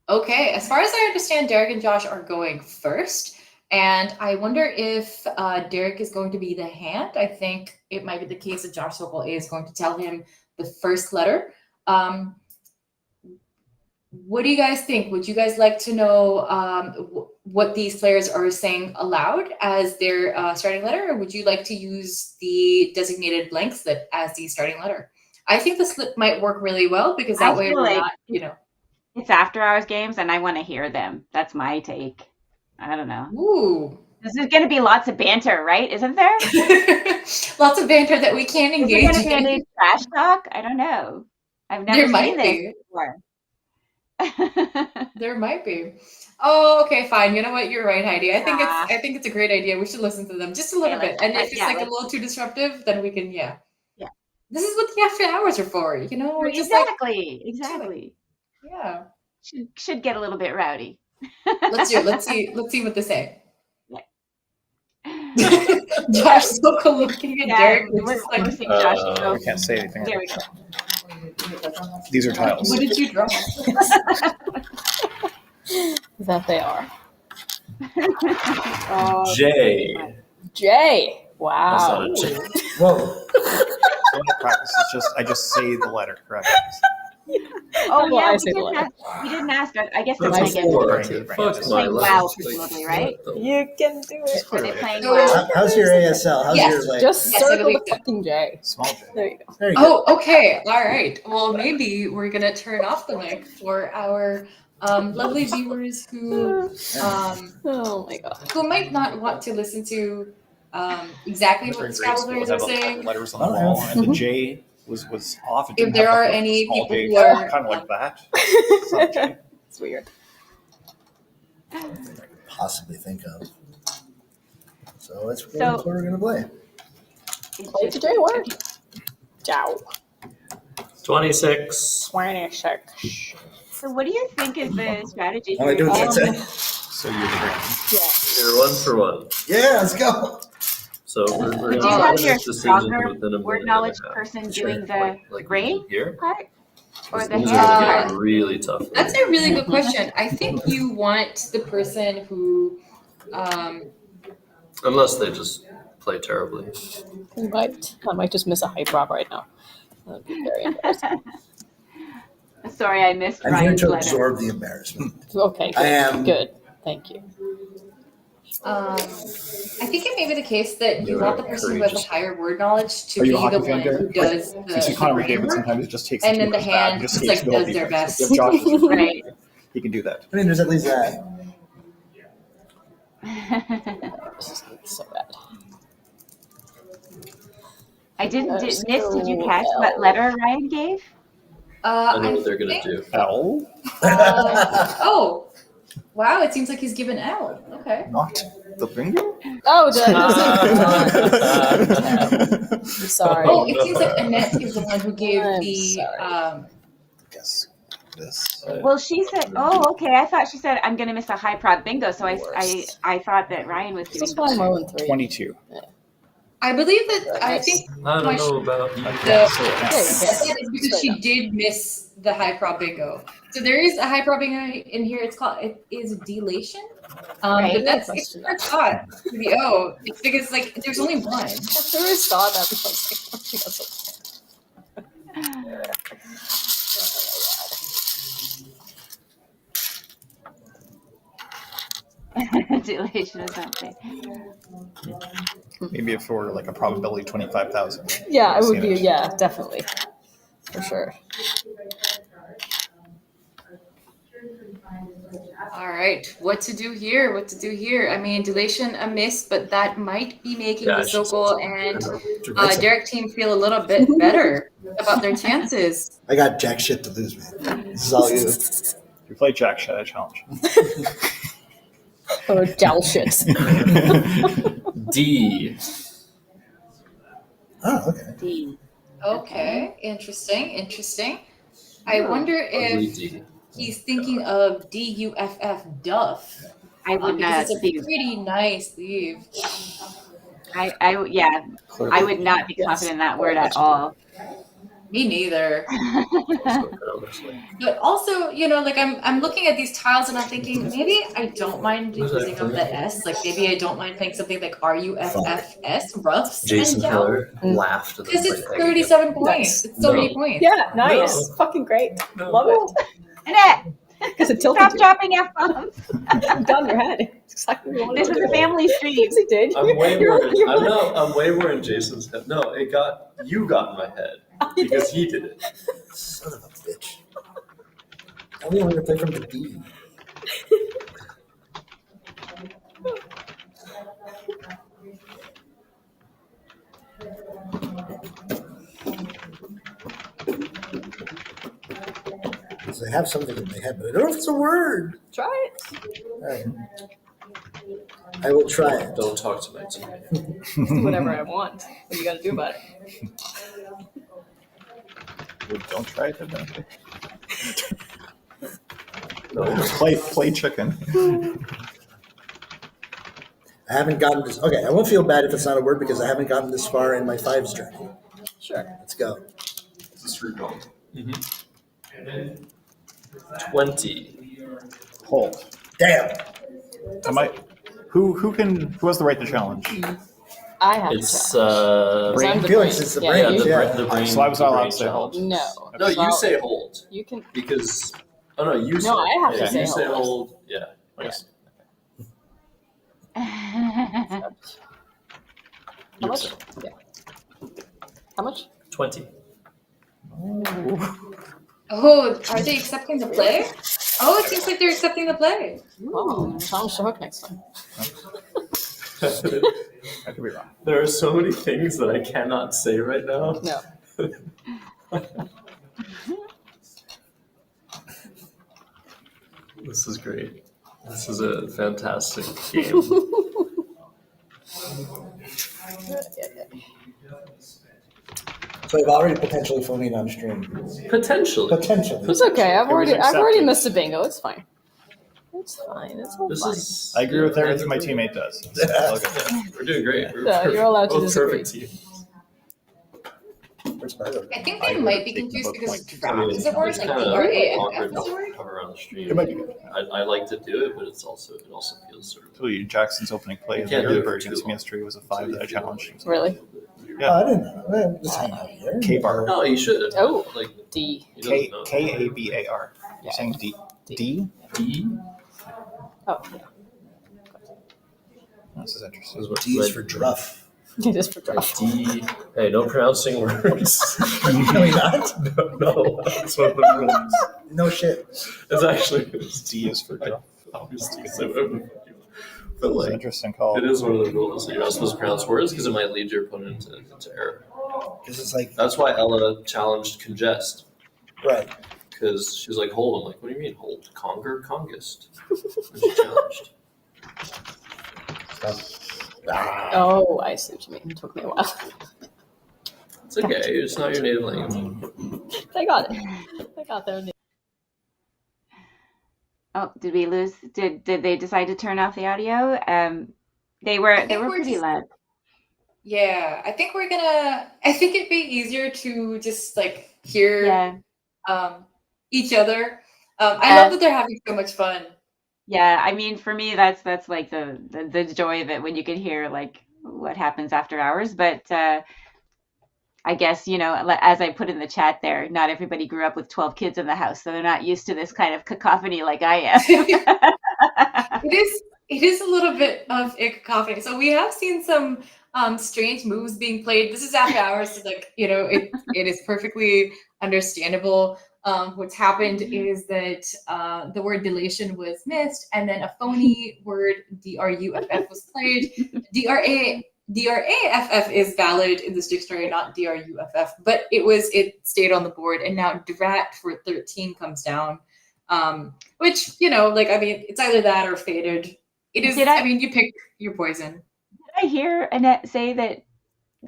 Okay, as far as I understand, Derek and Josh are going first. And I wonder if Derek is going to be the hand. I think it might be the case that Josh Sokol is going to tell him the first letter. What do you guys think? Would you guys like to know what these players are saying aloud as their starting letter? Or would you like to use the designated blank slip as the starting letter? I think the slip might work really well because that I way feel we're like not, you know. It's after hours games and I want to hear them. That's my take. I don't know. Ooh. This is going to be lots of banter, right? Isn't there? Lots of banter that we can't Is there engage going to be in. any trash talk? I don't know. I've There never might seen this be. before. There might be. Oh, okay, fine. You know what? You're right, Heidi. I think Ah. it's a great idea. We should listen to them just a little bit. And if it's like a little too disruptive, then we can, yeah. Yeah. This is what the after hours are for, you know? We're just Exactly. yeah. Should get a little bit rowdy. Let's do it. Let's see what they say. Yeah. Josh Sokol looking at Derek. We're seeing Josh go. I can't say anything. There we go. These are tiles. What did you draw? That they are. J. J. That's Wow. not a J. Whoa. When I practice, I just say the letter correctly. Oh Well, I yeah, say the letter. we didn't ask. I guess they're That's playing a 4. against. Fuck They're my playing life. WoW, presumably, right? You can do it. Are they playing So- WoW? How's your ASL? How's Yes, your like Just Yes, I circle believe the so. fucking J. small J? There you go. There you go. Oh, okay. All right. Well, maybe we're gonna turn off the mic for our lovely viewers who Oh my god. who might not want to listen to exactly what the Scrabble players are saying. Letters on the wall, and the J was off. It If didn't there have are a any small people J, who are kind of like that. It's not a J. It's weird. Possibly think of. So that's So- what we're gonna play. Play the J word. Ciao. 26. 26. So what do you think is the strategy? All I do is here? that's it. So you're the brain. Yeah. You're 1 for 1. Yeah, let's go. So we're Would going you to have make your this decision stronger within a word minute knowledge and a half. person Sure. doing the Like brain here? part or This the is hand gonna part? get really tough. That's a really good question. I think you want the person who Unless they just play terribly. I might just miss a hype drop right now. That would be very embarrassing. Sorry, I missed I'm here Ryan's to letter. absorb the embarrassment. Okay, good. I am. Good. Thank you. I think it may be the case that you want the person who has the higher word knowledge to Are be you a the hockey fan, one who Derek? does Since the you Connor brain McDavid, work. sometimes it just takes And the then team the goes bad, hand just just, escapes like, the whole does their defense. best. If Josh is your Right. he can do that. I mean, there's at least that. This is so bad. Nits, did you So, catch what letter Ryan gave? I know I what they're going think, to do. L, oh, wow! It seems like he's given L. Okay. not the bingo. Oh, I'm sorry. Oh, it seems like Annette is the one who gave I'm the sorry. Guess this. Well, she said, "Oh, okay." I thought she said, "I'm going to miss a high prop bingo." So I thought that Ryan was This is doing. why I'm 0-3. 22. I believe that I think I my don't know about the Yes. is because she did miss the high prop bingo. So there is a high prop bingo in here. It is delation. Right. But that's it's a thought to the O. It's because like there's only one. I always saw that because Delation is something. Maybe if it were like a probability 25,000. yeah, it would be definitely for sure. All right, what to do here? What to do here? I mean, delation a miss, but that might be making the Sokol and Derek team feel a little bit better about their chances. I got jack shit to lose, man. This is all you. If you play Jack Shot, I challenge. Or gel shit. D? Oh, okay. D. Okay, interesting. I wonder if D. he's thinking of DUFF Duff. I would Because not it's a be. pretty nice leave. I would not be confident in that word at all. Me neither. But also, like I'm looking at these tiles and I'm thinking maybe I don't mind using of the S. Like maybe I don't mind playing something like RUFFS, Ruffs Jason and Keller laughed at because it's 37 points. Nice. It's so many points. Yeah, nice. Fucking great. Love it. Annette, Because it tilted stop you. dropping F-bombs. Down your head. It's exactly what you wanted This to is do. a family stream. Yes, he did. I'm way You're- more. you're- I'm way more in Jason's head. No, you got in my head because he did it. Son of a bitch. I only want to play from the D. So I have something in my head, but I don't know if it's a word. Try it. All right. I will try it. Don't talk to my team. Do whatever I want. What do you got to do about it? Don't try it then. Play chicken. I haven't gotten this. Okay, I won't feel bad if it's not a word because I haven't gotten this far in my fives journey. Sure. Let's go. Mm-hmm. 20. Hold. Damn. Who has the right to challenge? I have It's to brain. I'm the Felix brain. is the Yeah, brain. you- Yeah. The brain. So I was not the allowed brain to say hold. challenge. No. No, you Well, say hold You can. because. Oh no, you say. No, I have to yeah, say you say hold. hold. Yeah. Yes. How You much? say Yeah. How much? 20. Oh, are they accepting the play? Oh, it seems like they're accepting the play. Oh, challenge the hook next time. I could be wrong. There are so many things that I cannot say right now. No. This is great. This is a fantastic game. So I've already potentially phoned on stream. Potentially. Potentially. It's okay. I've It was already accepted. missed a bingo. It's fine. It's fine. It's all This fine. is. I agree with everything my teammate does. Look at this. We're doing great. We're Yeah, you're allowed to both disagree. perfect teams. Where's my other? I think I they would might have be taken confused the because point. draft is a word, It's like kind of DRAFF awkward is a word. to cover on the stream. It might be good. I like to do it, but it also feels sort of. Tell you, Jackson's opening play You in can't the do it early for bird too against me long. yesterday was a 5 that I challenged. Really? Oh, I didn't know. Well, just hang out here. K-bar. No, you should. Oh. Like D. he doesn't know. Kabar. Yeah. You're saying D. D. D? D. Oh, yeah. This is interesting. Is what D is for druff. It is for draft. D. Hey, no pronouncing words. No, you're not? No, that's one of the rules. No shit. It's actually D is for draw. obviously so whatever the fuck you want. But It's an like, interesting call. it is one of the rules that you're not supposed to pronounce words because it might lead your opponent into error. Because it's like, That's why Ella challenged congest right. because she was like, hold. I'm like, what do you mean hold? Conger, congest. And she challenged. Oh, I see what you mean. It took me a while. It's okay. It's not your native language. I got it. I got there. Oh, did we lose? Did they decide to turn off the audio? They were think we're pretty just- loud. Yeah, I think it'd be easier to just like hear Yeah. each other. I love that they're having so much fun. Yeah, I mean, for me, that's like the joy of it when you can hear like what happens after hours. But I guess, as I put in the chat there, not everybody grew up with 12 kids in the house, so they're not used to this kind of cacophony like I am. It is a little bit of a cacophony. So we have seen some strange moves being played. This is after hours, so like it is perfectly understandable. What's happened is that the word dilation was missed, and then a phony word druff was played. DRAFF is valid in this dictionary, not DRUFF, but it stayed on the board, and now drat for 13 comes down. Which, it's either that or faded. It is, you pick your poison. Did I hear Annette say that,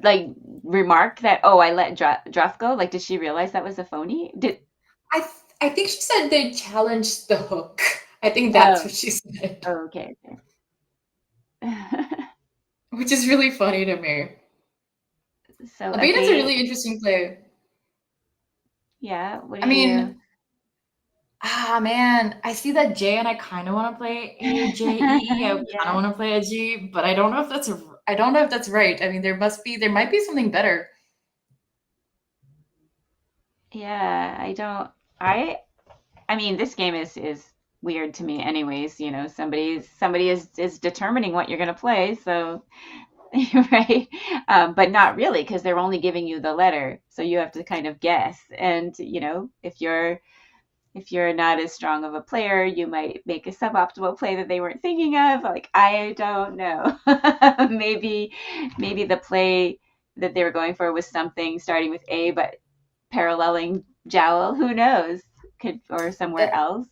like, remark that, oh, I let Druff go? Like, did she realize that was a phony? I think she said they challenged the hook. I think that's what she said. Oh, okay. Which is really funny to me. So Abeda's a really interesting player. Yeah. Man, I see that J and I kind of want to play a J-E. I kind of want to play a G, but I don't know if that's right. I mean, there might be something better. Yeah, I mean, this game is weird to me anyways, somebody is determining what you're going to play, so right. But not really, because they're only giving you the letter, so you have to kind of guess. And if you're not as strong of a player, you might make a suboptimal play that they weren't thinking of. Like, I don't know. maybe the play that they were going for was something starting with A but paralleling jowl. Who knows? Or somewhere else.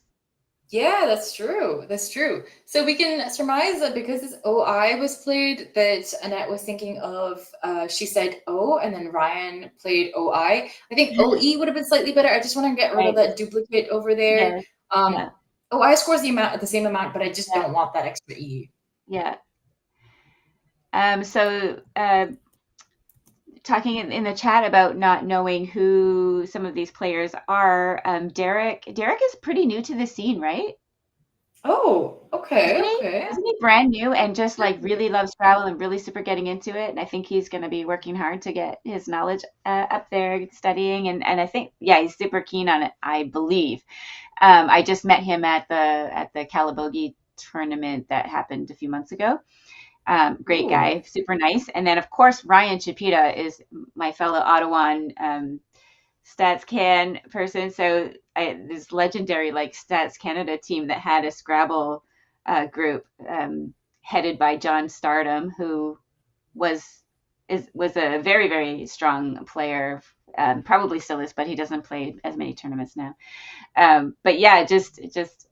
Yeah, that's true. That's true. So we can surmise that because this OI was played, that Annette was thinking of, she said O, and then Ryan played OI. I think OE would have been slightly better. I just want to get rid of that duplicate over there. OI scores the same amount, but I just don't want that extra E. Yeah. So talking in the chat about not knowing who some of these players are, Derek is pretty new to the scene, right? Oh, okay. Isn't he brand new and just like really loves Scrabble and really super getting into it? And I think he's going to be working hard to get his knowledge up there, studying, and I think he's super keen on it, I believe. I just met him at the Calabogie tournament that happened a few months ago. Great guy, super nice. And then of course Ryan Chapita is my fellow Ottawa StatsCan person. So this legendary like Stats Canada team that had a Scrabble group headed by John Stardom, who was a very, very strong player, probably still is, but he doesn't play as many tournaments now. But yeah, just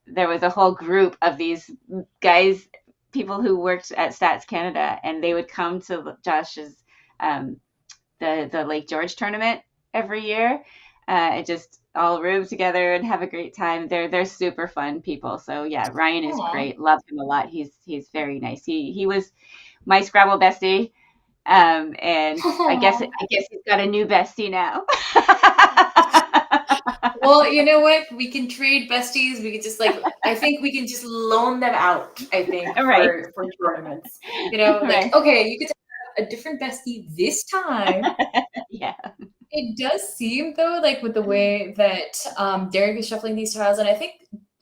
there was a whole group of these guys, people who worked at Stats Canada, and they would come to Josh's the Lake George tournament every year, and just all room together and have a great time. They're super fun people. So yeah, Ryan is great. Love him a lot. He's very nice. He was my Scrabble bestie, and I guess he's got a new bestie now. Well, you know what? We can trade besties. We could just I think we can just loan them out. I think for tournaments. Okay, you could have a different bestie this time. Yeah. It does seem though, like with the way that Derek is shuffling these tiles, and I think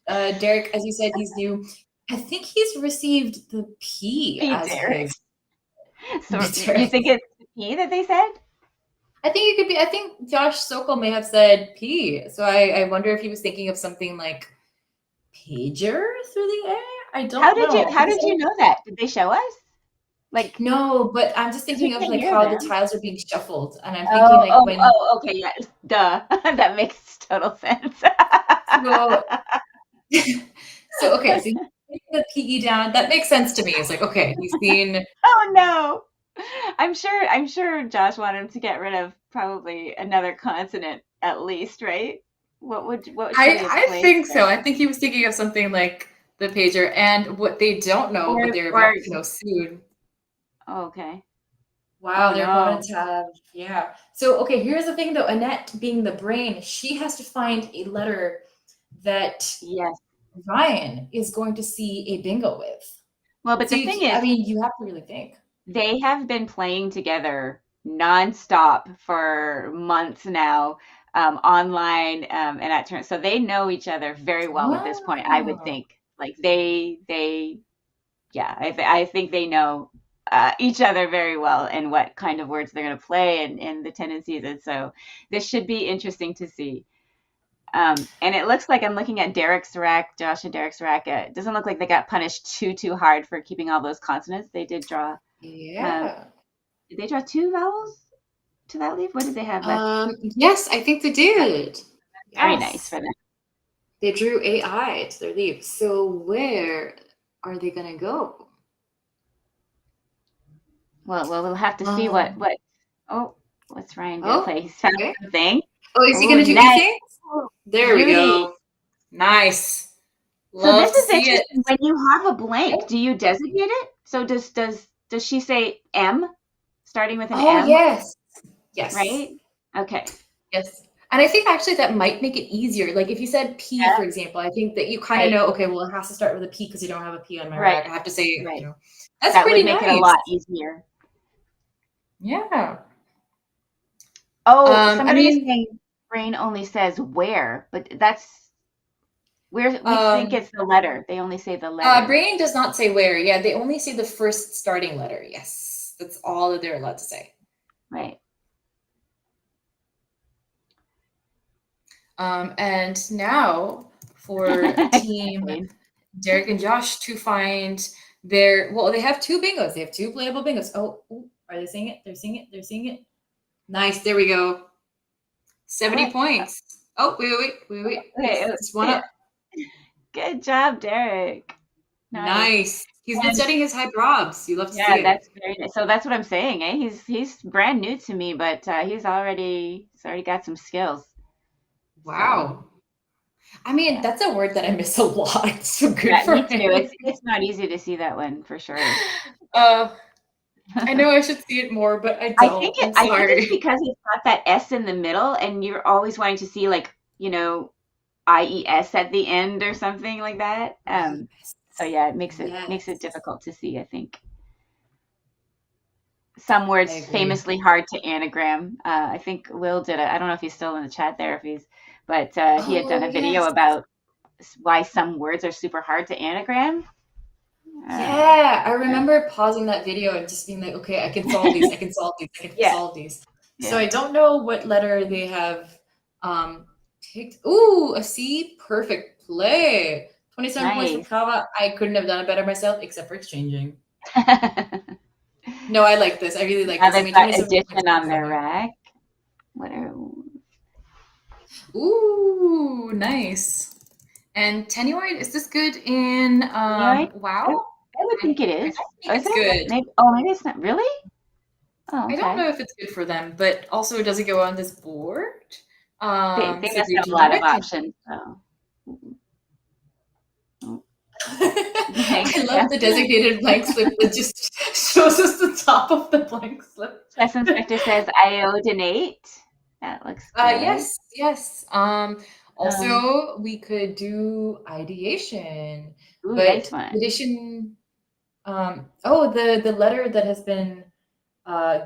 Derek, as you said, he's new. I think he's received the P as Derek. his. So you think it's the P that they said? I think it could be. I think Josh Sokol may have said P. So I wonder if he was thinking of something like pager through the air. I don't know. How did you know that? Did they show us? Like, no, but I'm just thinking of like how the tiles are being shuffled, and I'm thinking okay, yes, duh, that makes total sense. So okay, so you the PE down. That makes sense to me. It's like, okay, he's seen. Oh no. I'm sure Josh wanted him to get rid of probably another consonant at least, right? What I think so. I think he was thinking of something like the pager, and what they don't know, but they're about to know soon. Oh, okay. Wow, Oh their no. opponents have, yeah. So, okay, here's the thing though. Annette being the brain, she has to find a letter that Yes. Ryan is going to see a bingo with. Well, but So, the thing is, I mean, you have to really think. they have been playing together nonstop for months now, online, and at turn. So they know each other very well at this point, I would Wow. think. Like yeah, I think they know each other very well and what kind of words they're going to play and the tendencies. And so this should be interesting to see. And it looks like I'm looking at Josh and Derek's rack. It doesn't look like they got punished too hard for keeping all those consonants. They did draw. Yeah. Did they draw 2 vowels to that leaf? What did they have left? Yes, I think they did. Very Yes. nice for them. They drew AI to their leaf. So where are they gonna go? Well, we'll have to see what. Oh, what's Ryan gonna play? He's found okay. something. Oh, is he Ooh, gonna do nice. anything? There we Beauty. go. Nice. So Love this to is see it. interesting. When you have a blank, do you designate it? So does she say M, starting with an M? Yes. Yes. Right? Okay. Yes. And I think actually that might make it easier. Like if you said P, for example, I think that you kind of know, okay, well, it has to start with a P because you don't have a P on my rack. I have to say, you know, that's that pretty would make nice. it a lot easier. Yeah. Oh, somebody is saying brain only says where, but that's where we think it's the letter. They only say the letter. Brain does not say where. Yeah, they only say the first starting letter. Yes, that's all that they're allowed to say. Right. And now for team Derek and Josh to find their, well, they have 2 bingos. They have 2 playable bingos. Oh, are they saying it? They're seeing it. They're seeing it. Nice. There we go. 70 points. Oh, wait. It's one up. Good job, Derek. Nice. He's been studying his high probs. You love to see it. Yeah, that's very nice. So that's what I'm saying, eh? He's brand new to me, but he's already got some skills. Wow. I mean, that's a word that I miss a lot. So good for me too. him. It's not easy to see that one for sure. I know I should see it more, but I don't. I think it's because it's got that S in the middle, and you're always wanting to see, like, you know, IES at the end or something like that. So yeah, it makes it difficult to see, I think. Some words famously hard to anagram. I think Will did it. I don't know if he's still in the chat there, but he had done a video about why some words are super hard to anagram. Yeah, I remember pausing that video and just being like, okay, I can solve these. I can solve these. I can solve these. So I don't know what letter they have picked. Ooh, a C. Perfect play. 27 points for Kava. I couldn't have done it better myself, except for exchanging. No, I like this. I really like this. I mean, 27 addition on their rack. Ooh, nice. And Tenuoid, is this good in WoW? I would think it is. I think it's good. Maybe it's not. Really? Oh, okay. I don't know if it's good for them, but also does it go on this board? They must have a lot of options. I love the designated blank slip that just shows us the top of the blank slip. Chess Inspector says iodinate. That looks good. Yes. Also, we could do ideation. Ooh, but nice one. Ideation. The letter that has been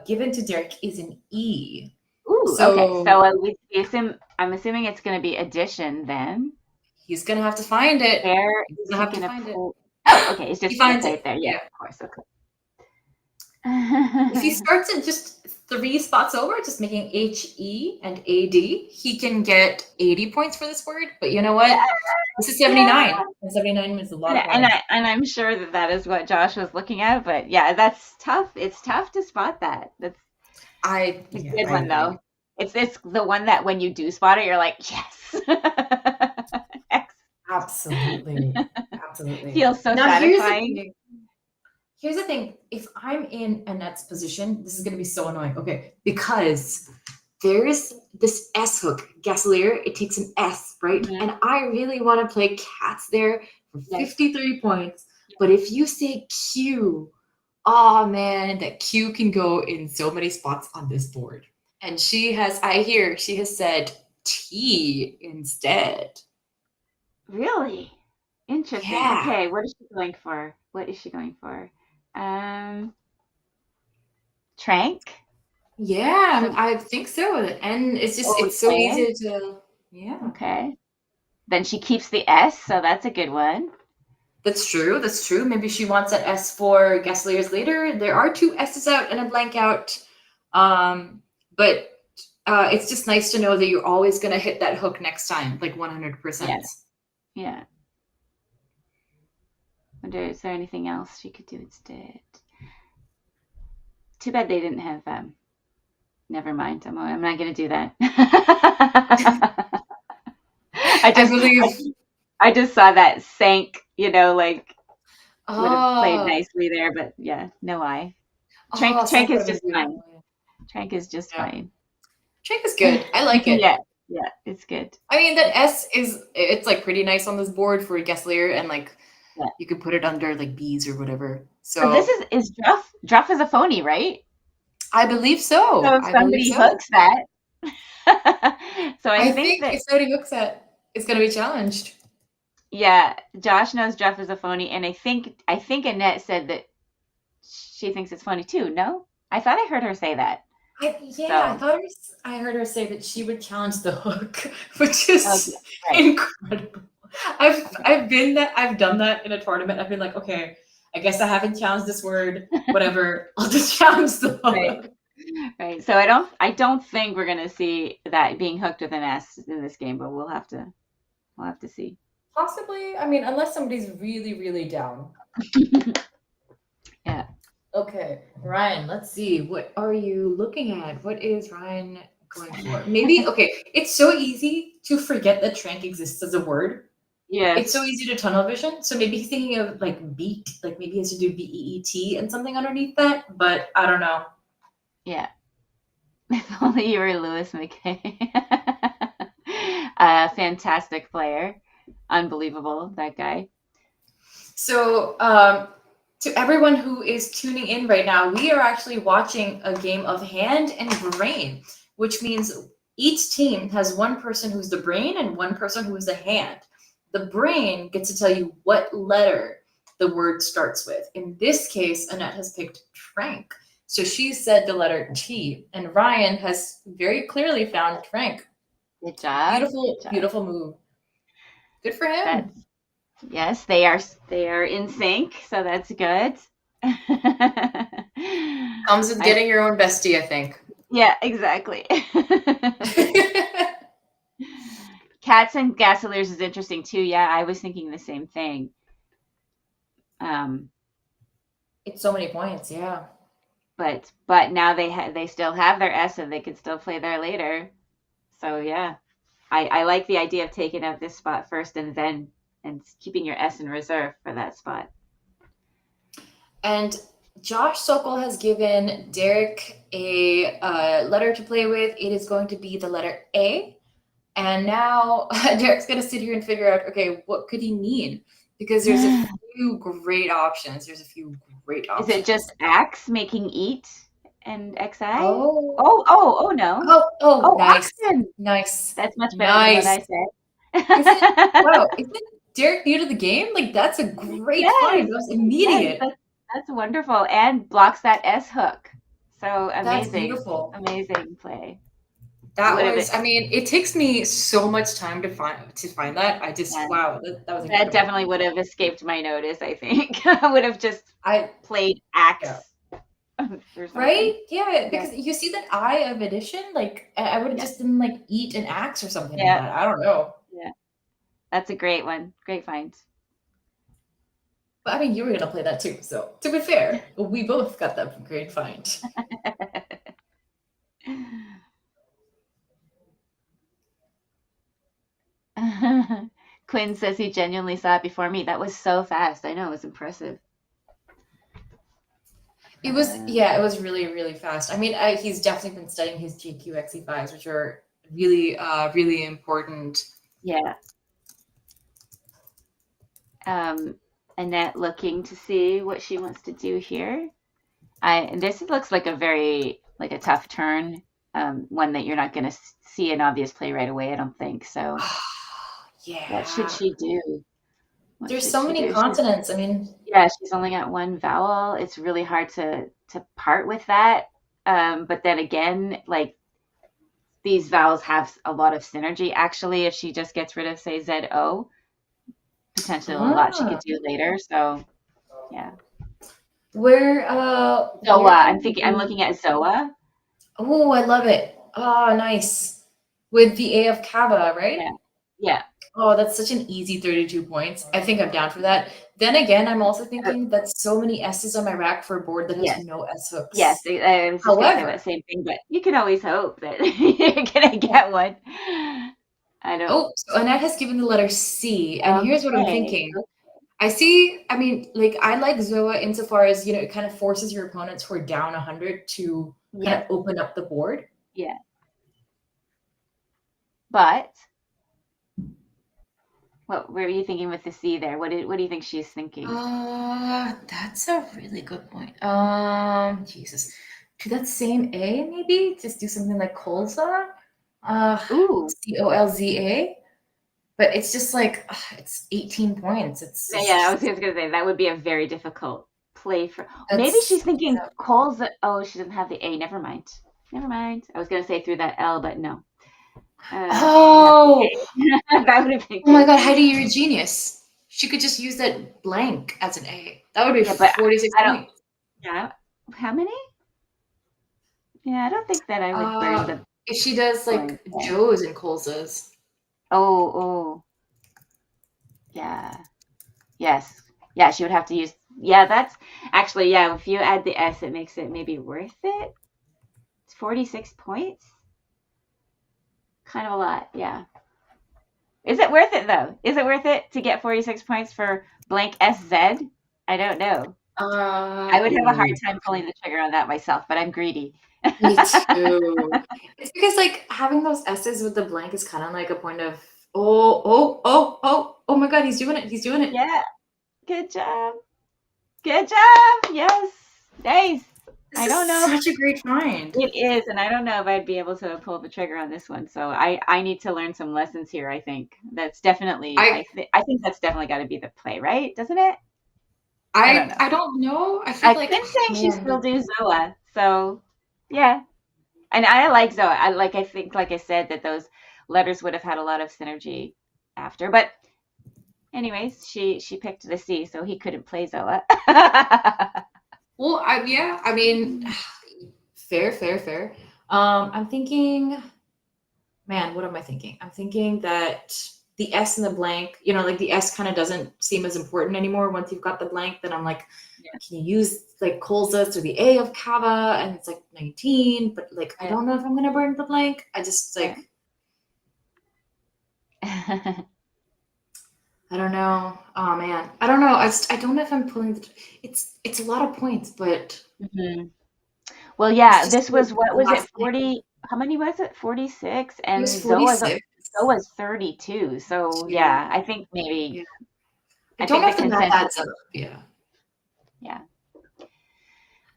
given to Derek is an E. Ooh, okay. So I'm assuming it's going to be addition then. He's going to have to find it. He's going to have to find it. Oh, okay. It's just right there. Yeah, of course. Okay. If he starts at just 3 spots over, just making HE and AD, he can get 80 points for this word. But you know what? This is 79. And 79 is a lot of points. And I'm sure that is what Josh was looking at. But yeah, that's tough. It's tough to spot that. It's a good one, though. It's the one that when you do spot it, you're like, yes. Absolutely. Feels so satisfying. Here's the thing. If I'm in Annette's position, this is going to be so annoying. Okay, because there's this S hook, Gasolier. It takes an S, right? Mm-hmm. And I really want to play cats there for 53 points. But if you say Q Oh man, that Q can go in so many spots on this board. And she has said T instead. Really? Interesting. Yeah. Okay, what is she going for? What is she going for? Trank? Yeah, I think so. And it's so Okay. easy to, yeah. Okay. Then she keeps the S, so that's a good one. That's true. That's true. Maybe she wants that S for guest layers later. There are 2 S's out and a blank out. But it's just nice to know that you're always going to hit that hook next time, like 100%. Yeah. Wonder, is there anything else she could do instead? Too bad they didn't have. Never mind. I'm not going to do that. I just saw that sank. Would have played nicely there, but yeah, no I. Trank is just fine. Trank is just fine. Trank is good. I like it. Yeah, it's good. I mean, that S it's like pretty nice on this board for a guest layer, and like you could put it under like B's or whatever. So this is Druff. Druff is a phony, right? I believe so. So if somebody hooks that. So I think that if somebody hooks that, it's going to be challenged. Yeah, Josh knows Druff is a phony, and I think Annette said that she thinks it's funny too. No, I thought I heard her say that. I thought I heard her say that she would challenge the hook, which is incredible. I've done that in a tournament. I've been like, okay, I guess I haven't challenged this word. Whatever, I'll just challenge the hook. Right. So I don't think we're gonna see that being hooked with an S in this game, but we'll have to see. Possibly. I mean, unless somebody's really, really down. Yeah. Okay, Ryan, let's see. What are you looking at? What is Ryan going for? Maybe, okay, it's so easy to forget that trank exists as a word. Yeah. It's so easy to tunnel vision. So maybe he's thinking of like beat, like maybe he has to do BEET and something underneath that, but I don't know. Yeah. If only you were Lewis McKay. A fantastic player. Unbelievable, that guy. So, to everyone who is tuning in right now, we are actually watching a game of hand and brain, which means each team has one person who's the brain and one person who is the hand. The brain gets to tell you what letter the word starts with. In this case, Annette has picked trank. So she said the letter T, and Ryan has very clearly found trank. Good job. Beautiful move. Good for him. Yes, they are in sync, so that's good. Comes with getting your own bestie, I think. Yeah, exactly. Cats and Gasoliers is interesting too. Yeah, I was thinking the same thing. It's so many points, yeah. But now they still have their S and they can still play there later. So yeah, I like the idea of taking out this spot first and keeping your S in reserve for that spot. And Josh Sokol has given Derek a letter to play with. It is going to be the letter A. And now Derek's going to sit here and figure out, okay, what could he mean? Because there's a few great options. Is it just axe making eat and XI? Oh no. Oh, nice. Oxen. Nice. That's much better than what I said. Isn't Derek new to the game? Like, that's a great find. That was immediate. Yes, that's wonderful. And blocks that S hook. So amazing. That's beautiful. Amazing play. It takes me so much time to find that. I just, wow, that was incredible. That definitely would have escaped my notice, I think. I would have just played axe. Yeah. Right? Yeah, because you see that I of addition, like I would have just done like eat an axe or something like that. I don't know. Yeah. That's a great one. Great find. But I mean, you were gonna play that too. So to be fair, we both got that great find. Quinn says he genuinely saw it before me. That was so fast. I know, it was impressive. It was really, really fast. I mean, he's definitely been studying his GQ XE5s, which are really, really important. Yeah. Annette looking to see what she wants to do here. This looks like a tough turn, one that you're not going to see an obvious play right away, I don't think. So Yeah. what should she do? There's so many consonants. I mean, yeah, she's only got one vowel. It's really hard to part with that. But then again, like these vowels have a lot of synergy. Actually, if she just gets rid of, say, ZO, potentially a lot she could do later. So yeah. where Zoa. I'm looking at Zoa. Oh, I love it. Oh, nice. With the A of Kava, right? Yeah. Oh, that's such an easy 32 points. I think I'm down for that. Then again, I'm also thinking that so many S's on my rack for a board that has no S hooks. Yes, I was just going to say that same thing, but you can always hope that you're going to get one. I don't. Oh, so Annette has given the letter C, and here's what I'm thinking. I mean, like, I like Zoa insofar as, it kind of forces your opponents who are down 100 to kind of open up the board. Yeah. But what were you thinking with the C there? What do you think she's thinking? That's a really good point. Jesus. To that same A, maybe? Just do something like Colza? Colza. But it's just like, it's 18 points. I was just going to say, that would be a very difficult play for... Maybe she's thinking Colza... Oh, she doesn't have the A. Never mind. I was going to say through that L, but no. That would have been oh my God, Heidi, you're a genius. She could just use that blank as an A. That would be 46 points. Yeah. How many? Yeah, I don't think that I would burn the... If she does like Joe's and Colza's. Oh. Yeah. Yes. Yeah, she would have to use... Yeah, that's... Actually, if you add the S, it makes it maybe worth it. It's 46 points. Kind of a lot, yeah. Is it worth it, though? Is it worth it to get 46 points for blank SZ? I don't know. I would have a hard time pulling the trigger on that myself, but I'm greedy. Me too. It's because, like, having those S's with the blank is kind of like a point of, oh my God, he's doing it. Yeah. Good job. Yes. Nice. I don't know. Such a great find. It is, and I don't know if I'd be able to pull the trigger on this one. So I need to learn some lessons here. I think that's definitely. I think that's definitely got to be the play, right? Doesn't it? I don't know. I feel like I've been saying she still do Zoa. So yeah, and I like Zoa. I think, like I said, that those letters would have had a lot of synergy after. But anyways, she picked the C, so he couldn't play Zoa. Well, I mean, fair. I'm thinking, man, what am I thinking? I'm thinking that the S in the blank, like the S kind of doesn't seem as important anymore once you've got the blank. Then I'm like, can you use like Colza's or the A of Kava? And it's like 19, but like, I don't know if I'm going to burn the blank. I just like, I don't know. Oh man, I don't know. I don't know if I'm pulling it's a lot of points, but. Mm-hmm. Well, yeah, this was, what was it? 40. How many was it? 46, and Zoa's 32. So yeah, I think maybe. Yeah. I don't have the math adds up. Yeah. Yeah.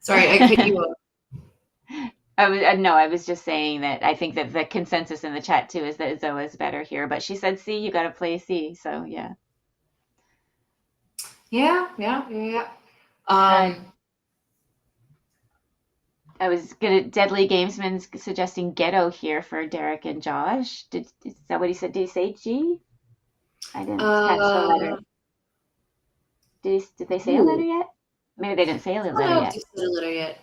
Sorry, I cut you off. I was just saying that I think that the consensus in the chat too is that Zoa is better here, but she said C, you got to play C, so yeah. Yeah. I was Deadly Gamesman suggesting ghetto here for Derek and Josh. Is that what he said? Did he say G? I didn't catch the letter. Did they say a letter yet? Maybe they didn't say a letter yet. I don't know if they said a letter yet.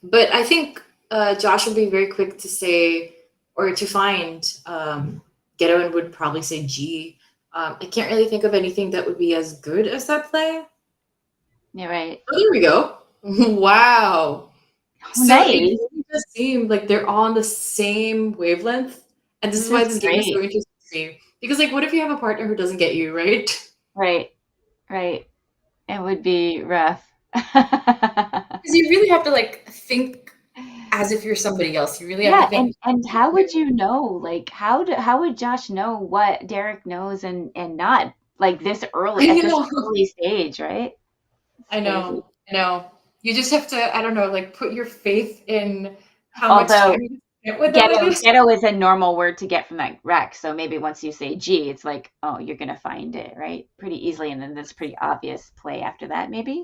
But I think Josh would be very quick to say, or to find ghetto, and would probably say G. I can't really think of anything that would be as good as that play. Yeah, right. Oh, there we go. Wow. Oh, nice. It just seemed like they're all on the same wavelength. And this is why this game is so interesting to me. Because, like, what if you have a partner who doesn't get you, right? Right. It would be rough. Because you really have to, like, think as if you're somebody else. You really have to think. And how would you know? Like, how would Josh know what Derek knows and not, like, this early, at this early stage, right? I know. You just have to, I don't know, like put your faith in how much Although time you spent with them, I guess. ghetto is a normal word to get from that rack. So maybe once you say G, it's like, oh, you're gonna find it, right? Pretty easily, and then there's pretty obvious play after that, maybe.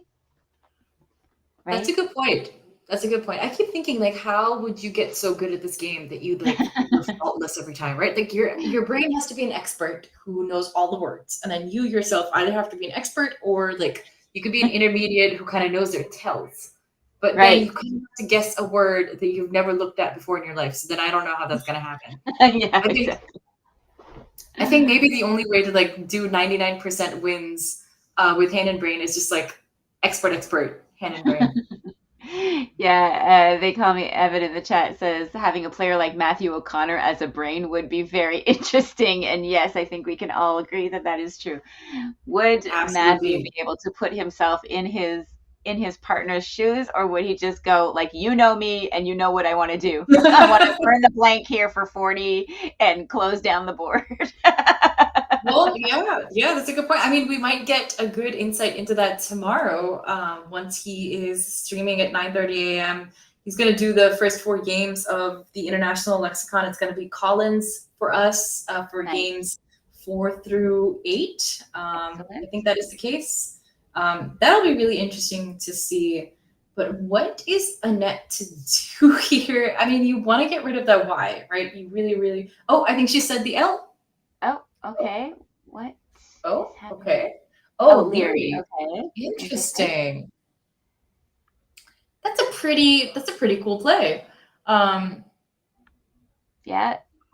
Right? That's a good point. That's a good point. I keep thinking, like, how would you get so good at this game that you like you're faultless every time, right? Like your brain has to be an expert who knows all the words, and then you yourself either have to be an expert or like you could be an intermediate who kind of knows their tells. But then Right. you kind of have to guess a word that you've never looked at before in your life. So then I don't know how that's gonna happen. Yeah, I think exactly. I think maybe the only way to like do 99% wins with hand and brain is just like expert hand and brain. Yeah, they call me Evan in the chat says having a player like Matthew O'Connor as a brain would be very interesting. And yes, I think we can all agree that that is true. Would Matthew be able to put himself in his partner's shoes, or would he just go like, you know me and you know what I want to do? I want to burn the blank here for 40 and close down the board. Well, yeah, that's a good point. I mean, we might get a good insight into that tomorrow once he is streaming at 9:30 a.m. He's going to do the first 4 games of the International Lexicon. It's going to be Collins for us for games 4 through 8. I think that is the case. That'll be really interesting to see. But what is Annette to do here? I mean, you want to get rid of that Y, right? You really, really. Oh, I think she said the L. Oh, okay. What? Oh, okay. Oh, Leary. Okay. Interesting. That's a pretty cool play. Yeah.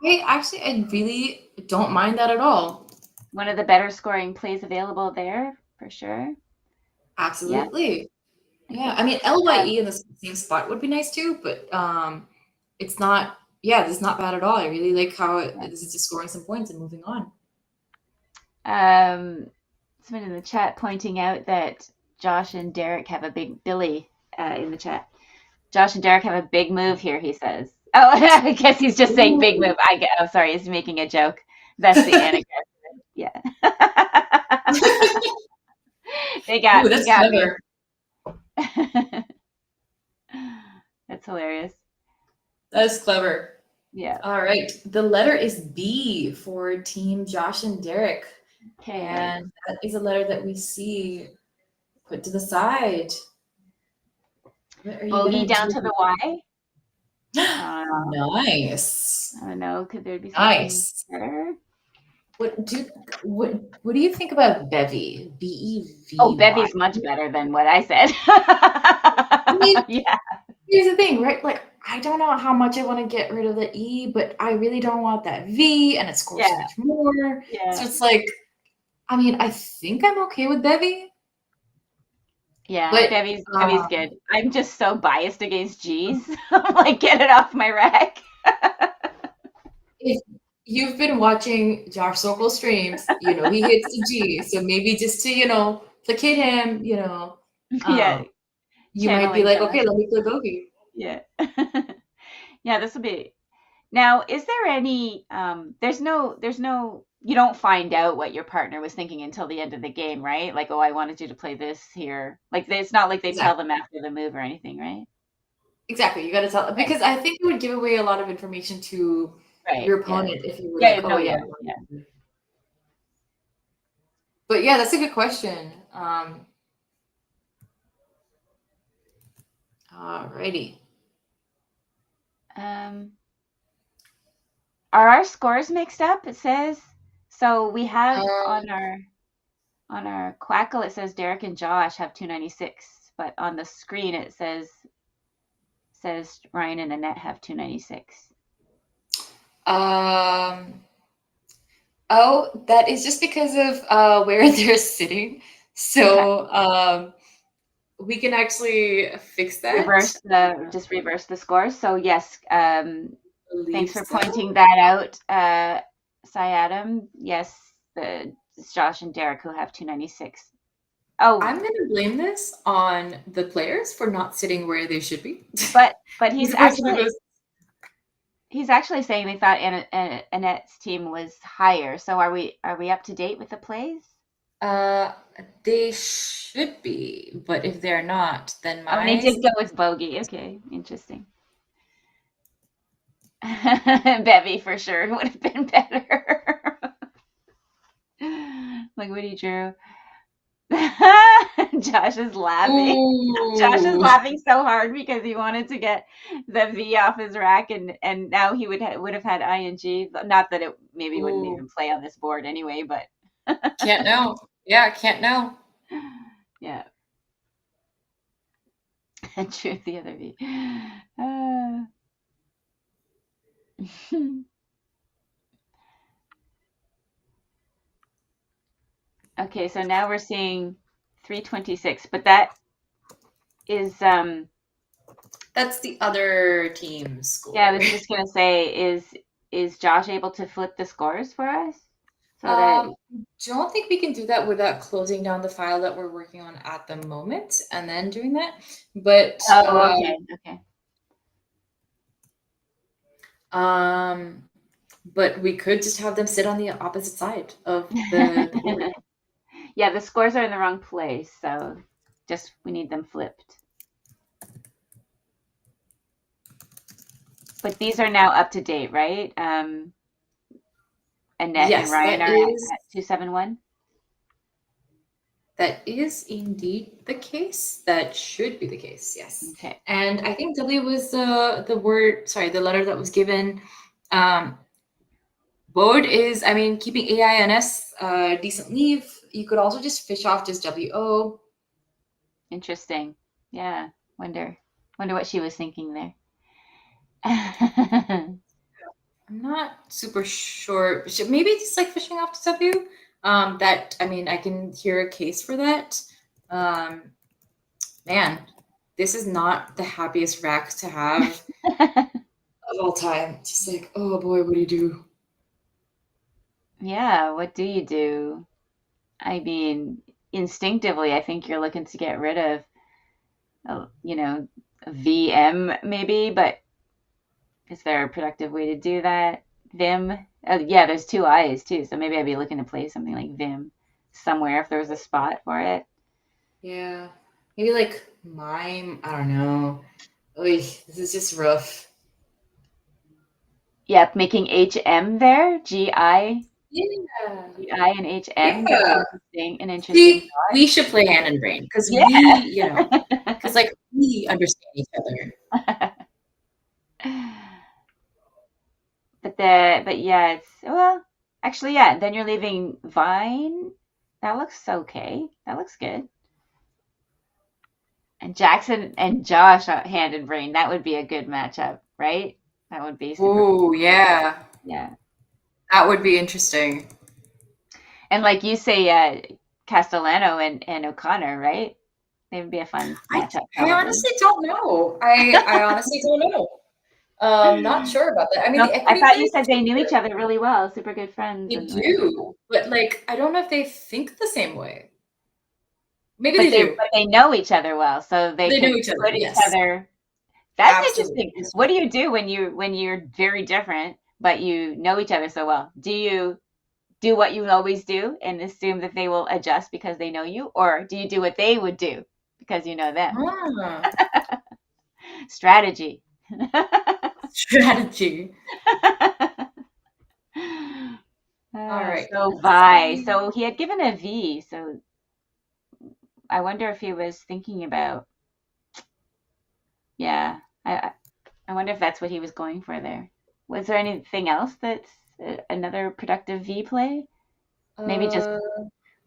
I really don't mind that at all. One of the better scoring plays available there, for sure. Absolutely. Yeah. I mean, LYE in the same spot would be nice too, but it's not, this is not bad at all. I really like how this is just scoring some points and moving on. Someone in the chat pointing out that Josh and Derek have a big Billy in the chat. Josh and Derek have a big move here, he says. Oh, I guess he's just saying big move. Oh, sorry, he's making a joke. That's the anagram. Yeah. They got clever. That's hilarious. That's clever. Yeah. All right. The letter is B for Team Josh and Derek. Okay. And that is a letter that we see put to the side. Bogey down to the Y. Nice. I don't know. Could there be something better? What do you think about Bevy? B-E-V-Y. Oh, Bevy's much better than what I said. I mean, yeah. Here's the thing, right? Like, I don't know how much I want to get rid of the E, but I really don't want that V, and it scores so much more. Yeah. So it's like, I mean, I think I'm okay with Bevy. Yeah, but, Bevy's good. I'm just so biased against G's. I'm like, get it off my rack. If you've been watching Josh Sokol streams, he hits the G. So maybe just to, placate him, yeah. You might be like, okay, let me play bogey. Yeah. Yeah, this will be. Now, is there any, there's no, you don't find out what your partner was thinking until the end of the game, right? Like, oh, I wanted you to play this here. Like, it's not like they tell them after the move or anything, right? Exactly. You got to tell, because I think it would give away a lot of information to your opponent if you were yeah. But yeah, that's a good question. Alrighty. Are our scores mixed up? It says so. We have on our Quackle it says Derek and Josh have 296, but on the screen it says Ryan and Annette have 296. Oh, that is just because of where they're sitting. So we can actually fix that. Reverse the scores. So yes, thanks for pointing that out, Syadam. Yes, it's Josh and Derek who have 296. Oh, I'm going to blame this on the players for not sitting where they should be. But he's actually saying they thought Annette's team was higher. So are we up to date with the plays? Uh, they should be, but if they're not, then Oh, and they my did go with bogey. Okay, interesting. Bevy for sure would have been better. Like what he drew. Josh is laughing. Josh is Ooh. laughing so hard because he wanted to get the V off his rack, and now he would have had ing. Not that it maybe wouldn't Ooh. even play on this board anyway, but Can't know. Yeah, can't know. yeah. True, the other V. Uh, okay, so now we're seeing 326, but that is That's the other team's score. yeah, I was just gonna say, is Josh able to flip the scores for us? So that Don't think we can do that without closing down the file that we're working on at the moment and then doing that. But okay. But we could just have them sit on the opposite side of the board. Yeah, the scores are in the wrong place, so just we need them flipped. But these are now up to date, right? Annette Yes, and Ryan that are is- at 271. That is indeed the case. That should be the case, yes. Okay. And I think W was the letter that was given. Board is, I mean, keeping AINS decent leave. You could also just fish off just WO. Interesting. Yeah. Wonder what she was thinking there. I'm not super sure. Maybe just like fishing off to W. That, I mean, I can hear a case for that. Man, this is not the happiest rack to have of all time. Just like, oh boy, what do you do? Yeah, what do you do? I mean, instinctively, I think you're looking to get rid of, a VM maybe, but is there a productive way to do that? Vim? Yeah, there's two I's too, so maybe I'd be looking to play something like Vim somewhere if there was a spot for it. Yeah, maybe like mime. I don't know. Oy, this is just rough. Yep, making HM there, GI, Yeah. GI and HM. Yeah. That's interesting. An interesting thought. We should play hand and brain because Yeah. because like we understand each other. But yeah, actually, yeah. Then you're leaving Vine. That looks okay. That looks good. And Jackson and Josh hand and brain. That would be a good matchup, right? That would be super. Oh yeah, Yeah. that would be interesting. And like you say, Castellano and O'Connor, right? They would be a fun matchup. I honestly don't know. I honestly don't know. Not sure about that. I mean, No, the I thought you players said they knew each other really well, super good friends. They and do, but like I don't know if they think the same way. Maybe but they do. But they know each other well, so they know could each other, put yes. each other. That's Absolutely. interesting. What do you do when you're very different, but you know each other so well? Do you do what you always do and assume that they will adjust because they know you, or do you do what they would do because you know them? Strategy. Strategy. All right. So Vi. So he had given a V. So I wonder if he was thinking about. Yeah. I wonder if that's what he was going for there. Was there anything else that's another productive V play? Maybe just.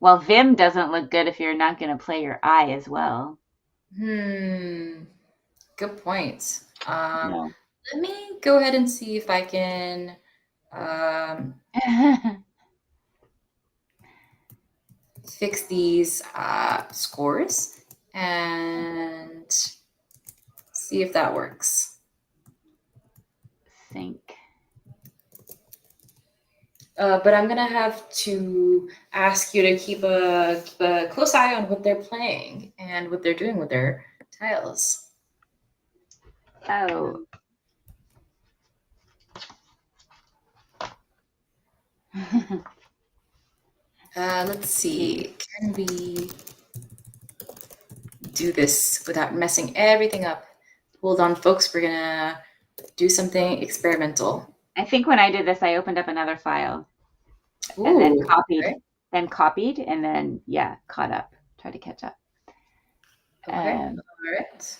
Well, Vim doesn't look good if you're not going to play your I as well. Good point. No. Let me go ahead and see if I can fix these scores and see if that works. Think. But I'm gonna have to ask you to keep a close eye on what they're playing and what they're doing with their tiles. Oh. Let's see. Can we do this without messing everything up? Hold on, folks. We're gonna do something experimental. I think when I did this, I opened up another file Ooh, and then copied, okay. and then caught up. Try to catch up. Okay. All right.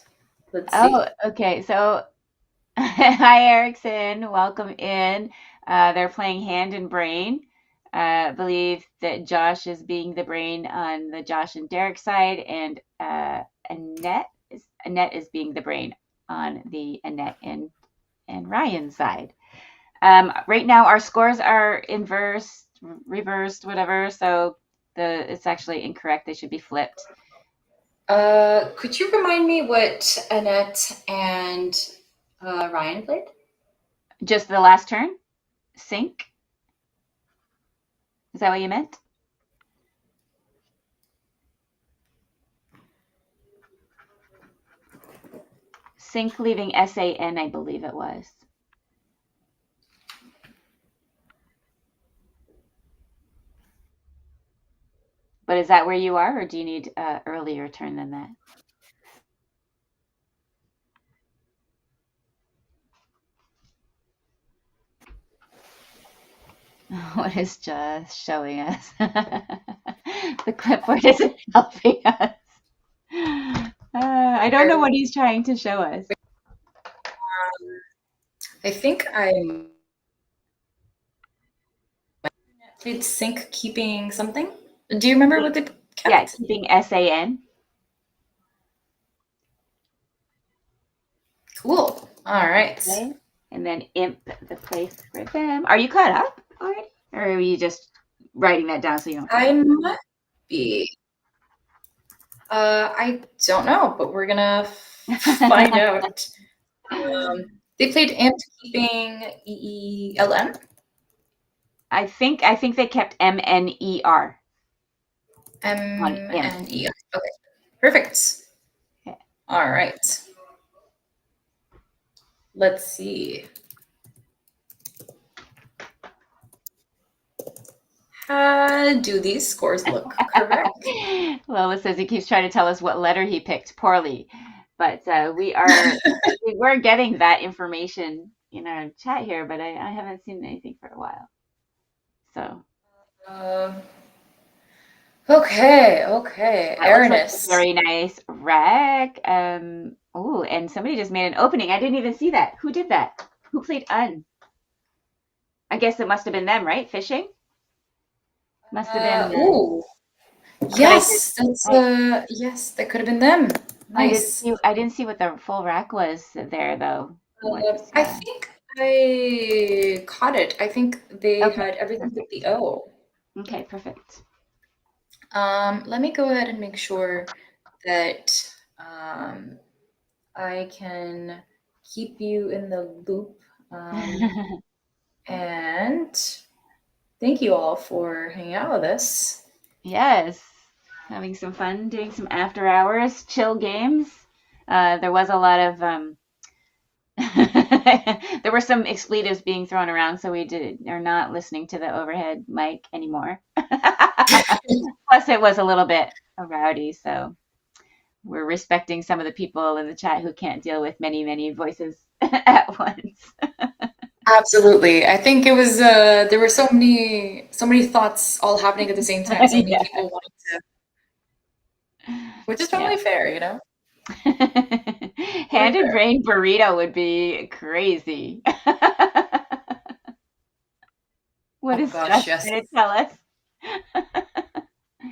Let's see. Oh, okay. So, hi, Erickson. Welcome in. They're playing Hand and Brain. I believe that Josh is being the brain on the Josh and Derek side, and Annette is being the brain on the Annette and Ryan side. Right now, our scores are inversed, reversed, whatever. So it's actually incorrect. They should be flipped. Could you remind me what Annette and Ryan played? Just the last turn? Sync? Is that what you meant? Sync leaving SAN, I believe it was. But is that where you are, or do you need an earlier turn than that? What is just showing us? The clipboard isn't helping us. I don't know what he's trying to show us. I think I played sync keeping something. Do you remember what they kept? Yeah, keeping SAN. Cool. All right. Okay. And then imp the place for them. Are you caught up already? Or are you just writing that down so you don't forget? I might be. I don't know, but we're gonna find out. They played imp keeping EELM. I think they kept MNER. MNER. Okay. Perfect. Okay. All right. Let's see. Do these scores look correct? Lola says he keeps trying to tell us what letter he picked poorly, but we were getting that information in our chat here, but I haven't seen anything for a while. So. Okay. Ernest. Very nice. Rec. Oh, and somebody just made an opening. I didn't even see that. Who did that? Who played Un? I guess it must have been them, right? Fishing? Must have been. Ooh. Yes, yes, that could have been them. Nice. I didn't see what the full rack was there though. I think I caught it. I think they had everything but the O. Okay, perfect. Let me go ahead and make sure that I can keep you in the loop. And thank you all for hanging out with us. Yes, having some fun, doing some after hours chill games. There was a lot of there were some expletives being thrown around, so we are not listening to the overhead mic anymore. Plus, it was a little bit rowdy, so we're respecting some of the people in the chat who can't deal with many voices at once. Absolutely. I think it was there were so many thoughts all happening at the same time. So many people wanted to, which is totally fair, you know. Hand and brain burrito would be crazy. What is Josh going to tell us?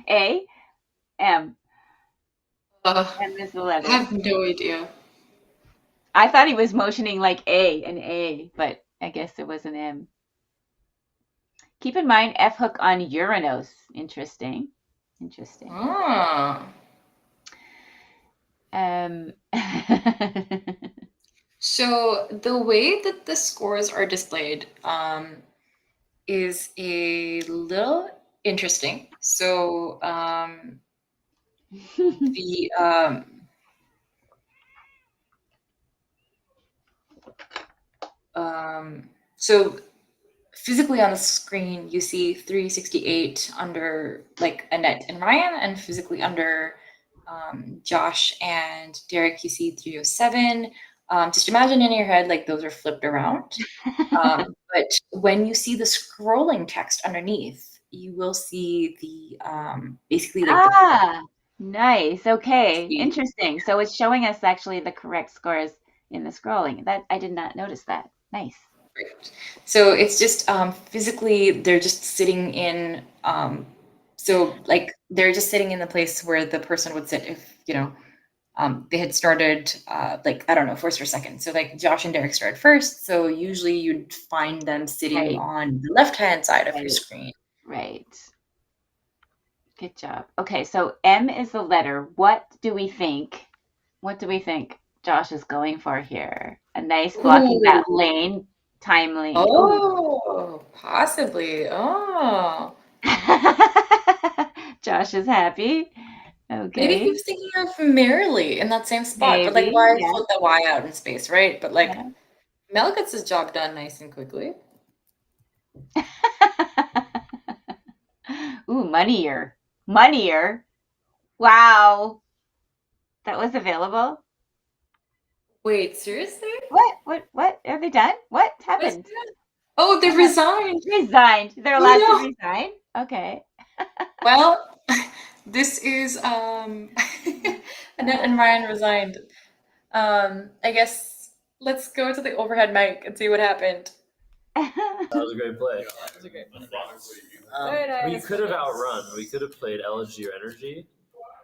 A, M. M is the letter. I have no idea. I thought he was motioning like an A, but I guess it was an M. Keep in mind F hook on Uranus. Interesting. Ah. So the way that the scores are displayed is a little interesting. So so physically on the screen, you see 368 under like Annette and Ryan, and physically under Josh and Derek, you see 307. Just imagine in your head like those are flipped around. But when you see the scrolling text underneath, you will see the basically like Nice. Okay. the Interesting. So it's showing us actually the correct scores in the scrolling. That I did not notice that. Nice. So it's just physically they're just sitting in so like they're just sitting in the place where the person would sit if they had started like I don't know, first or second. So like Josh and Derek started first, so usually you'd find them sitting Right. on the left-hand side of your Right. screen. Right. Good job. Okay, so M is the letter. What do we think? What do we think Josh is going for here? A nice blocking that lane, timely. Oh, possibly. Oh. Josh is happy. Maybe Okay. he was thinking of merrily in that same spot, but like Maybe, why yeah. float the Y out in space, right? But like Yeah. Mel gets his job done nice and quickly. Ooh, money-er. Money-er. Wow. That was available? Wait, seriously? What? Are they done? What happened? Oh, they resigned. Resigned. They're allowed to resign? Okay. Well, this is Annette and Ryan resigned. I guess let's go to the overhead mic and see what happened. That was a great play. That was a great play. Very nice. We could have outrun. We could have played LSG or Energy,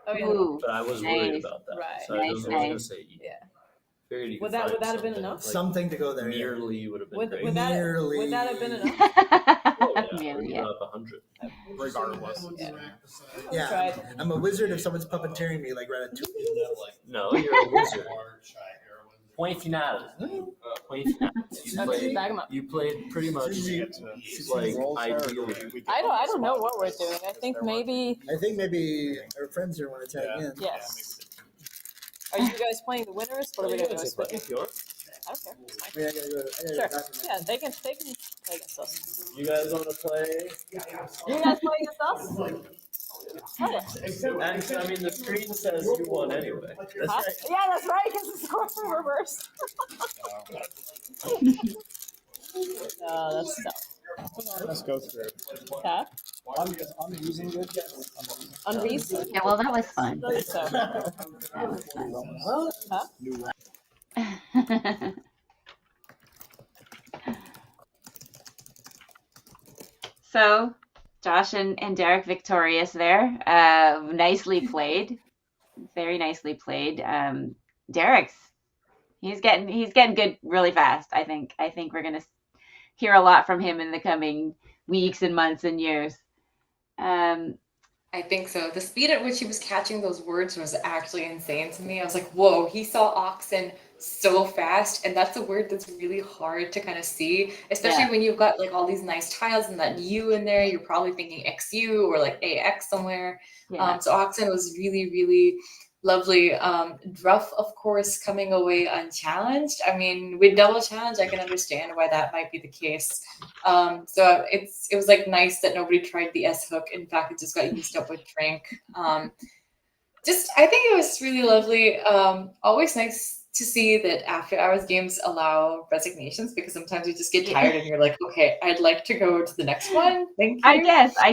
Oh, yeah. Ooh, but I was worried about that. Right. So I was going to say E. Yeah. Figured you Would could that find have been something, enough? like, Something to go there. Nearly would have been Would, great. would that Nearly. would that have been enough? Oh, yeah. Nearly, We yeah. put up 100. Regardless. Yeah. Yeah, Tried. I'm a wizard if someone's puppeteering me like Ratatouille. No, you're a wizard. Point final. Point final. Bag 'em up. You played pretty much like ideally. I don't know what we're doing. I think maybe I think maybe our friends here want to tag in. yes. Are you guys playing the winners? What are we gonna do? Split? If you're- I don't care. Wait, I gotta go. Sure. To the Yeah, they can play against us. You guys want to play? You guys play against us? Okay. Actually, I mean, the screen says you won anyway. Huh? Yeah, that's right, because the score's in reverse. Oh, that's tough. Let's go through. Huh? I'm using good. Unreasonable. Yeah, well, that was fun. So, That was fun. huh? So, Josh and Derek victorious there. Nicely played. Very nicely played. Derek's he's getting good really fast. I think we're gonna hear a lot from him in the coming weeks and months and years. I think so. The speed at which he was catching those words was actually insane to me. I was like, whoa, he saw oxen so fast. And that's a word that's really hard to kind of see, especially when you've got like all these nice tiles and that U in there. You're probably thinking XU or like AX somewhere. Yeah. So oxen was really, really lovely. Druff, of course, coming away unchallenged. I mean, with double challenge, I can understand why that might be the case. So it was like nice that nobody tried the S hook. In fact, it just got used up with Frank. I think it was really lovely. Always nice to see that after hours games allow resignations, because sometimes you just get tired and you're like, okay, I'd like to go to the next one. Thank you. I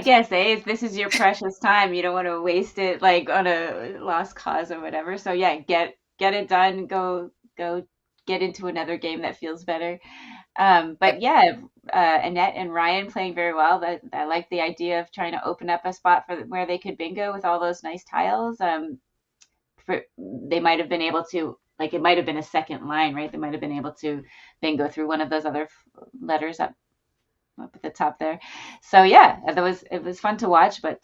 guess, if this is your precious time, you don't want to waste it like on a lost cause or whatever. So yeah, get it done. Go get into another game that feels better. But yeah, Annette and Ryan playing very well. I like the idea of trying to open up a spot for where they could bingo with all those nice tiles. They might have been able to, like, it might have been a second line, right? They might have been able to bingo through one of those other letters up at the top there. So yeah, it was fun to watch, but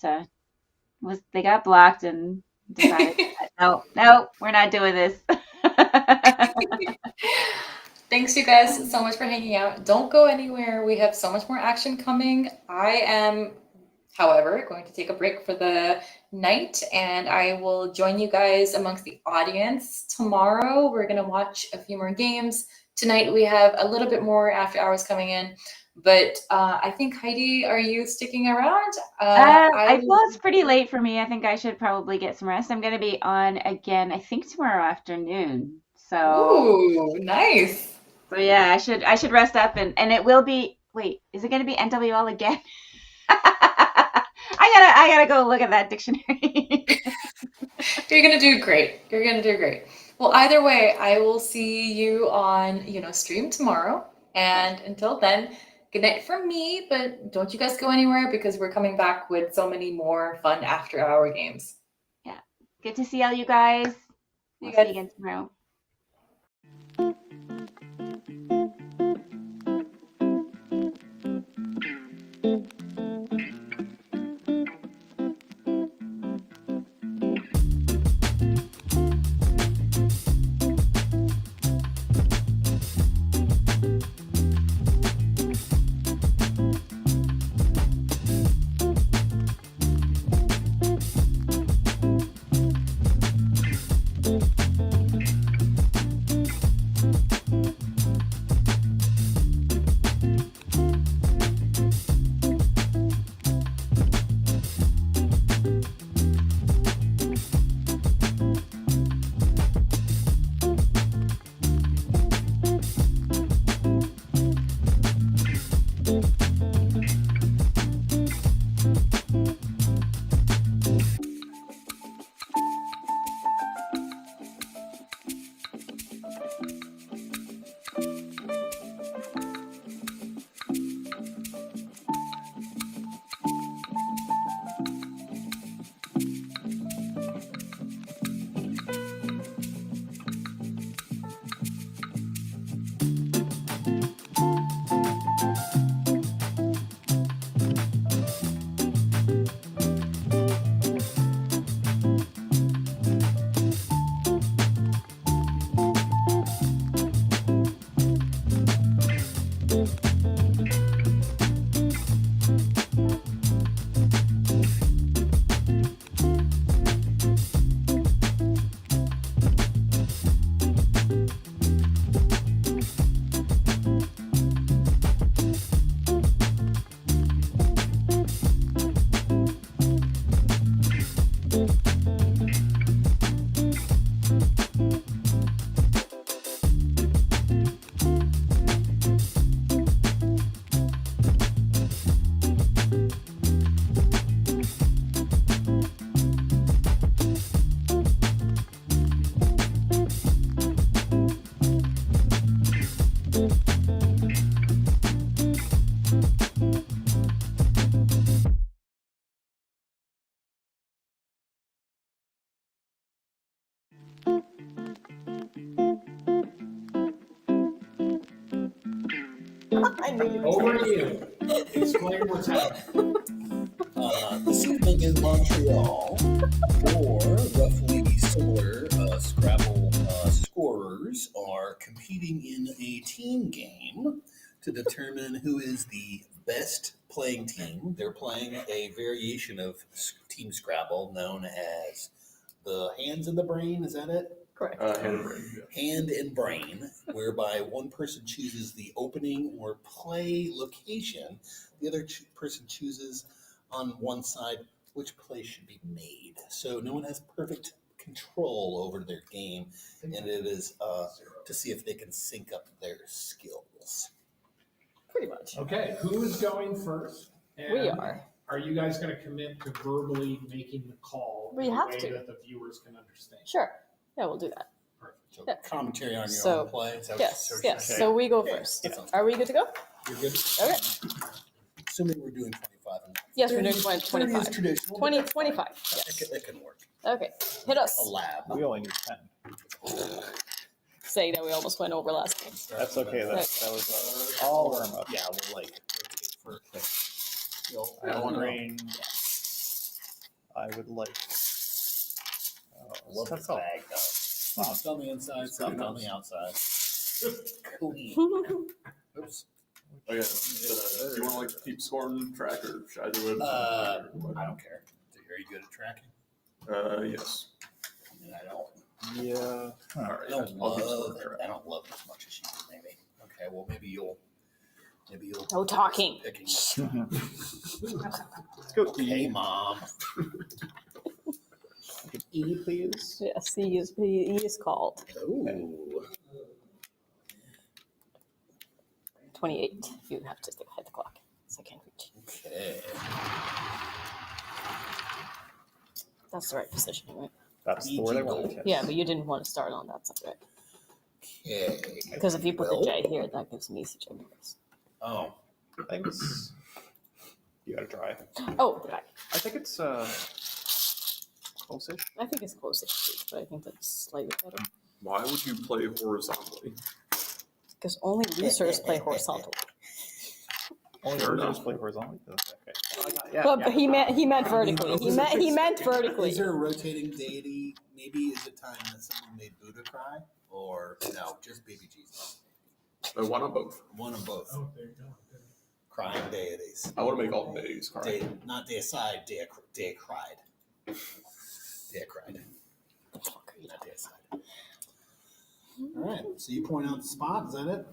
they got blocked and decided, no, we're not doing this. Thanks, you guys, so much for hanging out. Don't go anywhere. We have so much more action coming. I am, however, going to take a break for the night, and I will join you guys amongst the audience tomorrow. We're going to watch a few more games. Tonight, we have a little bit more after hours coming in. But I think Heidi, are you sticking around? Well, it's pretty late for me. I think I should probably get some rest. I'm going to be on again, I think tomorrow afternoon. So, Ooh, nice. so yeah, I should rest up and it will be. Wait, is it going to be NWL again? I gotta go look at that dictionary. You're gonna do great. You're gonna do great. Well, either way, I will see you on, stream tomorrow. And until then, good night from me, but don't you guys go anywhere because we're coming back with so many more fun after-hour games. Yeah. Good to see all you guys. We'll see you again tomorrow. Over to you. Explain what's happening. This evening in Montreal, four roughly similar Scrabble scorers are competing in a team game to determine who is the best playing team. They're playing a variation of Team Scrabble known as the Hands in the Brain. Is that it? Correct. Hand and brain. Hand and Brain, whereby one person chooses the opening or play location, the other person chooses on one side which play should be made. So no one has perfect control over their game, and it is to see if they can sync up their skills. Pretty much. Okay, who is going first? And We are. Are you guys going to commit to verbally making the call We in have a way to. that the viewers can understand? Sure. Yeah, we'll do that. So Yeah. commentary on your So, own play. Is that Yes, what yes. okay. So we go Okay. first. Yeah. Are we good to go? You're good? Okay. Assuming we're doing 25. Yes, we're doing 30 25. is traditional. 20, 25. That Yes. can work. Okay. Hit us. A lab. We only need 10. Say that we almost went over last game. That's okay. That was all warm up. Yeah, we'll like for Brain. I would like. love this bag though. Soft on the inside, soft on the outside. Clean. Oops. Okay, do you want to like keep scoring track, or should I do it? I don't care. Are you good at tracking? Yes. I mean, I don't. Yeah. All right. I don't I'll keep love scoring it. I don't love it as much as you do, maybe. Okay, well maybe you'll Maybe you'll. No talking. Picking. Let's go. Okay, Mom. E, please. Yes, he is called. Ooh. 28. You have to hit the clock. So I can't reach. Okay. That's the right positioning, right? That's the word I wanted. Yes. Yeah, but you didn't want to start on that side, right? Okay. Because if you put the J here, that gives me such a bonus. Oh. I think it's. You gotta try. Oh, right. I think it's close-ish. I think it's close-ish too, but I think that's slightly better. Why would you play horizontally? Because only losers play horizontally. Only Fair losers enough. play horizontally. Okay. But he meant vertically. He meant vertically. Is there a rotating deity? Maybe is it time that someone made Buddha cry? Or no, just baby Jesus? One on both. One of both. Oh, there you go. Crying deities. I want to make all days cry. Not deicide, cried. Dea cried. Not deicide. All right, so you point out the spot, is that it?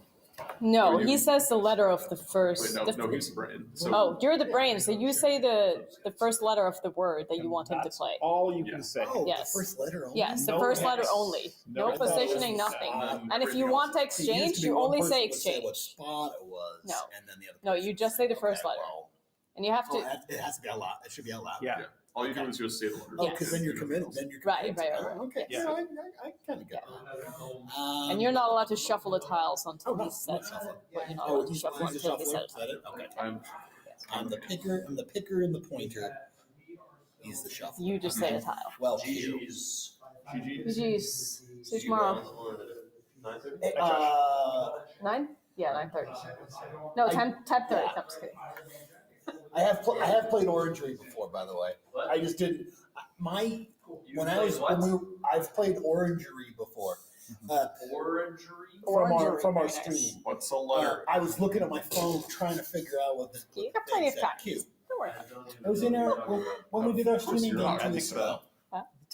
No, he says the letter of the first. Wait, no, he's the brain. So, Oh, you're the brain, so you say the first letter of the word that you want him to That's play. all you can say. Oh, Yes. the first letter only? Yes, the No first letter X. only. No No positioning, X. nothing. And And if you want to exchange, you only say exchange. What spot it was. No. And then the other No, person you just say the first letter. well, And you have to. it has to be out loud. It should be out loud. Yeah. yeah. All you do is just say the letter. Oh, Yes. because then you're committed. Right. Oh, okay. Yeah. So I kind of get that. And you're not allowed to shuffle the tiles until Oh, no, he says not it. shuffle. But you're not Oh, allowed to he's shuffle the until he shuffler. says Is that it? Okay. I'm I'm the picker and the pointer. He's the shuffler. You just say a tile. Well, GG's. GG's. See you tomorrow. 9:30? 9? Yeah, 9:30. No, 10:30. I'm just kidding. I have played Orangery before, by the way. I just didn't. I've played Orangery before. Orangery? From our Very nice. stream. What's a letter? I was looking at my phone trying to figure out what the. You got plenty of thing time. said. Q. Don't worry. It was in our when we did our streaming game I 2 think weeks so. ago.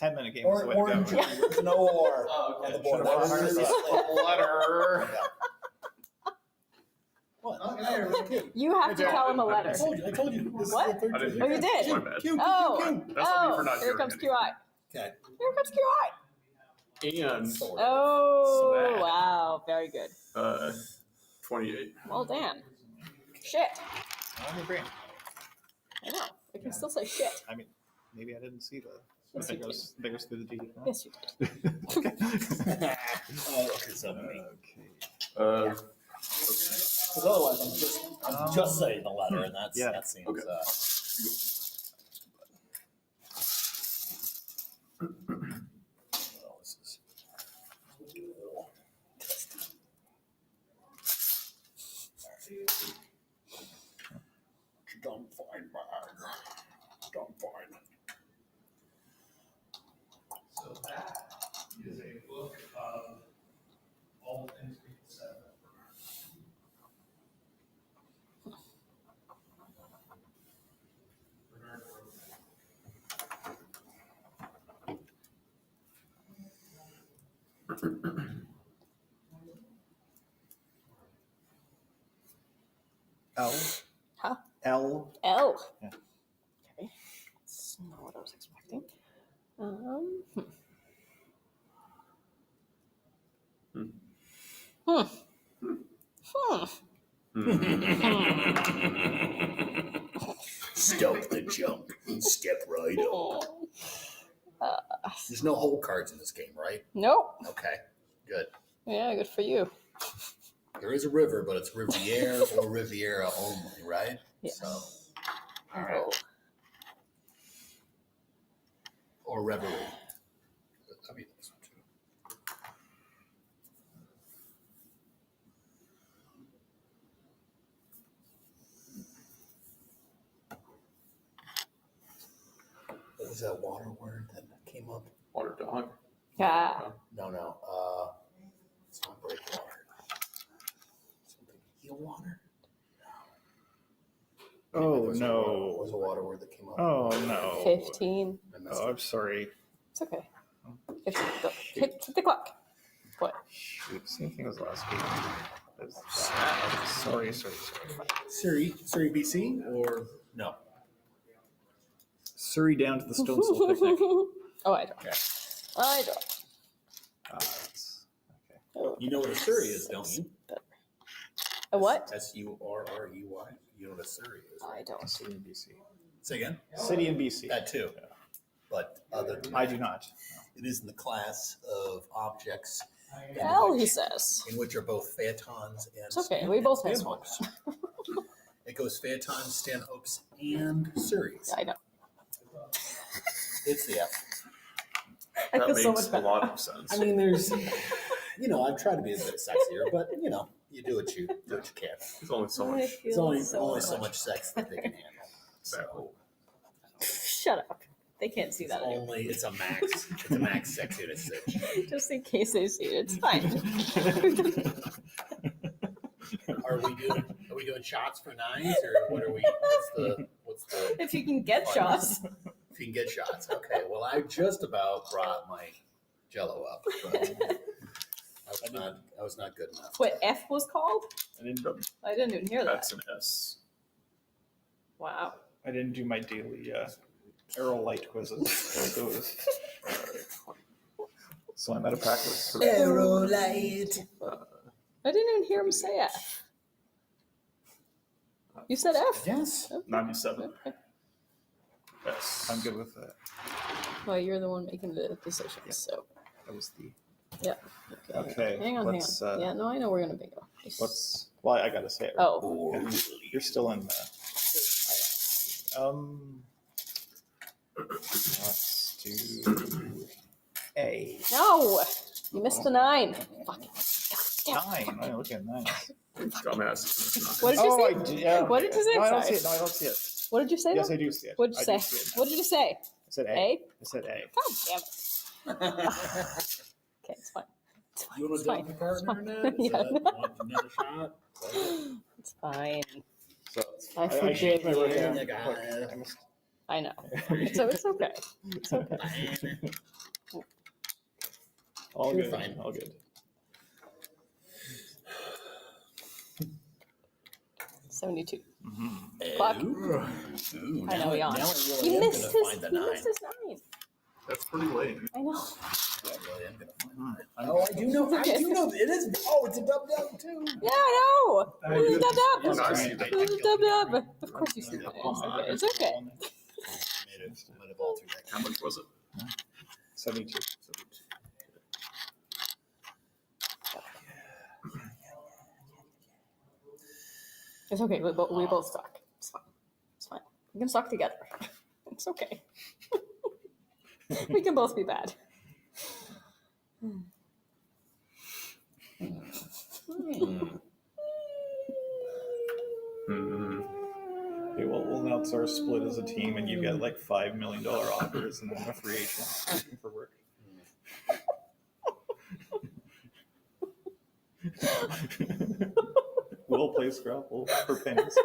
10-minute game was the way to Orange go. with no or Oh, okay. on the board. Should've That was marked letter. What? You have to tell him a letter. I told you. This What? is the third I didn't Oh, you did? My bad. Q. Oh, That's on me for not here hearing comes anything. QI. Okay. Here comes QI. And Oh, Smack. wow. Very good. 28. Well, damn. Shit. I'm your brain. I know. I can still say shit. I mean, maybe I didn't see the Yes, you fingers through the G. Yes, you did. Oh, okay, so me. Okay. Because otherwise, I'm just saying the letter, and that seems. Okay. Well, this is done fine, bag. Done fine. So that is a book of all the things we can set up. L. Huh? L. L. Yeah. Okay. That's not what I was expecting. Stop the jump and step right up. There's no hole cards in this game, right? Nope. Okay, good. Yeah, good for you. There is a river, but it's Riviera or Riviera only, right? Yes. So, all right. Or Reverie. I mean, this one too. What was that water word that came up? Water dog. Yeah. No. It's not breakwater. Something heel water? Oh, What no. was a water word that came up? Oh, no. 15. I messed Oh, up. I'm sorry. It's okay. 15. Go. Hit the clock. What? Shoot, same thing as last week. Sorry. Surrey, BC, or no? Surrey down to the Stone Soul picnic. Oh, I don't. Okay. I don't. Okay. You know what a Surrey is, don't you? A what? Surrey. You know what a Surrey is? I don't. City in BC. Say again? City in BC. That too. Yeah. But other than I that, do not. it is in the class of objects He says. in which are both phaetons and It's okay. We both have stanhopes. It goes phaetons, stanhopes, and Surreys. I know. It's the F. I That feel so makes much a better. lot of sense. I mean, there's, I've tried to be a bit sexier, but you do what you can. There's only so I much. feel There's only so so much sex that they can handle. So Shut up. They can't see that anymore. it's a max sex usage. Just in case they see it, it's fine. Are we doing shots for nines, or what are we? What's the? If you can get shots. If you can get shots, okay. Well, I just about brought my Jello up, but I was not good enough. What F was called? I didn't even hear that. That's an S. Wow. I didn't do my daily Aero Light quizzes. Those. So I'm out of practice. Aero Light. I didn't even hear him say F. You said F? Yes. 97. Okay. Yes, I'm good with that. Well, you're the one making the decisions, so. That was the. Yeah. Okay. Hang on. Yeah, no, I know we're gonna bingo. Well, I gotta say it. Oh. You're still in. Let's do A. No! You missed the 9. Fucking. Nine. I look at 9. Dumbass. What did you say? I did, yeah. What did you say? No, I don't Sorry. see it. No, I don't see it. What did you say? Yes, though? I do see it. What did you I do say? see it. What did you say? I said A. A? I said A. God damn it. Okay, it's fine. It's fine. You want It's to fine. dump your partner in that? Yeah. Want another shot? It's fine. So I changed forgive my you. word. I know. So it's okay. It's okay. All You're good. fine. All good. 72. Mm-hmm. Clock. Ooh, I know, now Jan. I really He am missed gonna his, find the he nine. missed his 9. That's pretty lame. I know. I really am gonna find mine. Oh, I do know. It is. Oh, it's a dub too. Yeah, I know. I It's did. dub I see that. dub. Of course you see that. It's okay. Might have altered that. How much was it? 72. It's okay. We both suck. It's fine. It's fine. We can suck together. It's okay. We can both be bad. Okay, well, we'll announce our split as a team, and you get like $5 million offers, and I'm a free agent looking for work. We'll play Scrabble for pennies.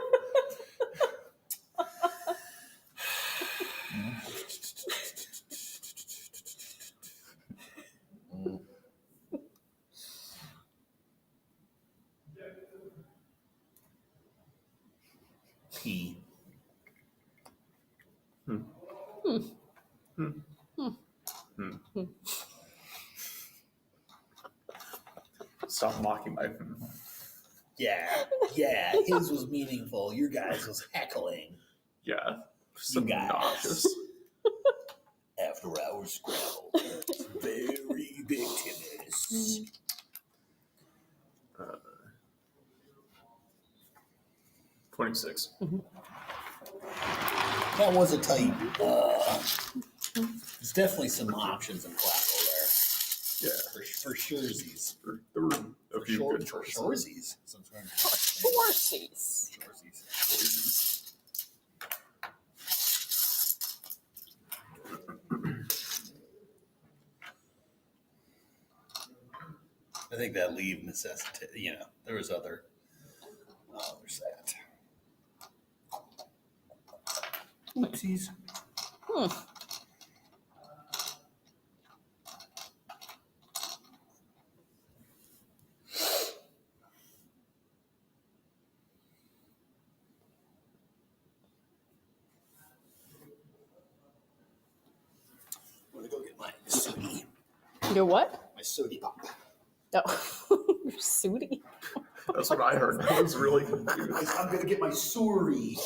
P. Stop mocking my. Yeah, his was meaningful. Your guys was heckling. Yeah, You guys. obnoxious. After hours Scrabble. Very victimous. 26. That was a tight. There's definitely some options in Clapple there. Yeah, For surezies. there were a few good For choices. shoresies. Since we're in Horsies. shoresies. I think that leave necessitated, there was other. Oh, there's that. Oopsies. Your what? My sody pop. Oh, your sooty. That's what I heard. I was really confused. I'm gonna get my suri.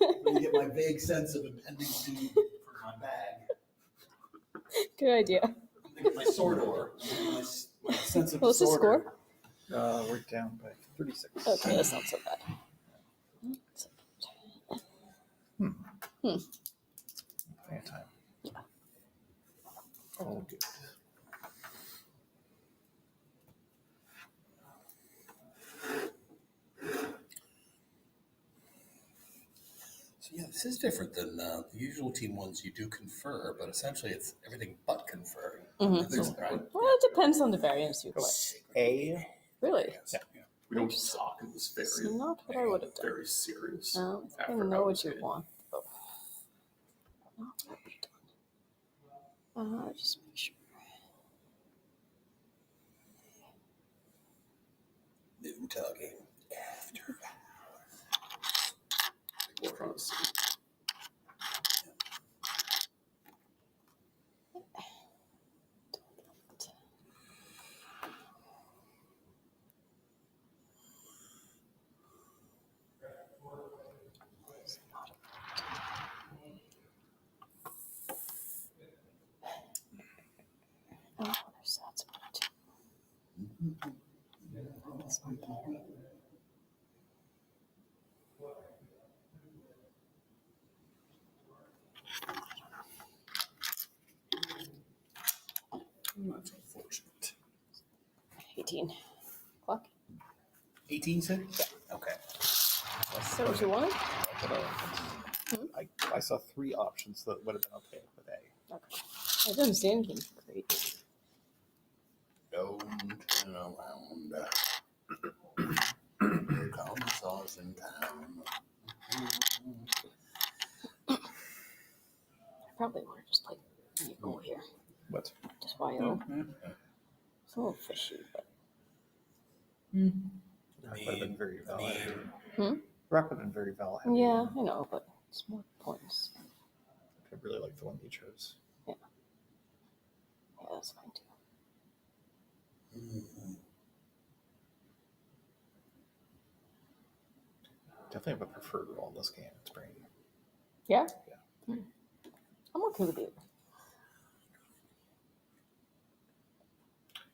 I'm gonna get my vague sense of impending doom for my bag. Good idea. I'm gonna get my sordor. My sense of What's the disorder. score? We're down by 36. Okay, that's not so bad. Plenty of time. Yeah. Oh, good. So yeah, this is different than the usual team ones. You do confer, but essentially it's everything but confer. Mm-hmm. Well, it depends on the variants you play. A. Really? Yeah. We don't talk in this It's very, not what I would have done. very serious. No, I effort, know would what you say. want. Oh. Not what I would have done. Just make sure. No talking after We're trying to see. Oh, there's that spot. That's not there. That's unfortunate. 18. Clock. 18 said? Yeah. Okay. So what you wanted? I saw 3 options that would have been okay with A. Okay. I didn't see anything great. Don't turn around. Here comes sauce in town. I probably would have just played YO here. What? Just YO. It's a little fishy, but. That would have been very valid. Rock would have been very valid. Yeah, I know, but it's more points. I really like the one you chose. Yeah. Yeah, that's fine too. Definitely have a preferred role in this game. It's brain. Yeah? Yeah. I'm okay with it.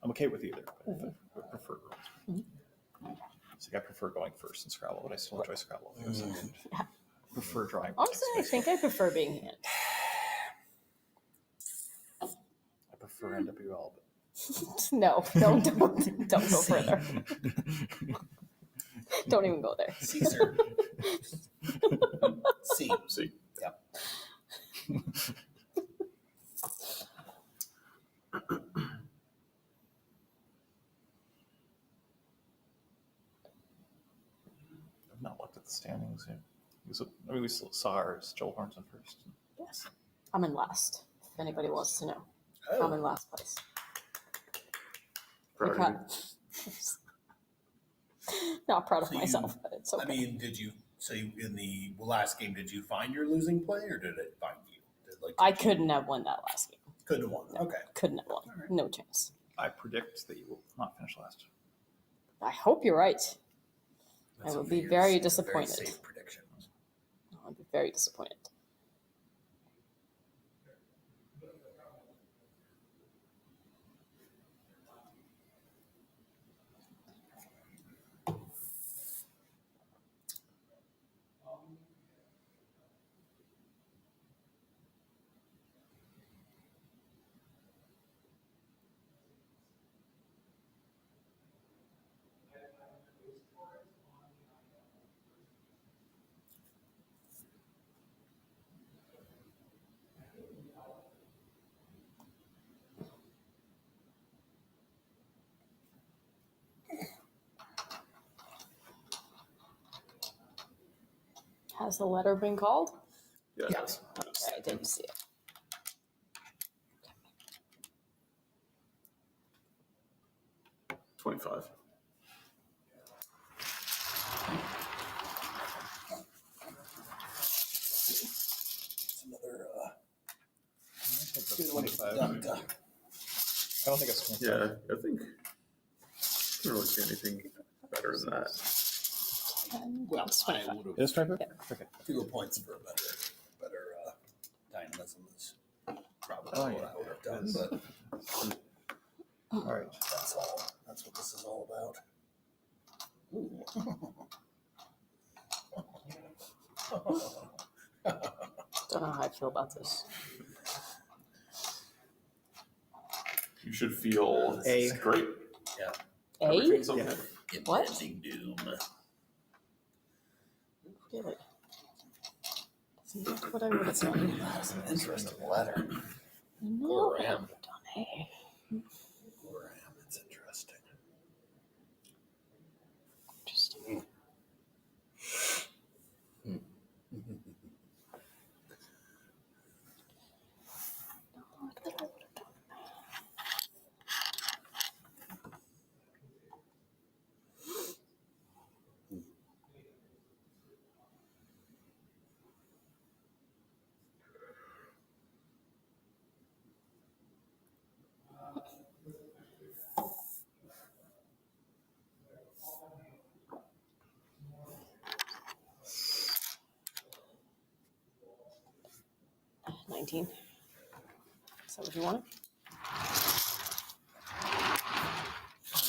I'm okay with either, but the preferred roles. So I prefer going first in Scrabble, but I still enjoy Scrabble. Yeah. Prefer drawing. Honestly, I think I prefer being hand. I prefer NWL, but No, don't go further. Don't even go there. Caesar. C. Yep. I've not looked at the standings yet. We saw ours. Joel Horn's in first. Yes. I'm in last, if anybody wants to know. Oh. I'm in last place. Not proud of myself, but it's okay. I mean, in the last game, did you find your losing play or did it find you? I couldn't have won that last game. Couldn't have won. No, Okay. Couldn't have won. Right. No chance. I predict that you will not finish last. I hope you're right. That's I would a be very- very that's a very disappointed. safe prediction. I'd be very disappointed. Has the letter been called? Yes. Okay, I didn't see it. 25. It's another I think good that's one. 25. I don't think it's Yeah, I think I don't really see anything better than that. Well, It's I 25. would have. It's 25? Okay. Fewer points for a better dynamism is probably what I would have done. But All right. that's all. That's what this is all about. Ooh. Don't know how I feel about this. You should feel great. Yeah. A? So Yeah. What? Impending doom. Really? That's not what I would have done. That's an interesting letter. No, Or I am. would have done A. Or am. It's interesting. Interesting. No, I thought I would have done that. 19. Is that what you wanted?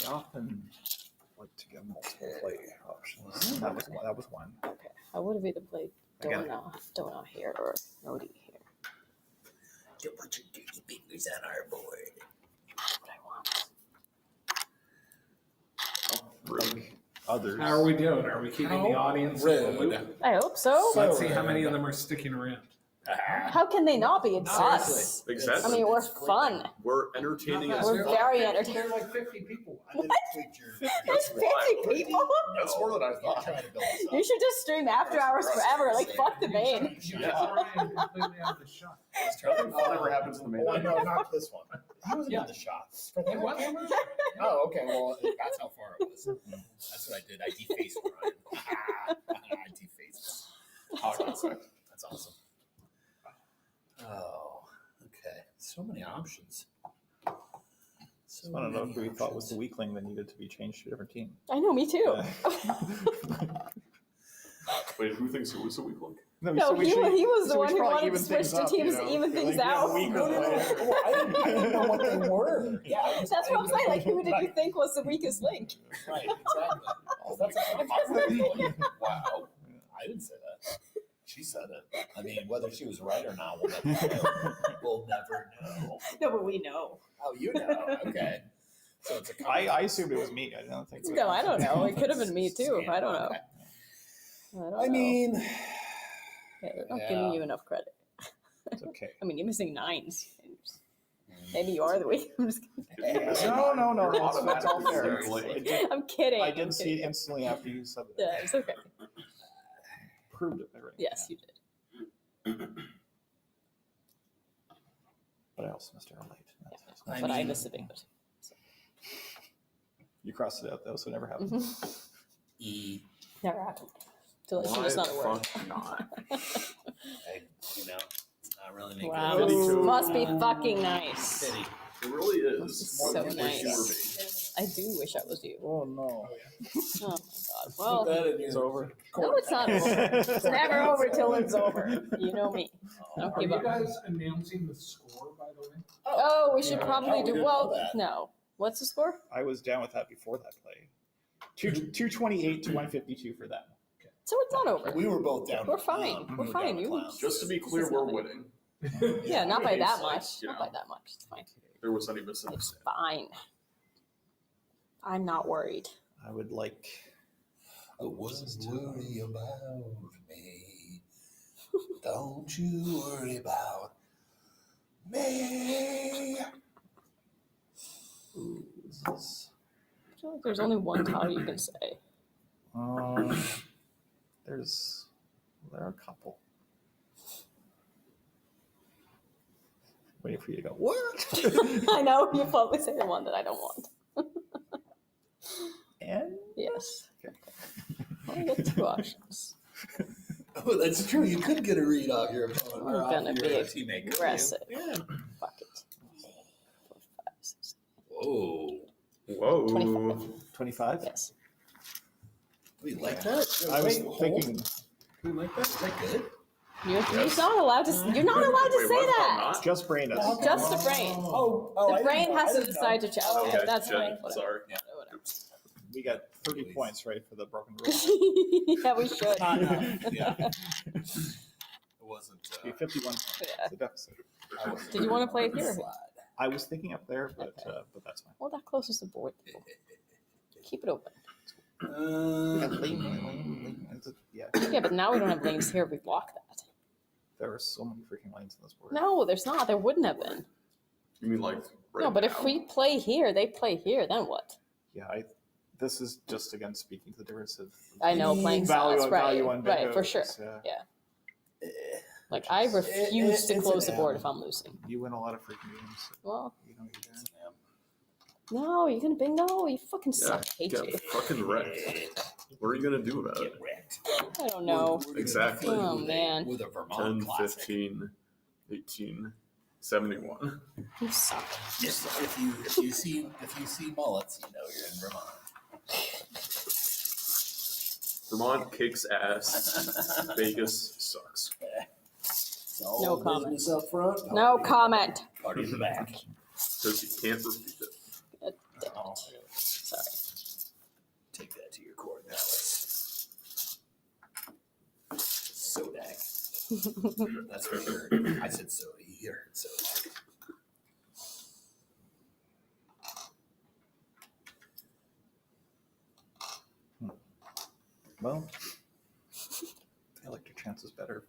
I often like to get multiple play options. That was one. Okay. I would have either played Again. Dona here or Rodi here. Don't put your dirty fingers on our board. That's what I want. Like others. How are we doing? Are we keeping the audience? Rude. I hope so. Let's see how many of them are sticking around. How can they not be? It's us. Exactly. I mean, we're fun. We're entertaining as We're very entertaining. There are like 50 people. What? There's 50 people? That's more than I thought. You should just stream after hours forever. Like, fuck the main. Completely out of the shot. Nothing fun ever happens in the main. Oh, no, not this one. He wasn't in the shots. It was? Oh, okay. Well, that's how far it was. That's what I did. I defaced Ryan. I defaced him. That's awesome. Oh, okay. So many options. I don't know who we thought was the weakling that needed to be changed to a different team. I know, me too. Wait, who thinks it was a weak link? No, he was the one who wanted to switch to teams to even things out. I didn't know what they were. Yeah, That's what I'm saying. Like, who did you think was the weakest link? Right, exactly. That's wow. I didn't say that. She said it. I mean, whether she was right or not, we'll never know. We'll never know. No, but we know. Oh, you know. Okay. So it's a I assumed it was me. I don't think so. No, I don't know. It could have been me too. I don't know. I mean, hey, they're not giving you enough credit. It's okay. I mean, you're missing 9s. Maybe you are the weak. I'm just kidding. No. That's all fair. I'm kidding. I did see it instantly after you said that. Yeah, it's okay. Proved it. Right? Yes, you did. But I also missed it late. But I missed a big bit. So. You crossed it out though, so it never happened. Never happened. So like, it's not a word. you know, it's not really making Wow. it. Must be fucking nice. Pity. It really is. So nice. I do wish I was you. Oh no. Oh my god. Well, It's over. no, it's not over. It's never over till it's over. You know me. I don't Are give you up. guys announcing the score, by the way? Oh, we should probably we do. didn't Well, know that. no. What's the score? I was down with that before that play. 228 to 152 for them. So it's not over. We were both down. We're fine. We're fine. You. Just to be clear, we're winning. Yeah, not by that much. It's like, Not by that much. It's fine. There was not even a It's fine. I'm not worried. I would like. I wouldn't worry about me. Don't you worry about me. Ooh, is this? I feel like there's only one title you can say. There are a couple. Waiting for you to go, what? I know, you probably say the one that I don't want. And? Yes. Okay. I get 2 options. Oh, that's true. You could get a read off your opponent. I'm gonna be teammate. aggressive. Yeah. Fuck it. 4, 5, 6, Oh, Whoa. 25? Yes. we like that. I was Wait, hold. thinking. We like that. Is that good? You're not allowed to. You're not allowed to Wait, say what about that. not? Just brain us. Just the brain. Oh, The brain has to decide to check. Okay, Okay, that's shit. fine. Whatever. Sorry. Yeah. Whatever. We got 30 points, right, for the broken rule. Yeah, we should. Yeah. It wasn't. Be 51 points. Yeah. It's a deficit. Did you want to play it here? I was thinking up there, but that's fine. Well, that closest to the board. Keep it open. We got lane. Yeah. Yeah, but now we don't have lanes here. We block that. There are so many freaking lanes in this board. No, there's not. There wouldn't have been. You mean like right No, but now? if we play here, they play here. Then what? Yeah, this is just again speaking to the difference of I know playing value styles, on right? value on Right, for bingos, sure. yeah. Yeah. Like I refuse to it's close an the board M. if I'm losing. You win a lot of freaking games. So Well, you know you're doing. no, you're gonna bingo. You fucking Yeah, suck. Hate get you. fucking wrecked. What are you gonna do about it? Get wrecked. I don't know. Exactly. Oh man, With a Vermont 10, classic. 15, 18, 71. you suck. If you see mullets, you know you're in Vermont. Vermont kicks ass. Vegas sucks. So No comment. business up front. No comment. Party in the back. Because you can't repeat it. God damn Oh, it. Sorry. take that to your court palace. Sodak. That's what he heard. I said soda. He heard soda. Well, I like your chances better.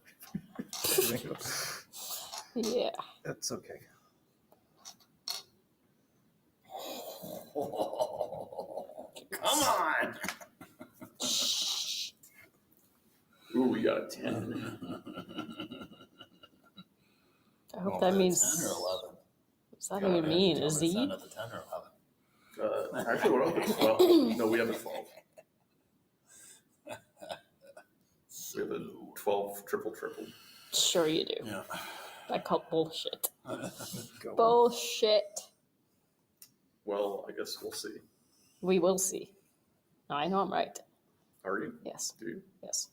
Yeah. That's okay. Come on. Ooh, we got a 10. I hope that means. 10 or 11. What's that even mean? A Tell me it's Z? not at the 10 or 11. Actually, what about the 12? No, we have a 12. We have a 12 triple. Sure you do. Yeah. I call bullshit. Go. Bullshit. Well, I guess we'll see. We will see. I know I'm right. Are you? Yes. Do you? Yes.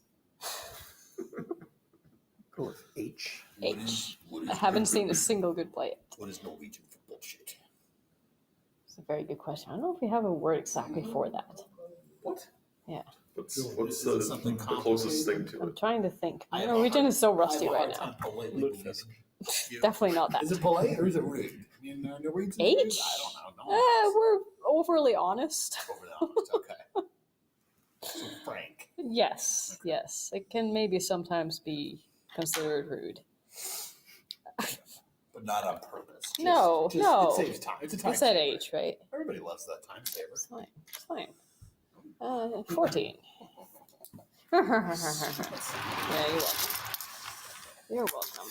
Go with H. H. What is I haven't seen a single good play yet. What is Norwegian for bullshit? It's a very good question. I don't know if we have a word exactly for that. What? Yeah. What's Is the it something closest thing to I'm it? trying to think. I have Norwegian is so I rusty have a right hard now. time politely believing you. Definitely not that. Is it polite or is it rude? You know, Norwegian H? rude? I don't know. We're overly honest. Over the honest. Okay. So frank. Yes, yes. It can maybe sometimes be considered rude. But not on purpose. No, no. It saves time. It's a time You said saver. H, right? Everybody loves that time saver. It's fine. It's fine. 14. Yeah, you're welcome. You're welcome.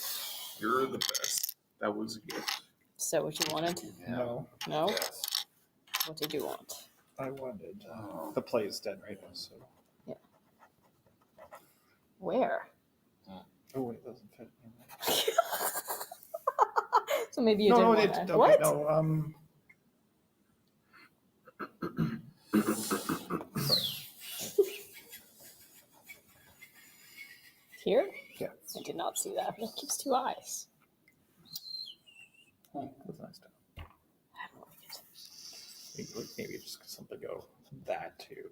You're the best. That was a gift. So what you wanted? No, No? Yes. What did you want? I wanted. The play is dead right now, so. Where? Oh wait, it doesn't fit. So maybe you No, didn't it, want that. okay, What? no. Sorry. Here? Yeah, I did not see that. It keeps two eyes. that's nice stuff. I don't like it. Maybe just something go that too.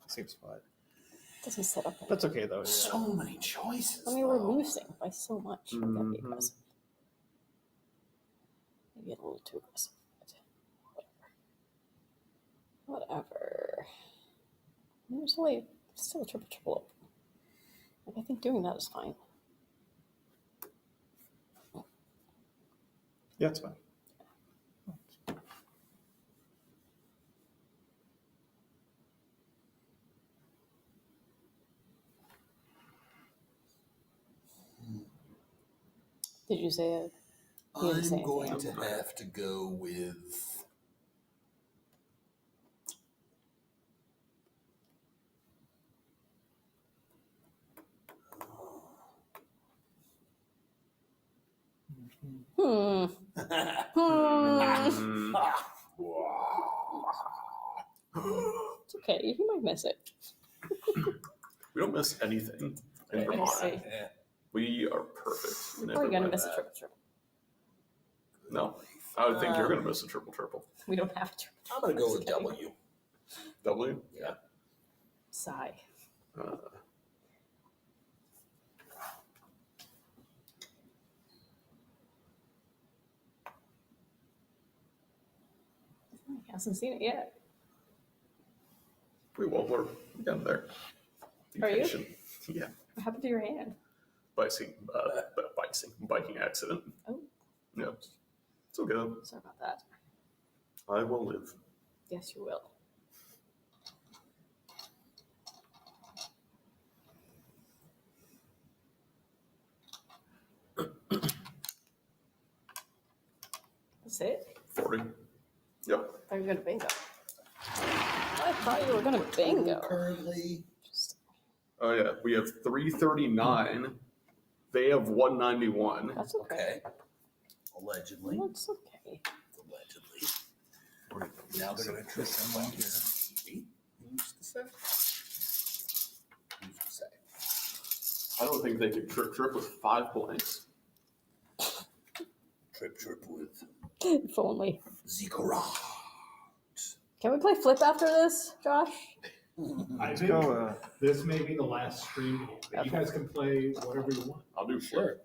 Seems fine. Doesn't set up. That's okay though. Yeah. So many choices. I mean, we're though. losing by so much. We gotta be Mhm. aggressive. Maybe a little too aggressive. But whatever. I mean, there's still a triple open. Like, I think doing that is fine. Yeah, it's fine. Did you say it? You didn't say I'm going anything. to have to go with. Hmm. Mm, It's okay. You might miss it. We don't miss anything in Let me Vermont. see. We are perfect. You're in probably every gonna way. miss a triple. No, I would think you're gonna miss a triple. We don't have a triple. I'm gonna go with W. W. Yeah. Sigh. He hasn't seen it yet. We won't. We're getting there. Be Are you? patient. Yeah. What happened to your hand? Biking accident. Oh. Yeah. It's okay. Sorry about that. I will live. Yes, you will. That's it? 40. Yep. I thought you were gonna bingo. I thought you were gonna bingo. Currently. Oh yeah, we have 339. They have 191. That's okay. Allegedly. That's okay. Allegedly. Now they're going to trick someone here. Who's to say? Who's to say? I don't think they could trip with 5 blanks. Trip with If only. Zikora. Can we play flip after this, Josh? I think this may be the last stream. But you guys can play whatever you want. I'll do flip.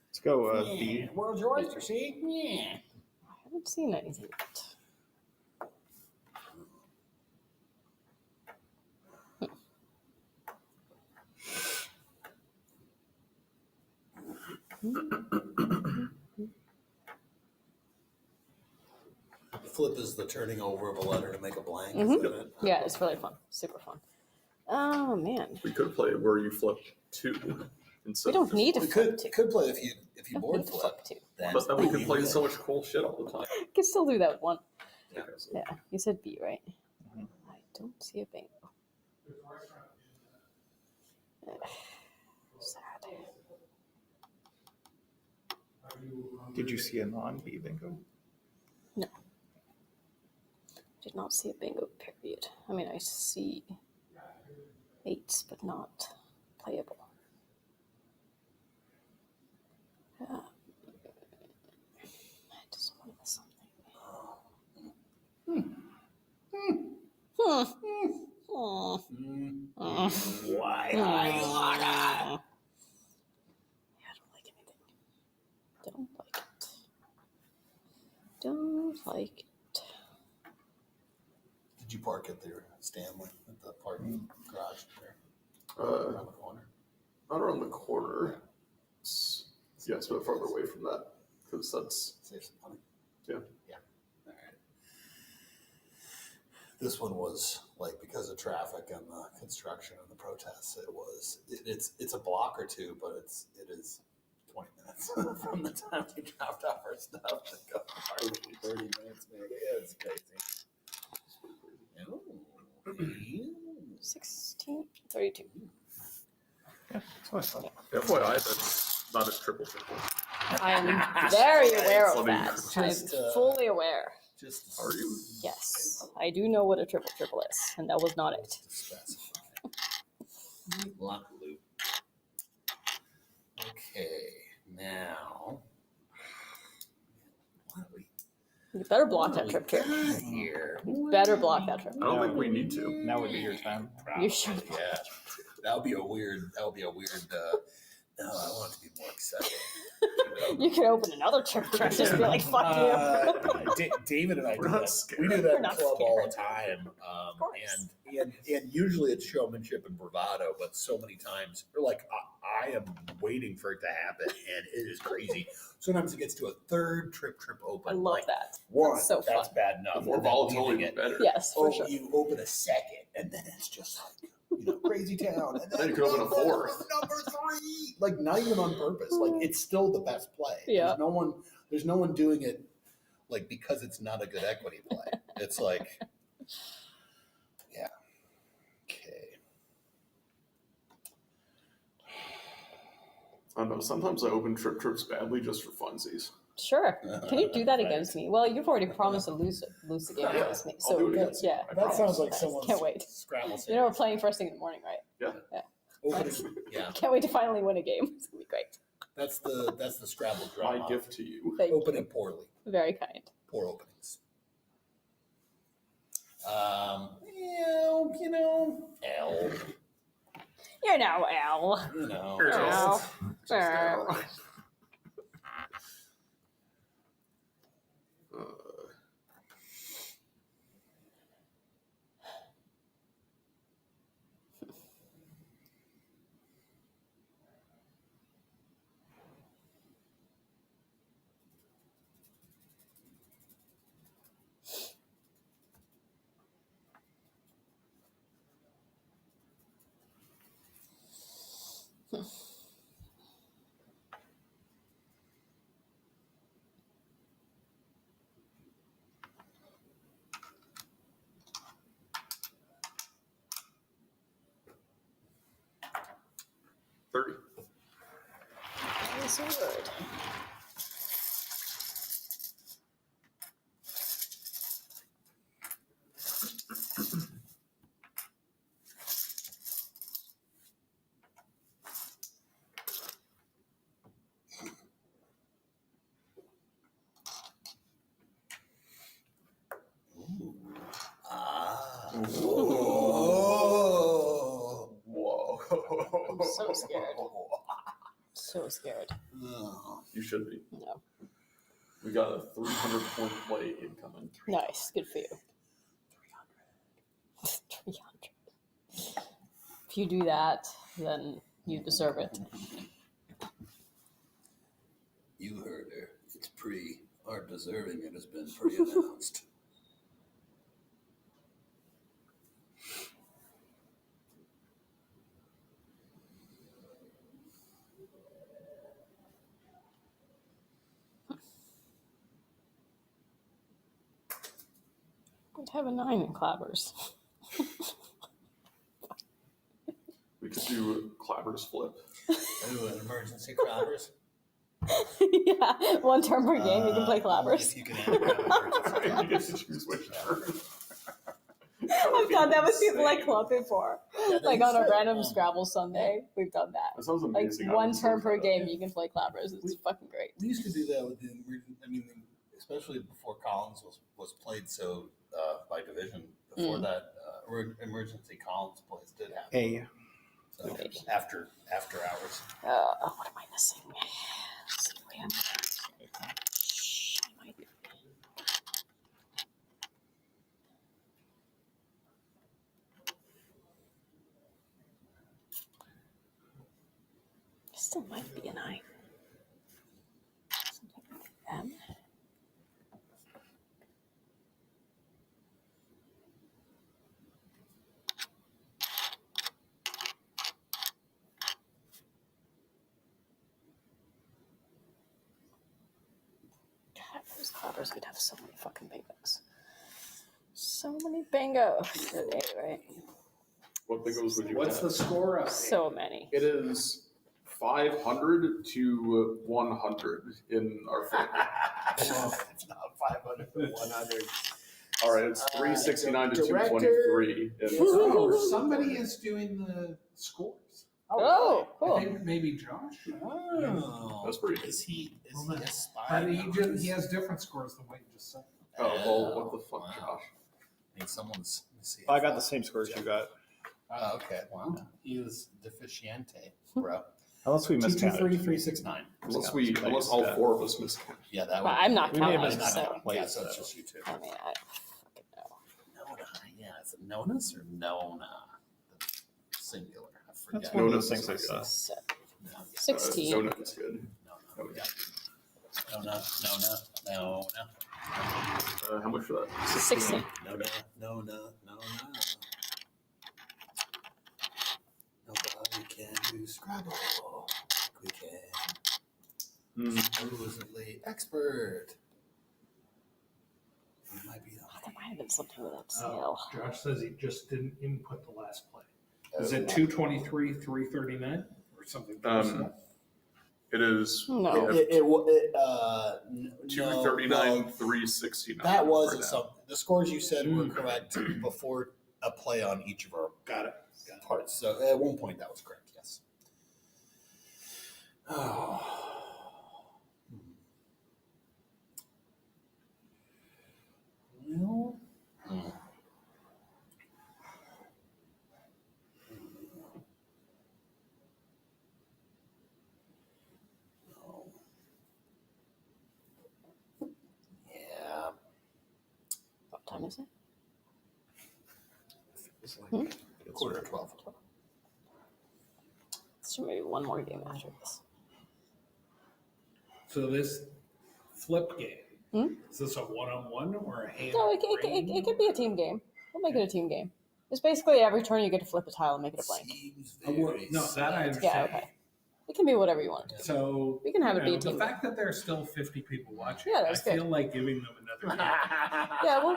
Let's go B. World's your oyster, see? Yeah. I haven't seen anything yet. Flip is the turning over of a letter to make a blank. Mhm. Isn't it? Yeah, it's really fun. Super fun. Oh man. We could play where you flip 2 instead. We don't of need to We flip could play if you Don't board need to flip. too. But then we could play so much cool shit all the time. You can still do that one. Okay, so Yeah, you said B, right? I don't see a bingo. Sad. Did you see a non-B bingo? No. Did not see a bingo, period. I mean, I see 8s, but not playable. I just want to miss something. Why? I don't like anything. Don't like it. Don't like it. Did you park at the Stanley at the parking garage there? around the corner. Not around the corner. Yeah, it's a bit farther away from that because that's save some money. Yeah. Yeah. All right. This one was like because of traffic and the construction and the protests. It's a block or two, but it is 20 minutes from the time we dropped off our stuff to go. 30 minutes, maybe. Yeah, it's crazy. Oh, 16, 32. Yeah, that's what I thought. FYI, that's not a triple. I am very aware of Funny. that. I'm fully aware. Just Are you? Yes, I do know what a triple is, and that was not it. Lock loop. Okay, now. What do we You better block that trip. here? You better block that trip. I don't think we need to. Now would be your time. You should. Yeah, that would be a weird. No, I want it to be more exciting. You could open another trip. Just be like, fuck you. David and I do We're not that. scared. We do that We're in not club all the scared. time. course. And usually it's showmanship and bravado, but so many times, or like I am waiting for it to happen, and it is crazy. Sometimes it gets to a third trip open. I love like, that. One, That's so that's fun. bad enough. The more And then volatility, leaving the better. Yes, for Oh, sure. you open a second, and then it's just like, crazy town. And Then you could open a fourth. Number 3. Like, not even on purpose. Like, it's still the best play. Yeah. There's no one doing it, like, because it's not a good equity play. It's like, yeah. Okay. I don't know. Sometimes I open trips badly just for funsies. Sure. Can you do that against me? Well, you've already promised to lose the game against me. So yeah, That sounds like someone's can't wait. Scrabble. You know we're playing first thing in the morning, right? Yeah. Yeah. Can't wait to finally win a game. It's gonna be great. That's the Scrabble drama. My gift to you. Thank Opening poorly. you. Very kind. Poor openings. You know, L. You know, Al. You know, Al. That's a word. Oh. Whoa. I'm so scared. So scared. You should be. No. We got a 300-point play incoming. Nice. Good for you. 300. If you do that, then you deserve it. You heard her. It's pre. Our deserving it has been pre-announced. We'd have a 9 in clappers. We could do Clabber's flip. Ooh, an emergency clappers. Yeah, 1 turn per game. You can play clappers. If you can have an emergency You get to choose which turn. I've done that with people like club before. Yeah, Like they on a used to- random Scrabble Sunday, we've done that. That sounds Like amazing. 1 turn per game, you can play clappers. It's fucking great. We used to do that with the emergency. I mean, especially before Collins was played so by division. Before that, emergency Collins plays did happen. A. So after hours. What am I missing? Let's see what we have. Shh, I might be. Still might be an I. Something like M. God, if those clappers could have so many fucking bingos. So many bingos today, right? What bingos would you What's have? the score up? So many. It is 500 to 100 in our favor. It's not 500 to 100. All right, it's 369 to Director- 223. Oh, somebody is doing the scores. Oh, cool. I think maybe Josh. Oh, That's pretty good. Is he a spy? But he has different scores than what you just said. Oh, well, what the fuck, Wow. Josh? I think someone's. Let me see. I got the same scores you got. Oh, okay. Well, he is deficiente, bro. Unless we miscounted. 369. Unless all 4 of us miscount. Yeah, that Well, one. I'm not We may have counting, missed so. Yeah, so it's just you two. I mean, I don't fucking know. Nona. Yeah, is it Nona's or Nona? Singular. I forget. That's one of those things I saw. So, No, 16. No, that's good. no, yeah. Nona. How much for that? 16. Nona. Nobody can do Scrabble like we can. Who is the expert? He might be the There might have been something with that scale. Josh says he just didn't input the last play. Is it 223, 339, or something? It is No. N- 239, no, 369. that was right a now. the scores you said were correct before a play on each of our Got it. parts. So at one point that was correct. Yes. Oh. Well. Yeah. What time is it? It's like quarter to 12. So maybe one more game after this. So this flip game, Hmm? is this a one-on-one or a hand? No, it could be a team game. We'll make it a team game. It's basically every turn you get to flip a tile and make it a blank. No, that I understand. Yeah, okay. It can be whatever you want to do. So We can have it be a the team fact that there's still 50 people watching, Yeah, that's I good. feel like giving them another game. Yeah, we'll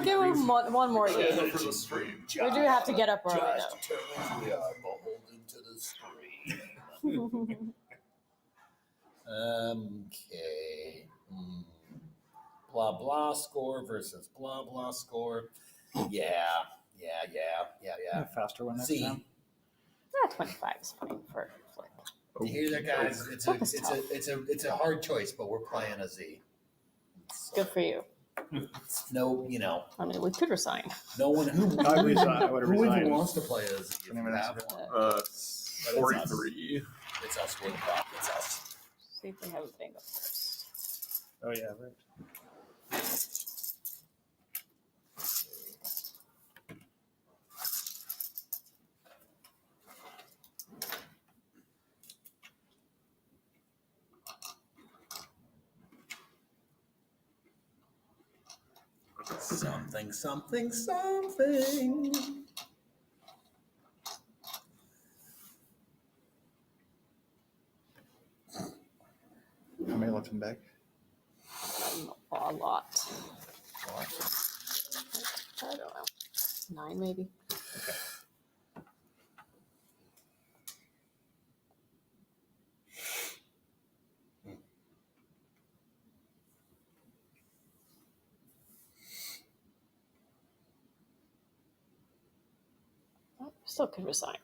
give them one more game. For the stream. We do have to get up early Just determined we are beholden to the stream. Okay. Blah blah score versus blah blah score. Yeah. Faster one next Z. time. Yeah, 25 is fine for flip. You hear that, guys? It's a hard choice, but we're playing a Z. Good for you. No, you know, I mean, we could resign. no one who I would resign. I would have who even resigned. wants to play a Z. If you have one. 43. It's us. We're the problem. It's us. See if we have a bingo first. Oh yeah, right. Something. How many left in bag? A lot. I don't know. 9 maybe. Still could resign.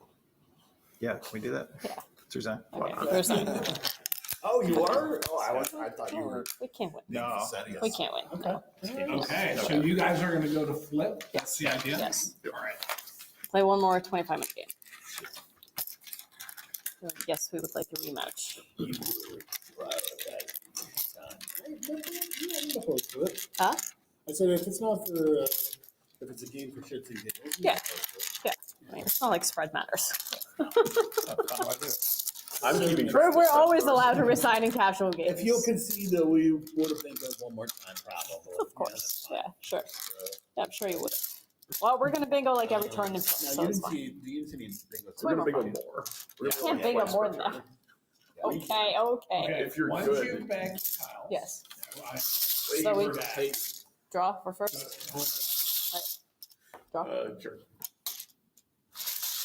Yeah, can we do that? Yeah. Let's resign. Okay, resign. Oh, you are? Oh, I thought you were. We can't win. No. We can't win. No. Okay, so you guys are going to go to flip? That's the idea? Yes. All right. Play one more 25-minute game. Yes, we would like a rematch. I'm opposed to it. Huh? I said if it's not for if it's a game for shits and giggles. Yeah. Yeah. I mean, it's not like spread matters. I'm keeping We're always allowed to resign in casual games. If you'll concede that we would have been good one more time, probably. Of course. Yeah, sure. Yeah, I'm sure you would. Well, we're going to bingo like every turn in flip, so it's fine. You didn't see any bingo. We're gonna bingo more. You can't bingo more than that. Okay. Okay, If you're once good. you bag tiles. Yes. So we we draw for first. Right. Draw. Sure.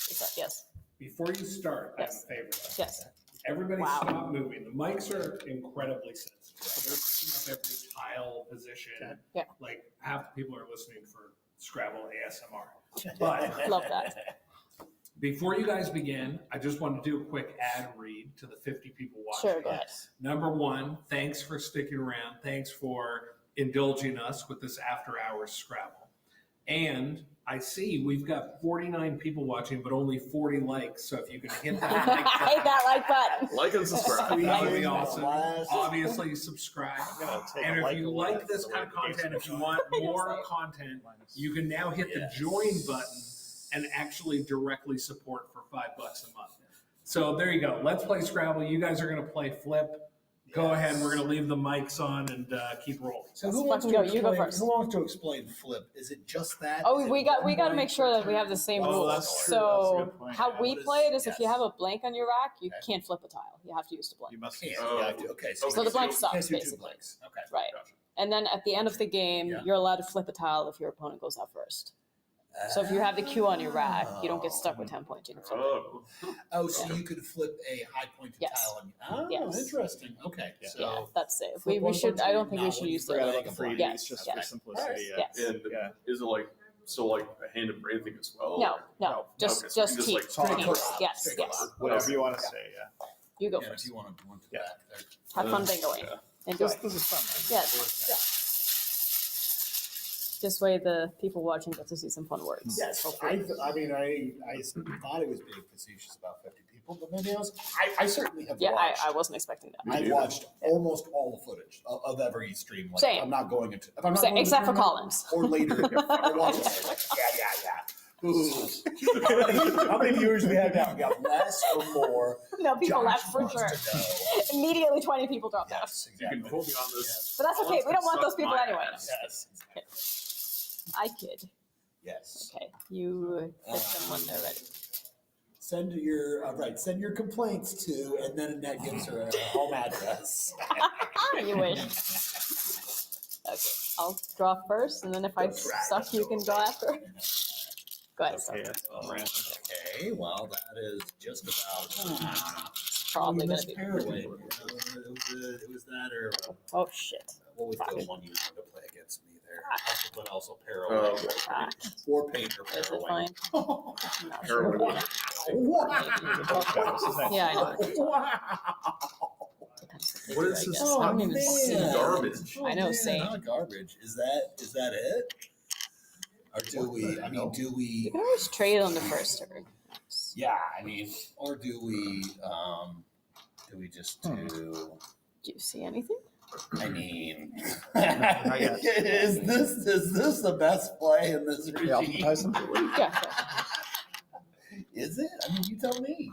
Is that yes? Before you start, Yes. I have a favor. Yes. Everybody Wow. stop moving. The mics are incredibly sensitive. They're picking up every tile position. Yeah. Like half the people are listening for Scrabble ASMR. But Love that. before you guys begin, I just want to do a quick ad read to the 50 people watching. Sure, go ahead. Number one, thanks for sticking around. Thanks for indulging us with this after hours Scrabble. And I see we've got 49 people watching, but only 40 likes. So if you can hit that like Hit that like button. Like and subscribe. that would be awesome. Obviously, subscribe. And if like you the like last this kind of content, if you want more content, you can now hit the join button and actually directly support for $5 a month. So there you go. Let's play Scrabble. You guys are going to play Flip. Go ahead. We're going to leave the mics on and keep rolling. So who Let's wants to fucking go. You go explain? first. Who wants to explain flip? Is it just that? Oh, Is it we got one to point make sure per that we have turn? the same Oh, rules. that's true. That's a So good point. how Yeah, we what is- play it is if yes. you have a blank on your rack, you can't flip a tile. You have to use the blank. You must. Can't. Oh. Yeah, I do. Okay, So the blank can't sucks, do two basically. blanks. Okay, Right. Gotcha. And then at the end of the game, Yeah. you're allowed to flip a tile if your opponent goes out first. So if you have the Q on your rack, you don't get stuck with 10 points. You can flip it. Oh, so you could flip a high pointed tile on you. Oh, interesting. Okay. Yeah, So that's safe. flip We one should. punch I don't in, think we not should when you use forgot the. about the freebies, Yes, just yes. for simplicity. Yes. And is it like so like a hand of brand thing as well? No, or- no, just Okay, so you just can teeth. like Teeth. Yes, yes. Whatever you want to say, You go Yeah, first. if you want to go into the back there. Have fun bingoing. And just this is fun. this way the people watching get to see some fun words. Yes, hopefully. I mean, I thought it was being facetious about 50 people, but maybe I certainly have Yeah, watched. I wasn't expecting that. I've watched almost all the footage of every stream. Like, Same. I'm not going into. If I'm not Same, going to except for tournament Collins. or later. I watch it. Like, yeah. Ooh. How many viewers we have now? We got less or more. No, people Josh left for wants sure. to know. Immediately 20 people dropped out. Yes, exactly. You can quote me on this. But that's okay. We don't want those people Suck my anyway. ass. Yes. I kid. Yes. Okay, you hit them when they're ready. Send your Send your complaints to, and then Annette gives her a home address. You wish. Okay, I'll draw first, and then if I suck, you can draw after. Go ahead. Okay, well, that is just about. Probably gonna be. It was that or. Oh shit. What was the one you wanted to play against me there? But also Oh, Paraway. Or Paint or Is it Paraway. fine? I'm not sure. Paraway. Yeah, I know. What is this? I don't even see. Garbage. I know, same. Not garbage. Is that it? Or do we? I mean, do we? You can always trade on the first turn. Yeah, I mean, or do we? Do we just do? Do you see anything? I mean, is this the best play in this regime? Yeah, sure. Is it? I mean, you tell me.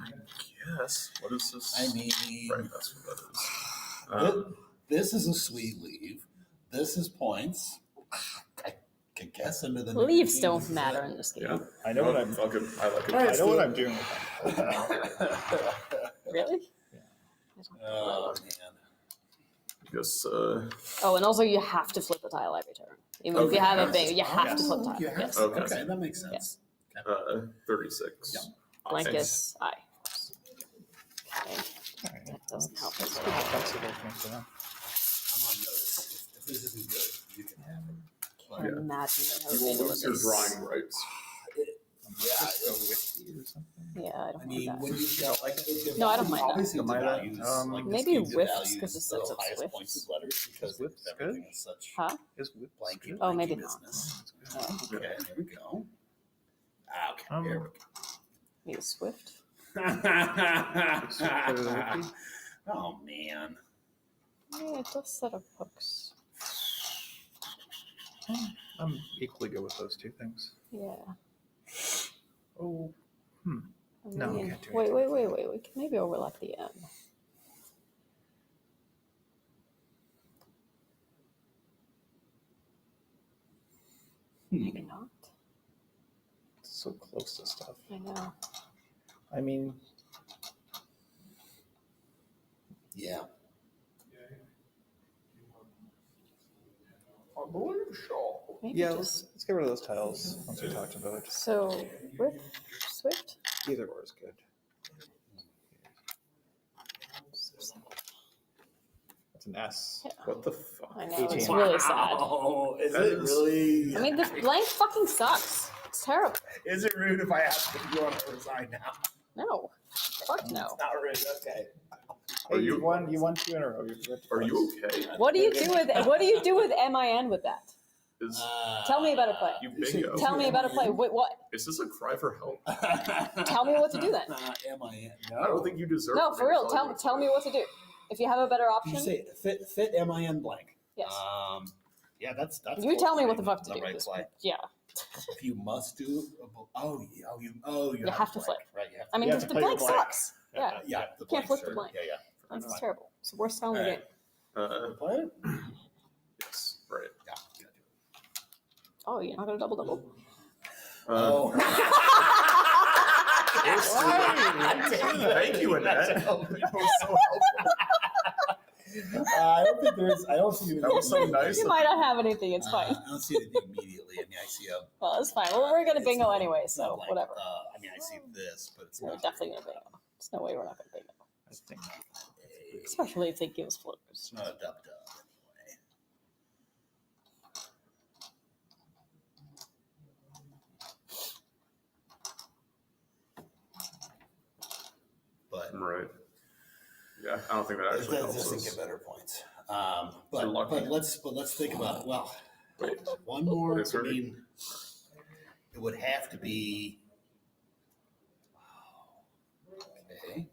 Yes. What is this? I mean, Right, that's what that is. this is a sweet leave. This is points. I can guess into the Leaves don't matter in this game. Yeah. I know what I'm. Fuck it. I like it. I know what I'm doing. Really? Oh man. Guess. Oh, and also you have to flip a tile every turn. Even if you have a big, you have to flip a tile. Yes. Okay, that makes sense. Yes. 36. Yeah. Blankets, aye. Okay. That doesn't help us. I'm on notice. If this isn't good, you can have it. Can't imagine that You how will big lose your this. drawing rights. Yeah, I don't I mean, want when that. you got like the No, I don't mind that. obviously the values, like this Maybe gives you whiffs, values 'cause it sets the up highest swifts. points of letters because Whiffs everything good? is such Huh? Is whip blanky. Oh, maybe blanky not. business. Okay, here we go. Okay, here we go. Maybe Swift. Oh man. Yeah, it does set up hooks. I'm equally good with those two things. Yeah. Oh, I No, mean, can't do wait. We can maybe overlap the M. Maybe not. it's so close to stuff. I know. I mean, Yeah. I believe so. Maybe yeah, just let's get rid of those tiles once we talked about. so with Swift. Either or is good. That's an S. Yeah. What the fuck? I know, it's 18. really sad. Oh, is That it is- really? I mean, the blank fucking sucks. It's terrible. Is it rude if I ask if you want to resign now? No. Fuck no. It's not rude. Okay. Are Hey, you- you won 2 in a row. Are you okay? What do you do with MIN with that? Is Tell me about a play. you bingo? Tell me about a play. Wait, what? Is this a cry for help? Tell me what to do then. Am I? I don't think you deserve. No, me for to real. tell you Tell me what to do. If you have a better Did you option, say fit MIN blank? yes. Yeah, that's. You tell me what the fuck to do. Right This- play. Yeah. If you must do, you have to flip. Right, you have to. I mean, You have the to play blank the blank. sucks. Yeah. Yeah, the Can't flip the sure. blank. Yeah. It's terrible. It's the worst tile in the Alright. game. Play it? Yes, right. Yeah, you gotta do it. Oh, you're not gonna double. Oh. Thank you, Annette. That was so helpful. I don't think there's. I don't see. That was so nice. You might not have anything. It's fine. I don't see anything immediately. I mean, I see a. Well, it's fine. We're gonna it's bingo not- anyway, it's not so like, whatever. I mean, I see this, but it's We're not. definitely gonna bingo. There's no way we're not gonna bingo. I think Especially if they give us floaters. It's not a dub anyway. But Right. Yeah, I don't think that it actually helps doesn't us. get better points. You're But lucky. let's think about well, Wait. one more. It's I hurting. mean, it would have to be. Okay.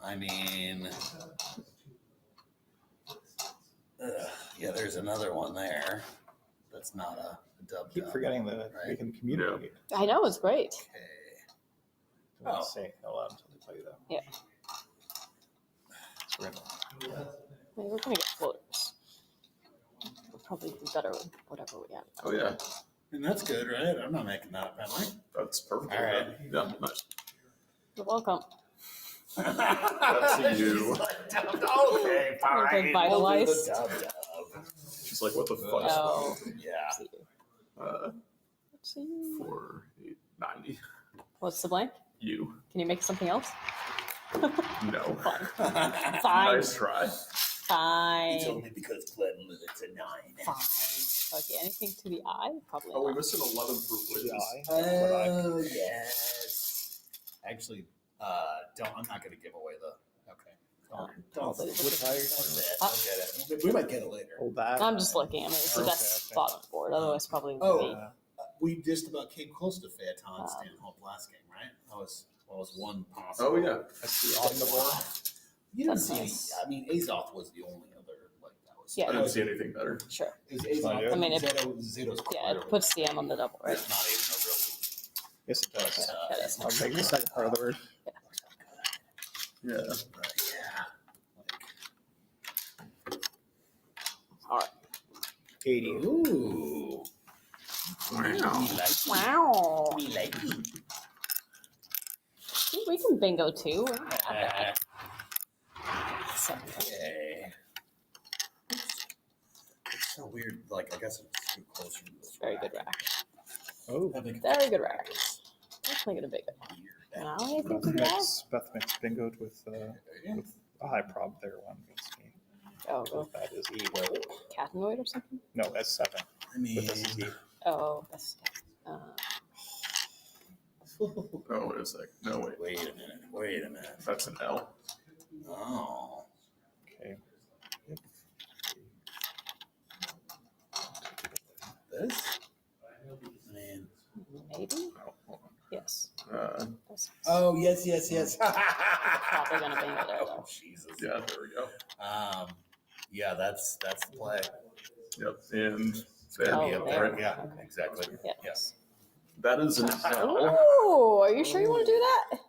I mean, yeah, there's another one there. That's not a dub. keep forgetting that we can communicate. I know, it's great. Okay. Don't say it out loud until they tell you that. Yeah. So we're gonna- I mean, we're gonna get floaters. We'll probably do better with whatever we have. Oh yeah, And that's good, right? I'm not making that up, am I? that's perfect. All right. Yeah, nice. You're welcome. That's you. Okay, fine. Revitalized. We'll do the dub. She's like, what the fuck? Oh. Yeah. Uh, Let's see. 4, 8, 90. What's the blank? You. Can you make something else? No. Fine. Fine. Nice try. Fine. It's only because Glenn limits a 9. Fine. Okay, anything to the eye? Probably Oh, we not. missed an 11 for witches. Oh, yes. Actually, I'm not going to give away the. Okay. Don't but it's- which eye are you talking about? I'll get it. We might get it later. Hold that. I'm just looking. I mean, it's the Okay, best okay. spot on the board. Otherwise, probably would Oh, be. we just about came close to Phaeton Stanhope last game, right? That was one possible. Oh yeah. I see on the board. You didn't That's see nice. any. I mean, Azoth was the only other like that was. Yeah. I didn't see anything better. Sure. It was Azoth. I mean, it- Zeto's Yeah, it puts the M on the double, right? It's not even Yes, it does. That is I'll take the second part of the word. Yeah. a real. Yeah. All right. 80. Ooh. Wow. Wow. Me like it. We can bingo too. We're not that bad. Okay. It's so weird. Like, I guess it's too closer to this. Very good rack. Oh. I think Very good rack. Definitely gonna bingo. Now anything to the eye? Beth mixed bingoed with a high prob there one against me. Oh, well, That is E. catinoid or something? No, that's 7. I mean, But this is E. Oh, that's. Oh, wait a sec. No, wait. wait a minute. Wait a minute. That's an L. Oh. Okay. This? I mean. Maybe. Yes. That's Oh, yes, yes, yes. probably gonna bingo there Oh, though. Jesus. Yeah, there we go. Yeah, that's the play. Yep. And It's gonna be Oh, up there. there. Yeah, Okay. exactly. Yeah. Yes. that is an L. Oh, are you sure you want to do that?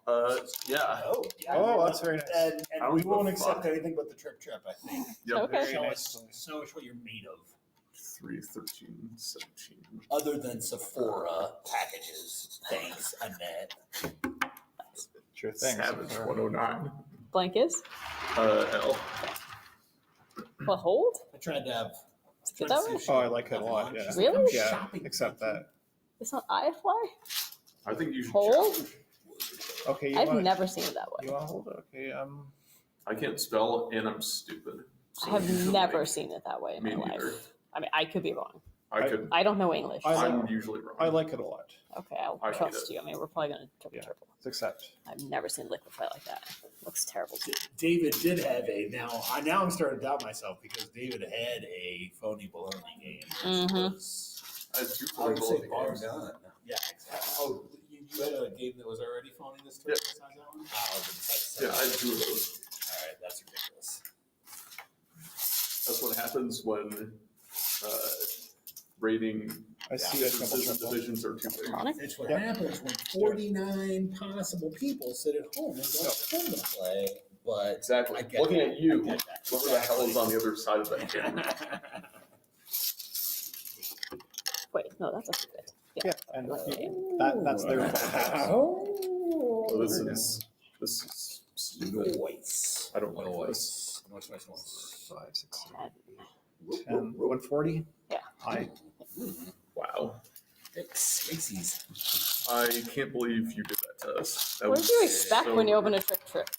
Yeah. Oh, yeah. Oh, that's very nice. And I we was won't the accept fuck. anything but the trip, I think. Yep. Okay. Show us what you're made of. 3, 13, 17. Other than Sephora packages. Thanks, Annette. Sure thing. Savage 109. Blank is? L. What, hold? I tried to have. Is it that way? Oh, I like it a lot. Yeah. Really? Yeah. Shopping. Except that. It's not IFY? I think you should Hold? challenge. Okay. You I've wanna, never seen it that way. You want to hold it? Okay. I can't spell and I'm stupid. So I have usually- never seen it that way in Me my neither. life. I mean, I could be wrong. I could. I don't know English. I so- I'm usually wrong. I like it a lot. Okay, I'll I hate trust it. you. I mean, we're probably going to Yeah. triple. Except. I've never seen liquefy like that. Looks terrible. David did have a now I'm starting to doubt myself because David had a phony baloney game. Mhm. I had 2 I would say phony bar games. none. Yeah, exactly. Oh, you had a game that was already phony this turn besides that one? Oh, besides Yeah, I had 2 of those. All right, that's ridiculous. That's what happens when rating I see a couple differences in triple. divisions are too big. Tonic? It's what Yep. happens when 49 possible people sit at home and don't come to play. But Exactly. I get Looking that. at you, I get that. whoever the hell is on the other side of that game. Wait, no, that's a good. Yeah. And that's their fault. Oh, So this is stupid. Voice. I don't like Noise. this. Noise. 5, 6, 7, 10, 140. Yeah. High. Wow. Sixties. I can't believe you did that to us. That What was did you expect so when you open rude. a trip?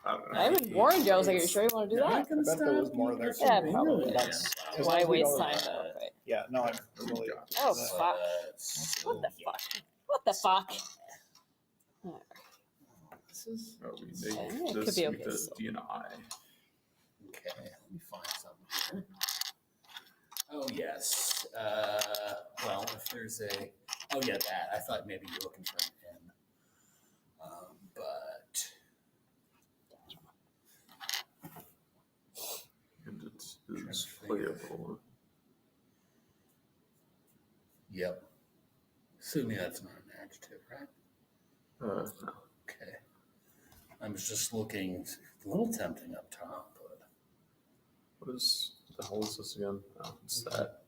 I don't know. I even warned you. I was like, "Are you sure you want to do that?" I bet there was more there. Yeah, probably. That's Why waste time though? Right. Yeah, no, I'm really. Oh fuck! What the fuck? What the fuck? This is. Oh, we Yeah, make it this could be with okay, the so. D and I. Okay, let me find something here. Oh yes. Well, if there's a. Oh yeah, that. I thought maybe you're looking for an N. But. And it is playable. Yep. Assuming that's not an adjective, right? No. Okay. I was just looking. It's a little tempting up top, but. What the hell is this again? Oh, it's that.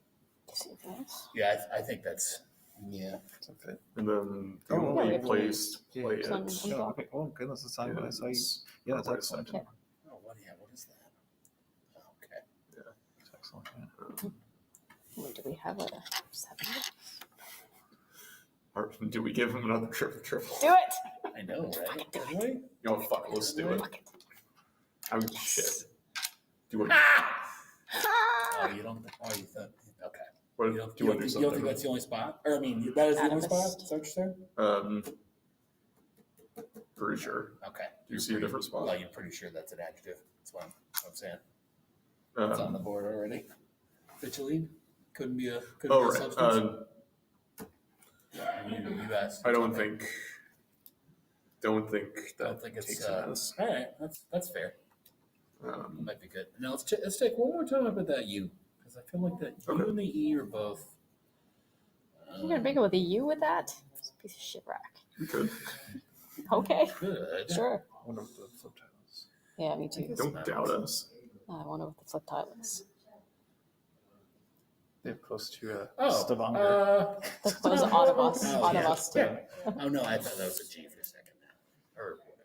Yeah, I think that's. Yeah. It's okay. And then the Oh, only yeah, place to play it. Oh, okay. Oh goodness, it's time. I saw you. Yeah, that's excellent. Oh, what is that? Okay. Yeah. That's excellent. Yeah. Wait, do we have a 7? Or do we give him another triple? Do it! I know, right? Do we? Oh fuck, let's do it. I mean, shit. Do it. Oh, you don't. Oh, you thought. Okay. What, You don't, do you want to do you don't think something? that's the only spot? Or I mean, that is the only spot? Is that what you're saying? Pretty sure. Okay. Do you see a different spot? Well, you're pretty sure that's an adjective. That's what I'm saying. It's on the board already. Officially, couldn't be a. Couldn't be a substance. You asked. I don't think that don't think it's. takes a mess. All right, that's fair. Might be good. Now let's take one more time about that U, because I feel like that U and the E are both. You're gonna make it with a U with that? It's a piece of shit rack. We could. Okay. Good. Sure. I wonder what the subtitles. Yeah, me too. Don't doubt us. I wonder what the flip title is. They're close to Oh, Stavanger. That's close to Autobus. Oh, Autobus too. yeah. Oh no, I thought that was a G for a second now, or whatever.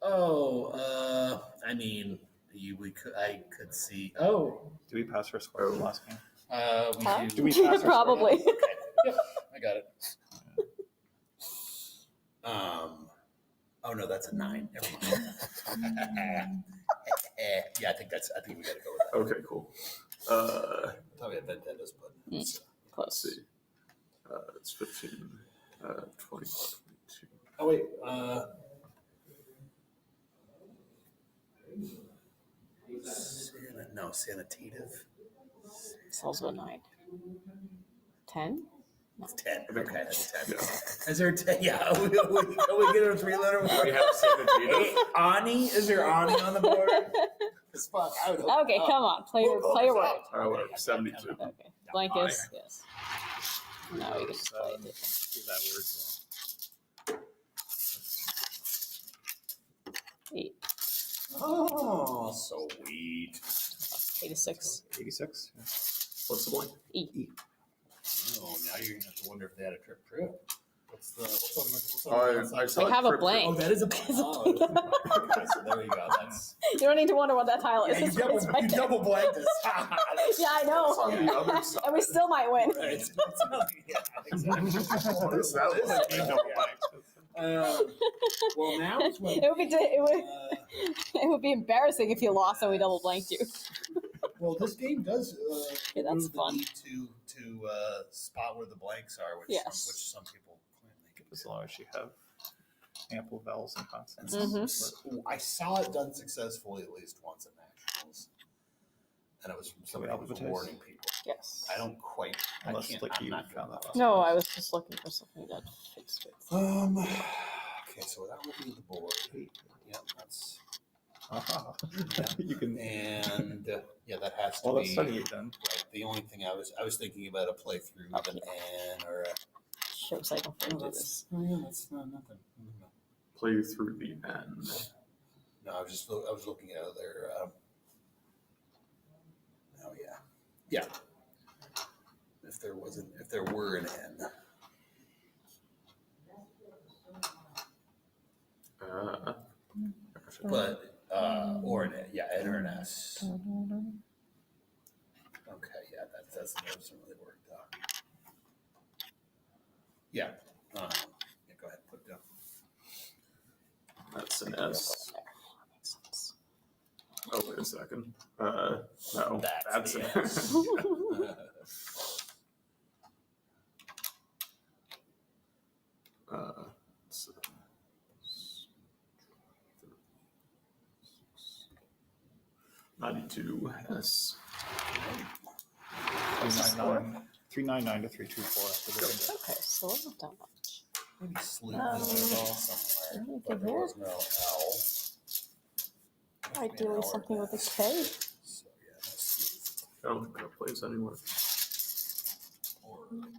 Oh, I mean, I could see. Oh, Do we pass for square the last game? we Huh? do. Do we pass our Probably. Okay. Yep, I got it. Oh no, that's a 9. Never mind. Yeah, I think we gotta go with that. Okay, cool. Probably that does put. Let's Close. see. It's 15, 20, 22. Oh wait. Sanitative. It's also a 9. 10? It's 10. Okay, that's 10. Yeah. Is there a 10? Yeah. Can we get a 3-letter word? We have sanitative. Ani? Is there Ani on the board? Because fuck, I would hope. Okay, come on. Play your word. All right, whatever. 72. Okay. Blankets, yes. Now we can just play it. Do that word. 8. Oh, sweet. 86. 86. Yeah. What's the blank? E. Oh, now you're gonna have to wonder if they had a trip. What's on the I saw We have a trip- blank. Oh, that is a blank. Oh, okay, so there you go. That's You don't need to wonder what that tile is. you It's right there. double blanked us. Yeah, I It's on the other know. side. And we still might win. Right. Yeah, exactly. What is that? It is Like, a double blank. Well, now it's when. It would be embarrassing if you lost and we double blanked you. Well, this game does Yeah, that's remove the fun. need to spot where the blanks are, which Yes. which some people claim they can. As long as you have ample vowels and consonants. Mm-hmm. I saw it done successfully at least once at nationals, and it was from somebody who was alphabetize? warning people. Yes. I don't quite. Unless, I can't, like, I'm you not found good. that No, I was just looking for something that fits with. Okay, so that will be the board. Yeah, that's. You can. And yeah, that has to Well, be. that's 78 then. Right. The only thing I was thinking about a playthrough with an N or a. Shows I don't do this. Oh yeah, that's not nothing. Play through the end. No, I was looking at other. Oh yeah, yeah. If there were an N. But or enter an S. Okay, yeah, that doesn't really work though. Yeah. Go ahead, put it down. That's an S. Oh, wait a second. No, that's an S. S. 399 to 324 after the window. Okay, so we're not that much. Maybe sleep Anything somewhere, but there here? was no L. Ideally, something with a K. So yeah, no sleep. I don't think that plays anywhere. Or right.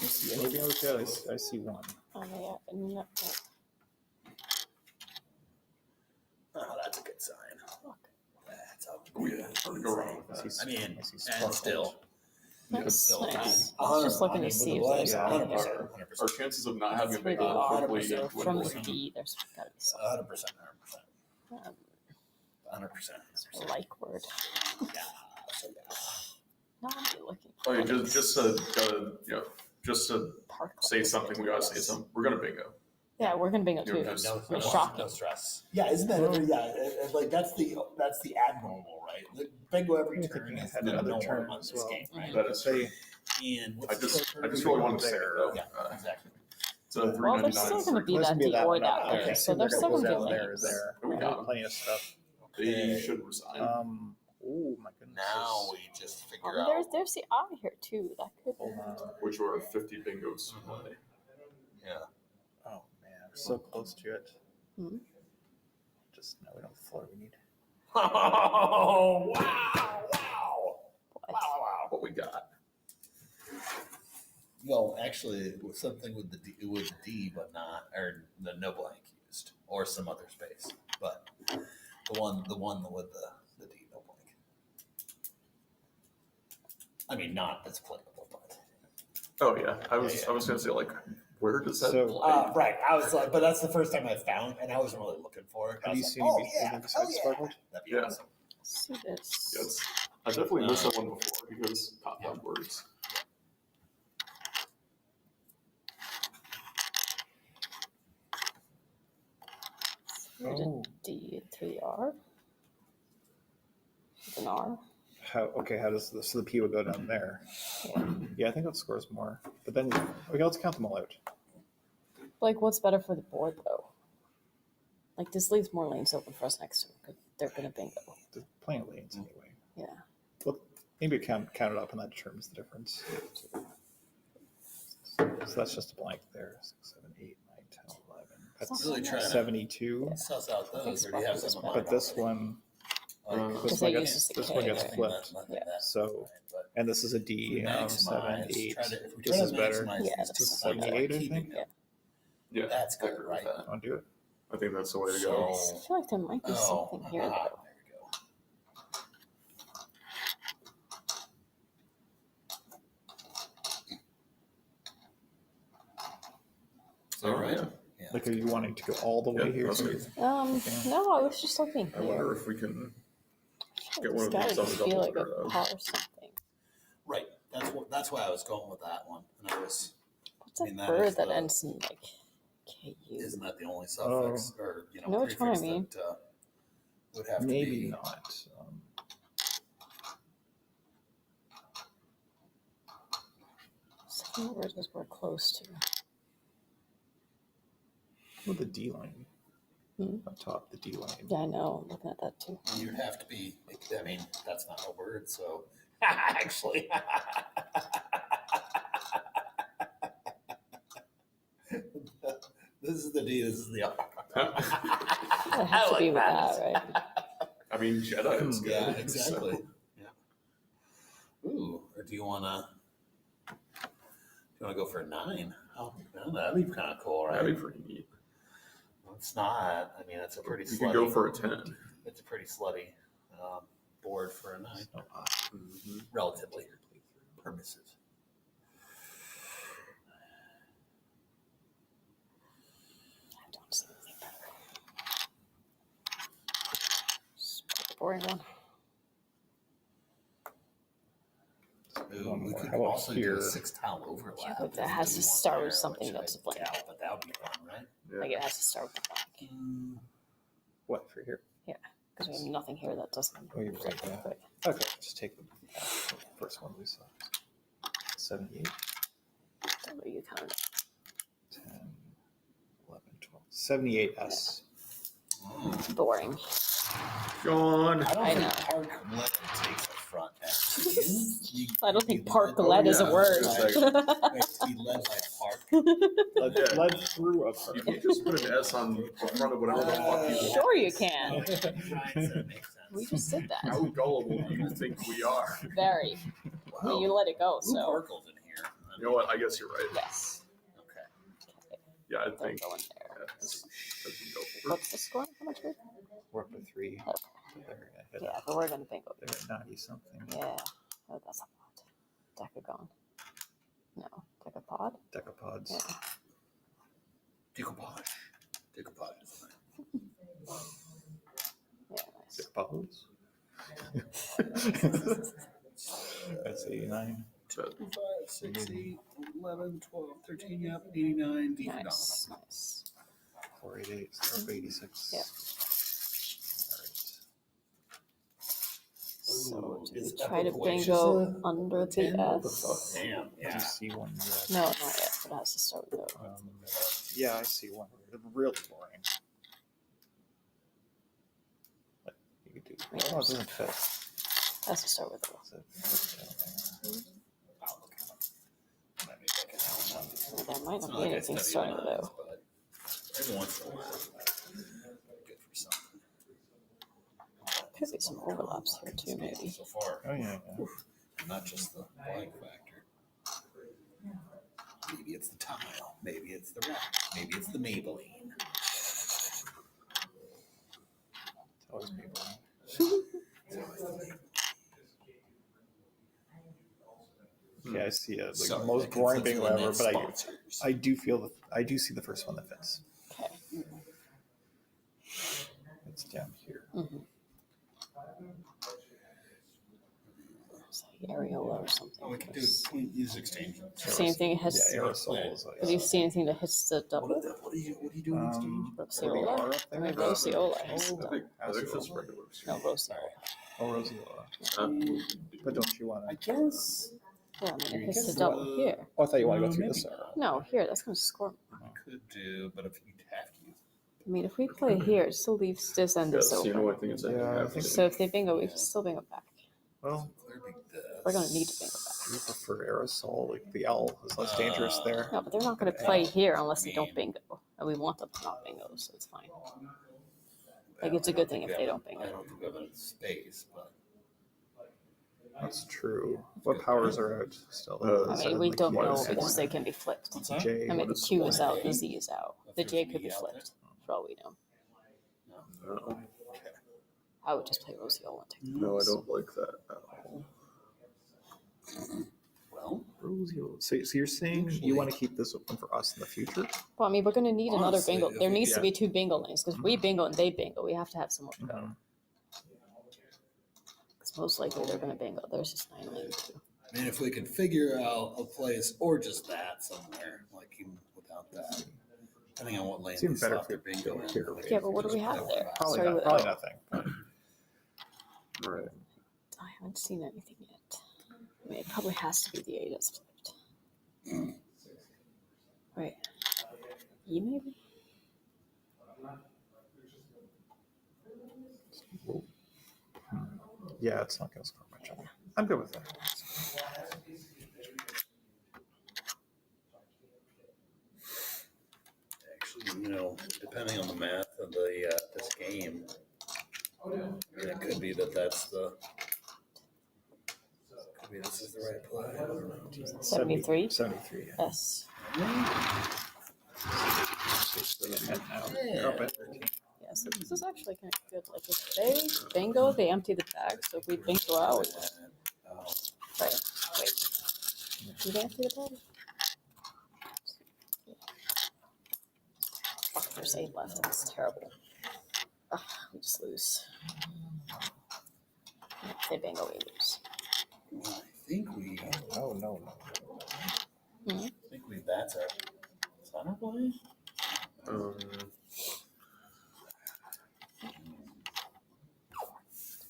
You see anything else there? I see one. Oh, yeah. No. Oh, that's a good sign. That's a Oh, yeah. Hard to go wrong with that. I mean, I see and sparkle. still. Nice. Still Nice. I was just looking to see if there's Yeah, something our, there. our chances of not That's having a big really one odd. quickly So from dwindling. the D, there's got to be something. 100%. 100%. Like word. Yeah. So yeah. No, I'm really looking. Oh, yeah, just to say something, we gotta say something. We're gonna bingo. Yeah, we're gonna bingo too. Just- It's shocking. No stress. Yeah, isn't that like that's the abnormal, right? Like, bingo every turn is had the another norm turn on as this well. game, right? That is true. And I just really wanted to say it though. Yeah, exactly. So Well, there's still 399. gonna be that D or that Okay. way, so there's still gonna be lanes. We got plenty of stuff. They should resign. Oh my goodness. Now we just figure out. There's the I here too. That could. Which were 50 bingos away. Yeah. Oh man, so close to it. Hmm. Just now we don't have the floor we need. Oh wow! What we got? Well, actually, it was something with the D, but not or the no blank used, or some other space, but the one with the D no blank. I mean, not that's playable, but. Oh yeah, I was gonna say like, where does that play? Right, I was like, but that's the first time I found, and I wasn't really looking for it. Have you seen anything besides Sparkled? That'd be Yeah. awesome. See this. Yes, I definitely missed that one before because top line words. Through the D through the R. With an R. How does this? So the P would go down there. Yeah, I think that scores more. But then let's count them all out. Like, what's better for the board though? Like, this leaves more lanes open for us next turn because they're gonna bingo. There's plenty of lanes anyway. Yeah. Well, maybe count it up, and that determines the difference. So that's just a blank there. 6, 7, 8, 9, 10, 11. That's Really trying to 72. suss out those, or do you have some? But this one, this one gets flipped. Yeah. So, and this is a D. 7, 8. If we This try is to better. maximize Yeah, these that's two just points, 78, I keeping think. them. Yeah, That's good, right? I'll do it. I think that's the way to So- go. I feel like there might be something here though. There we go. All right. Yeah. Like, are you wanting to go all the way here? that's So good. No, I was just looking I wonder here. if we can There's get one of gotta these on the just be double like a zero. par something. Right. That's why I was going with that one, and I was. What's I that mean, that bird is that the- ends in like KU? Isn't that the only suffix or I know which one I prefix mean. that would have to Maybe be? not. Some words was we're close to. With the D line. Hmm? Up top, the D line. Yeah, I know. I'm looking at that too. You'd have to be. I mean, that's not a word, so actually. This is the D. This is the R. It has to be with that, right? I mean, Jedi is good. Yeah, exactly. So. Yeah. Ooh, or do you wanna? Do you wanna go for a 9? Oh, no, that'd be kind of cool, right? That'd be pretty neat. Well, it's not. I mean, it's a pretty. You slutty, could go for a 10. It's a pretty slutty board for a 9, Mm-hmm. relatively. permissive. I don't see anything better. Just pick a boring one. Ooh, we could How about also here? do a 6 tile overlap. Yeah, but that if has we to want start with there, something which that's I blank. doubt, but that would be fun, right? Like it has to start with a blank. What for here? Yeah, because we have nothing here that doesn't. Oh, you're right. Yeah. Right. Okay, just take the first one we saw. 78, What are you counting? 10, 11, 12. 78S. Boring. Sean. I know. Park Lead takes the front end. I don't think park lead is a word. To be led by a park. Led through a park. You can just put an S on the front of whatever the fuck you want. Sure you can. We just did that. How gullible do you think we are? Very. I mean, you let it go, Blue so. Sparkle's in here. You know what? I guess you're right. Yes. Okay. Yeah, I Don't think. go in there. Yeah, that's go for it. What's the score? How much we? We're up to 3. Okay. They're ahead. Yeah, but we're gonna bingo. They're at 90 something. Yeah. Oh, that's a lot. Decagon. No. Decapod? Decapods. Yeah. Decoupage. Decoupage is fine. Yeah, nice. Decapods. That's 89. 5, 6, 8, 11, 12, 13, yep, 89, D for Donald. Nice. Nice. 488, so up 86. Yeah. So do we try to bingo under the S? Damn, Do you see one yet? No, not yet, but it has to start with O. Yeah, I see one. They're really boring. But you could do. Oh, it doesn't fit. It has to start with O. Well, there might not be anything starting with O. Every once in a while, good for something. Could be some overlaps here too, maybe. So far, Oh, yeah. not just the blank factor. Maybe it's the tile. Maybe it's the rack. Maybe it's the Maybelline. It's always people. Yeah, I see it. Like Sorry, the most that boring conflicts bingo with ever, the but sponsors. I do feel I do see the first one that fits. Okay. It's down here. Mm-hmm. It's like areola or something. Oh, we can use exchange. Same thing it hits. Yeah, aerosols. Do you see anything that hits the double? What are you doing in exchange? Roseola? I mean, Roseola hits I the think that's regular. No, Roseola. Oh, Roseola. But don't you want I to? guess. Yeah, I mean, it hits the double here. Oh, I thought you want to go through this arrow. No, here, that's going to score. I could do, but if you'd have to use I mean, if we play here, it still leaves this and this Yes, you know open. what I think it's Yeah, I think So if they bingo, we can still bingo back. Well, clear big this. We're going to need to bingo back. you prefer aerosol. Like the L is less dangerous there. No, but they're not going to play here unless they don't bingo. And we want them to not bingo, so it's fine. Like, it's a good thing if they don't I bingo. don't think we have enough space, but That's true. What powers are out still? I mean, we don't know because they can be flipped. J. I mean, the Q is out, the Z is out. The J could be flipped, for all we know. No, I would just play Roseola and take the no, I don't like that at all. well, Roseola. So you're saying you want to keep this open for us in the future? Well, I mean, we're going to need another Honestly, bingo. if There we- needs to be 2 bingo lanes because we bingo and they bingo. We have to have somewhere to go. Mhm. Because most likely they're going to bingo. There's just 9 lanes too. I mean, if we can figure out a place or just that somewhere, like even without that, depending on what lane It's even they better slot if their we bingo go in. here. Yeah, but what do we have there? Probably, Starting with probably O. nothing. Right. I haven't seen anything yet. I mean, it probably has to be the 8 that's flipped. Right. E maybe? Yeah, it's not going to score much. I'm good with that. Actually, you know, depending on the math of the this game, I mean, it could be that that's the. Could be this is the right play. I don't know. 73? 73. Yeah. S. They're up at 13. Yeah, so this is actually kind of good. Like, if they bingo, they empty the bag. So if we bingo out, Oh, right, wait. You didn't see the party? Fuck, there's 8 left. That's terrible. Ugh, we just lose. Say bingo, we lose. I think we. No. Hmm? I think we. That's a center play.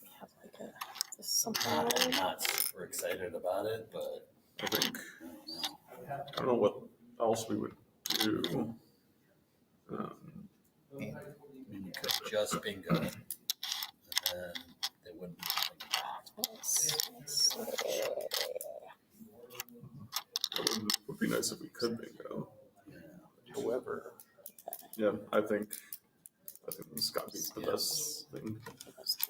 We have like something. I'm not super excited about it, but I think I don't know what else we would do. I mean, you could just bingo, and then they wouldn't be thinking It would be nice if we could bingo. However, yeah, I think this has got to be the best thing.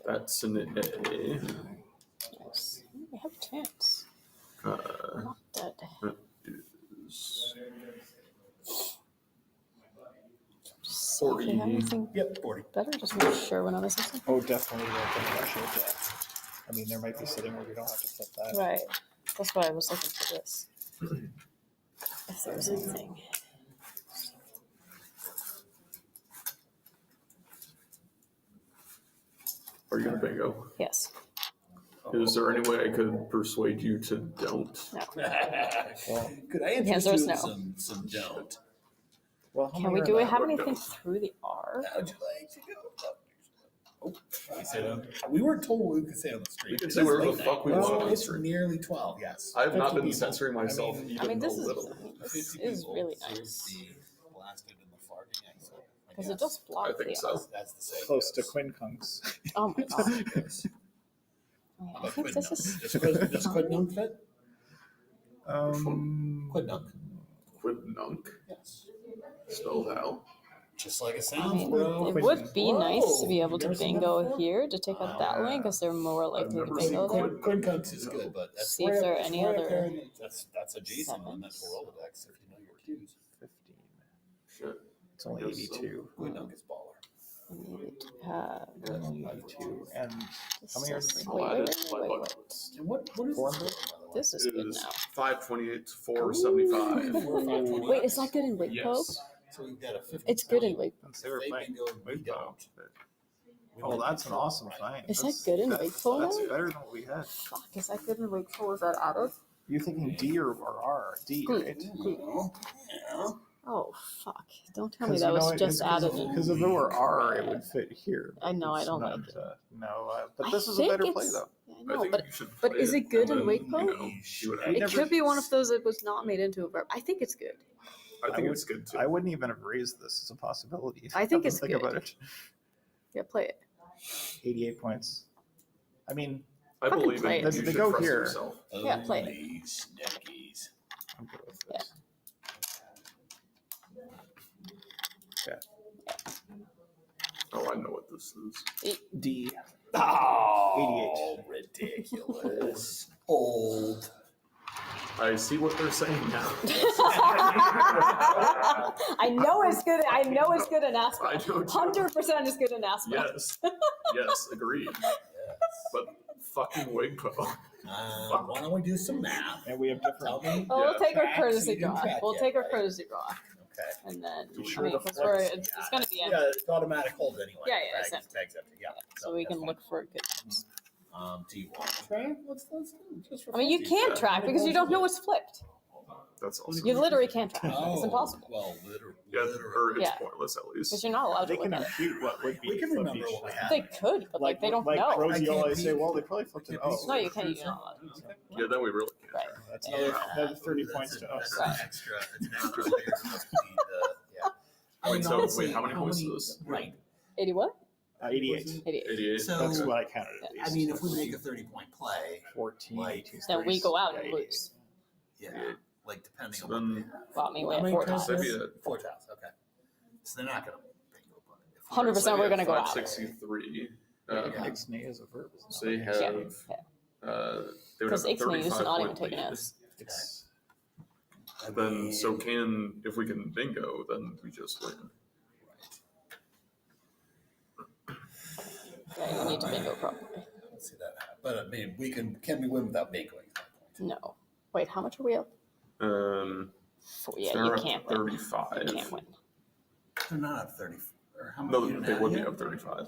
That's an A. Nice. We have a chance. Not dead. That is 40. Anything Yep, 40. better? Just make sure we're not missing something. oh, definitely don't rush it. I mean, there might be sitting where we don't have to flip that. Right. That's why I was looking for this. If there was anything. Are you gonna bingo? Yes. Is there any way I could persuade you to don't? No. Could I The interest answer you is in no. some don't? Well, Can we do we have anything through the R? How'd you like to go? Oh, we say on. We weren't told what we could say on the street. We can say whatever the fuck we want on the It's street. nearly 12. Yes. I have not 50 been people. censoring myself even I mean, this a is little. this is really nice Blasted in the farting exit. because it just blocks I think the so. R. That's the same. Close to Quincunx. Oh my god. I think this is. Does Quidnunk fit? Quidnunk. Quidnunk. Yes. Spelled how? Just like it I sounds, mean, bro. it would be nice to be able to Whoa. bingo here to take out that lane because they're more likely to bingo there. Quidnunx is good, but that's See if there are any other that's adjacent on that Rolodex if you know your cues. 15. Shit. It's only 82. Quidnunk is baller. We need to have. Only 82. And how many are Wait. And what is Four? this score, by the way? This is It good is now. 528 to 475. Wait, is that good in Wake Poke? Yes. So we've got a 50. It's good in Wake Poke. They were They playing bingo and we Wake don't. Oh, that's an awesome find. Is that good in Wake Poke? That's better than what we had. Fuck, is that good in Wake Poke? Is that added? You're thinking D or R? D, right? Yeah. Oh fuck! Don't tell me that was just added in. Because if it were R, it would fit here. I know, I It's don't not, like it. But I this is a think better it's- play, though. Yeah, I I know, think but you should but play is it good and in then, Wake Poke? see what It happens. could be one of those that was not made into a verb. I think it's good. I think it's good too. I wouldn't even have raised this as a possibility. I think it's Think good. about it. Yeah, play it. 88 points. I mean, I fucking believe play in it. you. They should go trust here. yourself. Yeah, play it. Holy snackies. I'm good with this. Yeah. Oh, I know what this is. D. Oh, ridiculous. Old. I see what they're saying now. I know it's good. I know it's good in I Aspen. know too. 100% is good in Aspen. Yes. Yes, agreed. But fucking Wigpo. Why don't we do some math? And we have different. Oh, we'll Yeah. take our Tracks, courtesy you can draw. track We'll it, take our right? courtesy draw. Okay. And then, You I sure mean, the because flex- it's going to be Yeah, empty. it's automatic hold anyway. Yeah, yeah, it's Tag's empty. Yeah. So we that's can fine. look for good ones. Do you want to track? Let's do just for I mean, you funsies. can't track because you don't know what's flipped. That's awesome. You literally can't track. Oh, It's impossible. Well, Yeah, or it's Yeah. pointless at least. Because you're not allowed They to can look at it. impute what would be we can flip remember each what we time. have. They could, but like they don't like know. Rosie I can't always say, peek. well, they probably flipped it. Oh, No, you can't. You're not allowed to. Yeah, then we really can't. Right. that's Yeah. another 30 Ooh, points that's to a- us. That's an extra. It's an extra layer of the. Yeah. I Wait, mean, so honestly, wait, how many points is this? Right. 80 what? 88. 88. 88. So That's what I counted at least. I mean, if we make a 30-point play, 14. like, Then we go out Yeah, and 88. lose. yeah, like depending So on what then, Well, I mean, we How have many 4 times times. maybe a 4 tiles. Okay. So they're not going to bingo, but if we- 100% we're going to go out. 563. Ixnay is a verb. Isn't So they it? have. Yeah. They would Because have a Ixnay is not even 35-point taking lead. us. It's Then so can if we can bingo, then we just win. Yeah, you need to bingo properly. Let's see that happen. But I mean, can we win without bingoing? No. Wait, how much are we up? Yeah, they're you at can't win. 35. You can't win. They're not up 30. Or how No, many they would be up 35.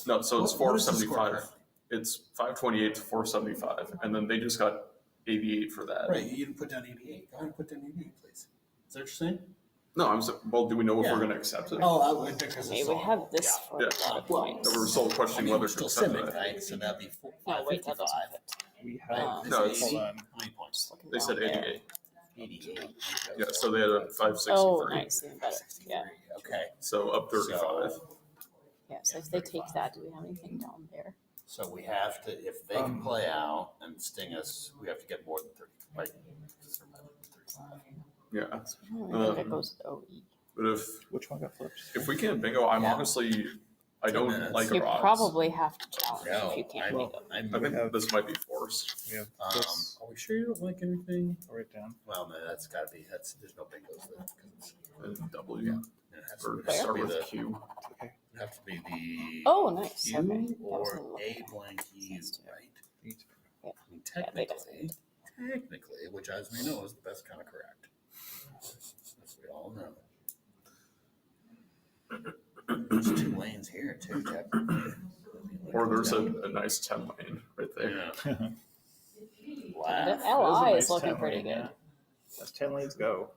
No, so it's What is the score 475. currently? It's 528 to 475, and then they just got 88 for that. Right, you didn't put down 88. Go ahead and put down 88, please. Is that what you're saying? No, well, do we know if Yeah. we're going to accept it? Oh, because Okay, it's we all- have this yeah. for Yeah. a lot of Well, points. That we're still questioning whether to still accept Simic, that. right? So that'd be No, wait, that 555. doesn't fit. We Right? have. This No, is it's- 80. Hold on. How many points? Looking They down said there. 88. 88. Yeah, so they had a 563. Oh, nice, even better. Yeah. Okay. So up 35. Yeah, so if they take that, do we have anything down there? So we have to, if they can play out and sting us, we have to get more than 30. Right? Yeah. I think it goes to OE. But Which one got flipped? if we can't bingo, I'm honestly, I don't minutes. like You our odds. probably have to challenge No, if you can't make it. I think this might be forced. Yeah. Are we sure you don't like anything? Write down. Well, no, that's got to be, there's no bingos there. And W. It has Or to start be with the, Q. Okay. it'd have to be the Oh, nice. Q Okay. That was or gonna look A nice. blank U, Sense to it. right? Yeah. I mean, Yeah, they technically, which as we know is the best kind of correct. As we all know. There's 2 lanes here too, technically. Or there's a nice 10 lane right there. Yeah. The Wow. LI nice is looking 10 pretty lane, good. yeah. That's 10 lanes go.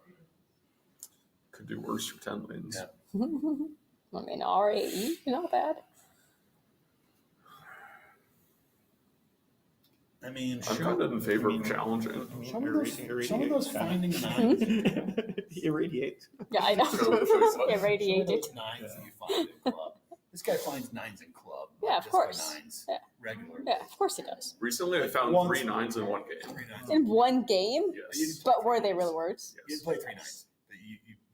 Could do worse for 10 lanes. Yeah. I mean, RAE, not bad. I mean, I'm kind of in favor of challenging. some of those finding nines. Irradiate. Yeah, I know. Irradiated. Nines that you find in club. This guy finds 9s in club. Yeah, of just course. 9s Yeah. regularly. Yeah, of course it does. Recently, I found Once- 3 9s in one game. 3 9s. In one game? Yes. But were they real words? You didn't play 3 9s.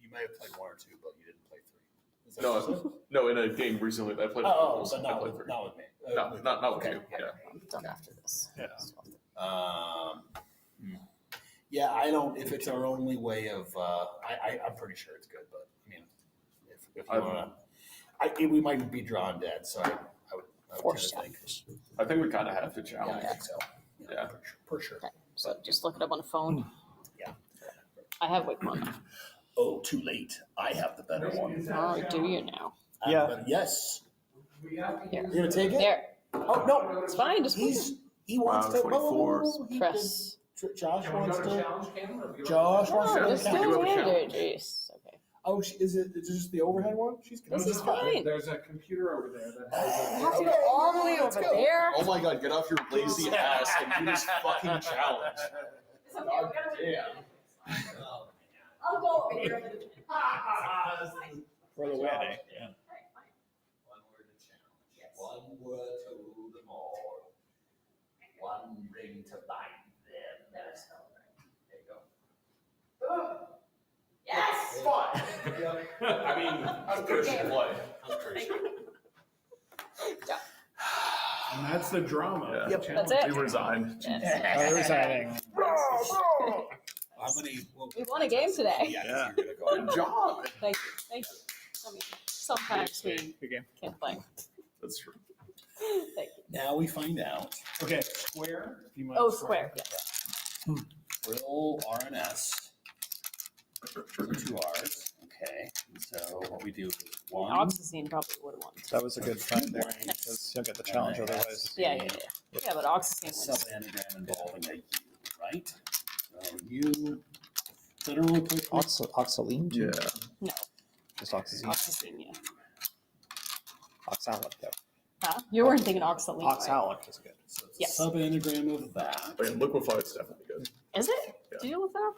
You might have played 1 or 2, but you didn't play 3. Is that what you said? No, in a game recently that I played. Oh, with but I not played with, 3. not with me. No, not with okay. you. Yeah. I'm done after this. Yeah. Yeah, I don't. If it's our only way of, I'm pretty sure it's good. But I mean, if you want to, we might be drawn dead. So I would Force kind of think. I think we kind of have to Yeah, challenge. I think so. Yeah. For sure. Okay, so just look it up on the phone. Yeah. I have Wake one. Oh, too late. I have the better one. Oh, do you now? Yeah. Yes. Here. You're gonna take it? There. Oh no, It's fine, just he wants Wow, to. 24. press. Josh wants to. to. Josh No, wants to. just do You have a it. challenge. Jeez. Okay. Oh, is it just the overhead one? She's gonna. This is fine. There's a computer over there that I has have to go all the way Let's over go. there. Oh my god, get off your lazy ass and do this fucking challenge. It's okay, we're gonna Damn. I'll go over here. For the wedding. Yeah. One word to challenge. One word to rule them all. One ring to bind them. There you go. Yes. Fine. I mean, I'm Christian play. I'm pretty sure. And that's the drama. Yeah. of the Yep. challenge. That's it. We resigned. Oh, resigning. How many? Well, We won a game today. yeah. Yeah. You're gonna go. Good job. Thank you. Thank you. I mean, sometimes we Good game. can't play. That's true. Thank you. Now we find out. Okay, square. If you mind Oh, square. Yeah. Frill R and S. So 2 R's. Okay. So what we do is 1. Oxazine probably would have won. That was a good find there because you'll get the challenge otherwise. Yeah, yeah, yeah. Yeah, but Oxazine Sub wins. anagram involving a U, right? So U. So I don't really play. Oxaline? Yeah. No, Just oxazine. Oxazine, yeah. Oxalic, though. Huh? You weren't thinking Oxaline, right? Oxalic is good. So it's Yes. a sub anagram of that. But liquefy is definitely good. Is it? Yeah. Did you look that up?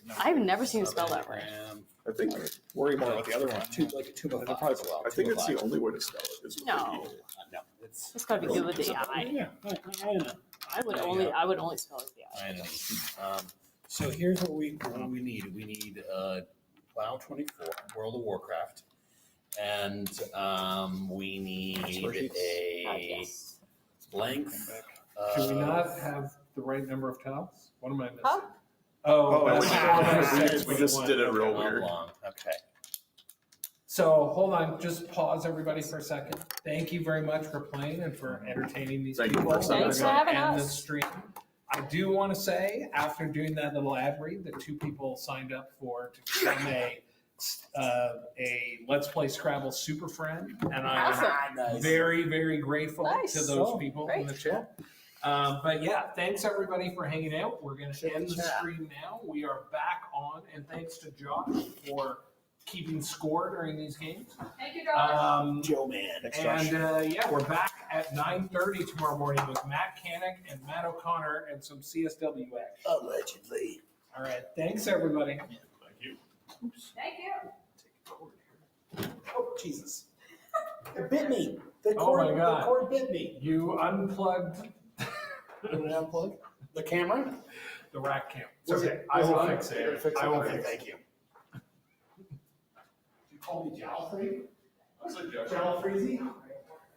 No. I've never seen it spelled that right. Sub-anagram. I think Worry more about the other one. Like a 2 by 5 They're probably as well. I think 2 it's by the 5. only way to spell it is with No. the E. No, it's. It's gotta be good with the I. Yeah, I know. I would There you only, go. I would only spell it with the I. I know. So here's what we need. We need WoW 24, World of Warcraft, and we need Spreadsheets. a Yes. length. Do we not have the right number of tiles? What am I missing? Huh? Oh, no, that's we just did it real weird. Long. Okay. So hold on, just pause everybody for a second. Thank you very much for playing and for entertaining these Thank you people. for that are Thanks for gonna having end us. this stream. I do want to say, after doing that little ad read, that 2 people signed up to become a Let's Play Scrabble super friend, and I'm very, very grateful to those people in the chat. But yeah, thanks everybody for hanging out. We're going to end the stream now. We are back on, and thanks to Josh for keeping score during these games. Thank you, Josh. Joe man. And yeah, we're back at 9:30 tomorrow morning with Matt Canik and Matt O'Connor and some CSW action. Allegedly. All right, thanks everybody. Thank you. Thank you. Oh, Jesus. It bit me. The Oh cord, my God. The cord bit me. You unplugged Did I unplug? The camera? the rack cam. It's Was okay. it- I was will it on? fix it. I will fix it. Thank you. You call me Jalfrey? I said Jeff. Jalfreezy?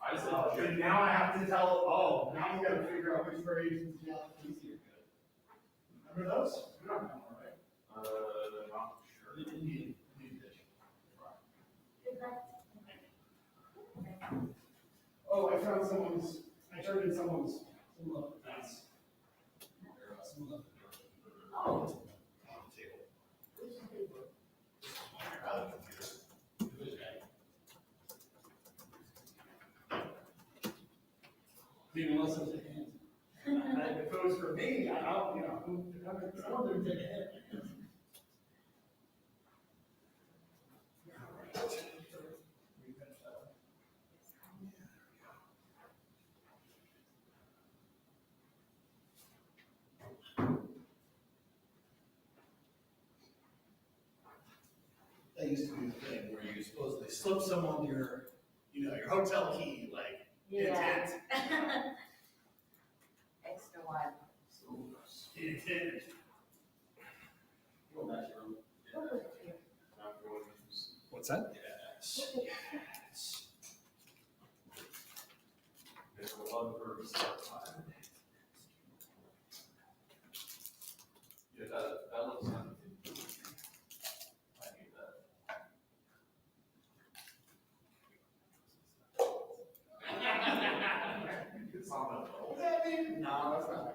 I said Oh, Jeff. and now I have to tell, now you gotta figure out which variations of Jalfreezy are good. Remember those? You don't know, right? Not sure. Oh, I found I turned in someone's. Nice. Oh. Didn't listen to him. If it was for me, I'll, someone would take a hit. That used to be the thing where you supposedly slip someone your hotel key, like, intent. Extra one. Intent. What's that? Yes. There's a lot of verbs. Yeah, that looks like. I need that. It's on the. No, that's not.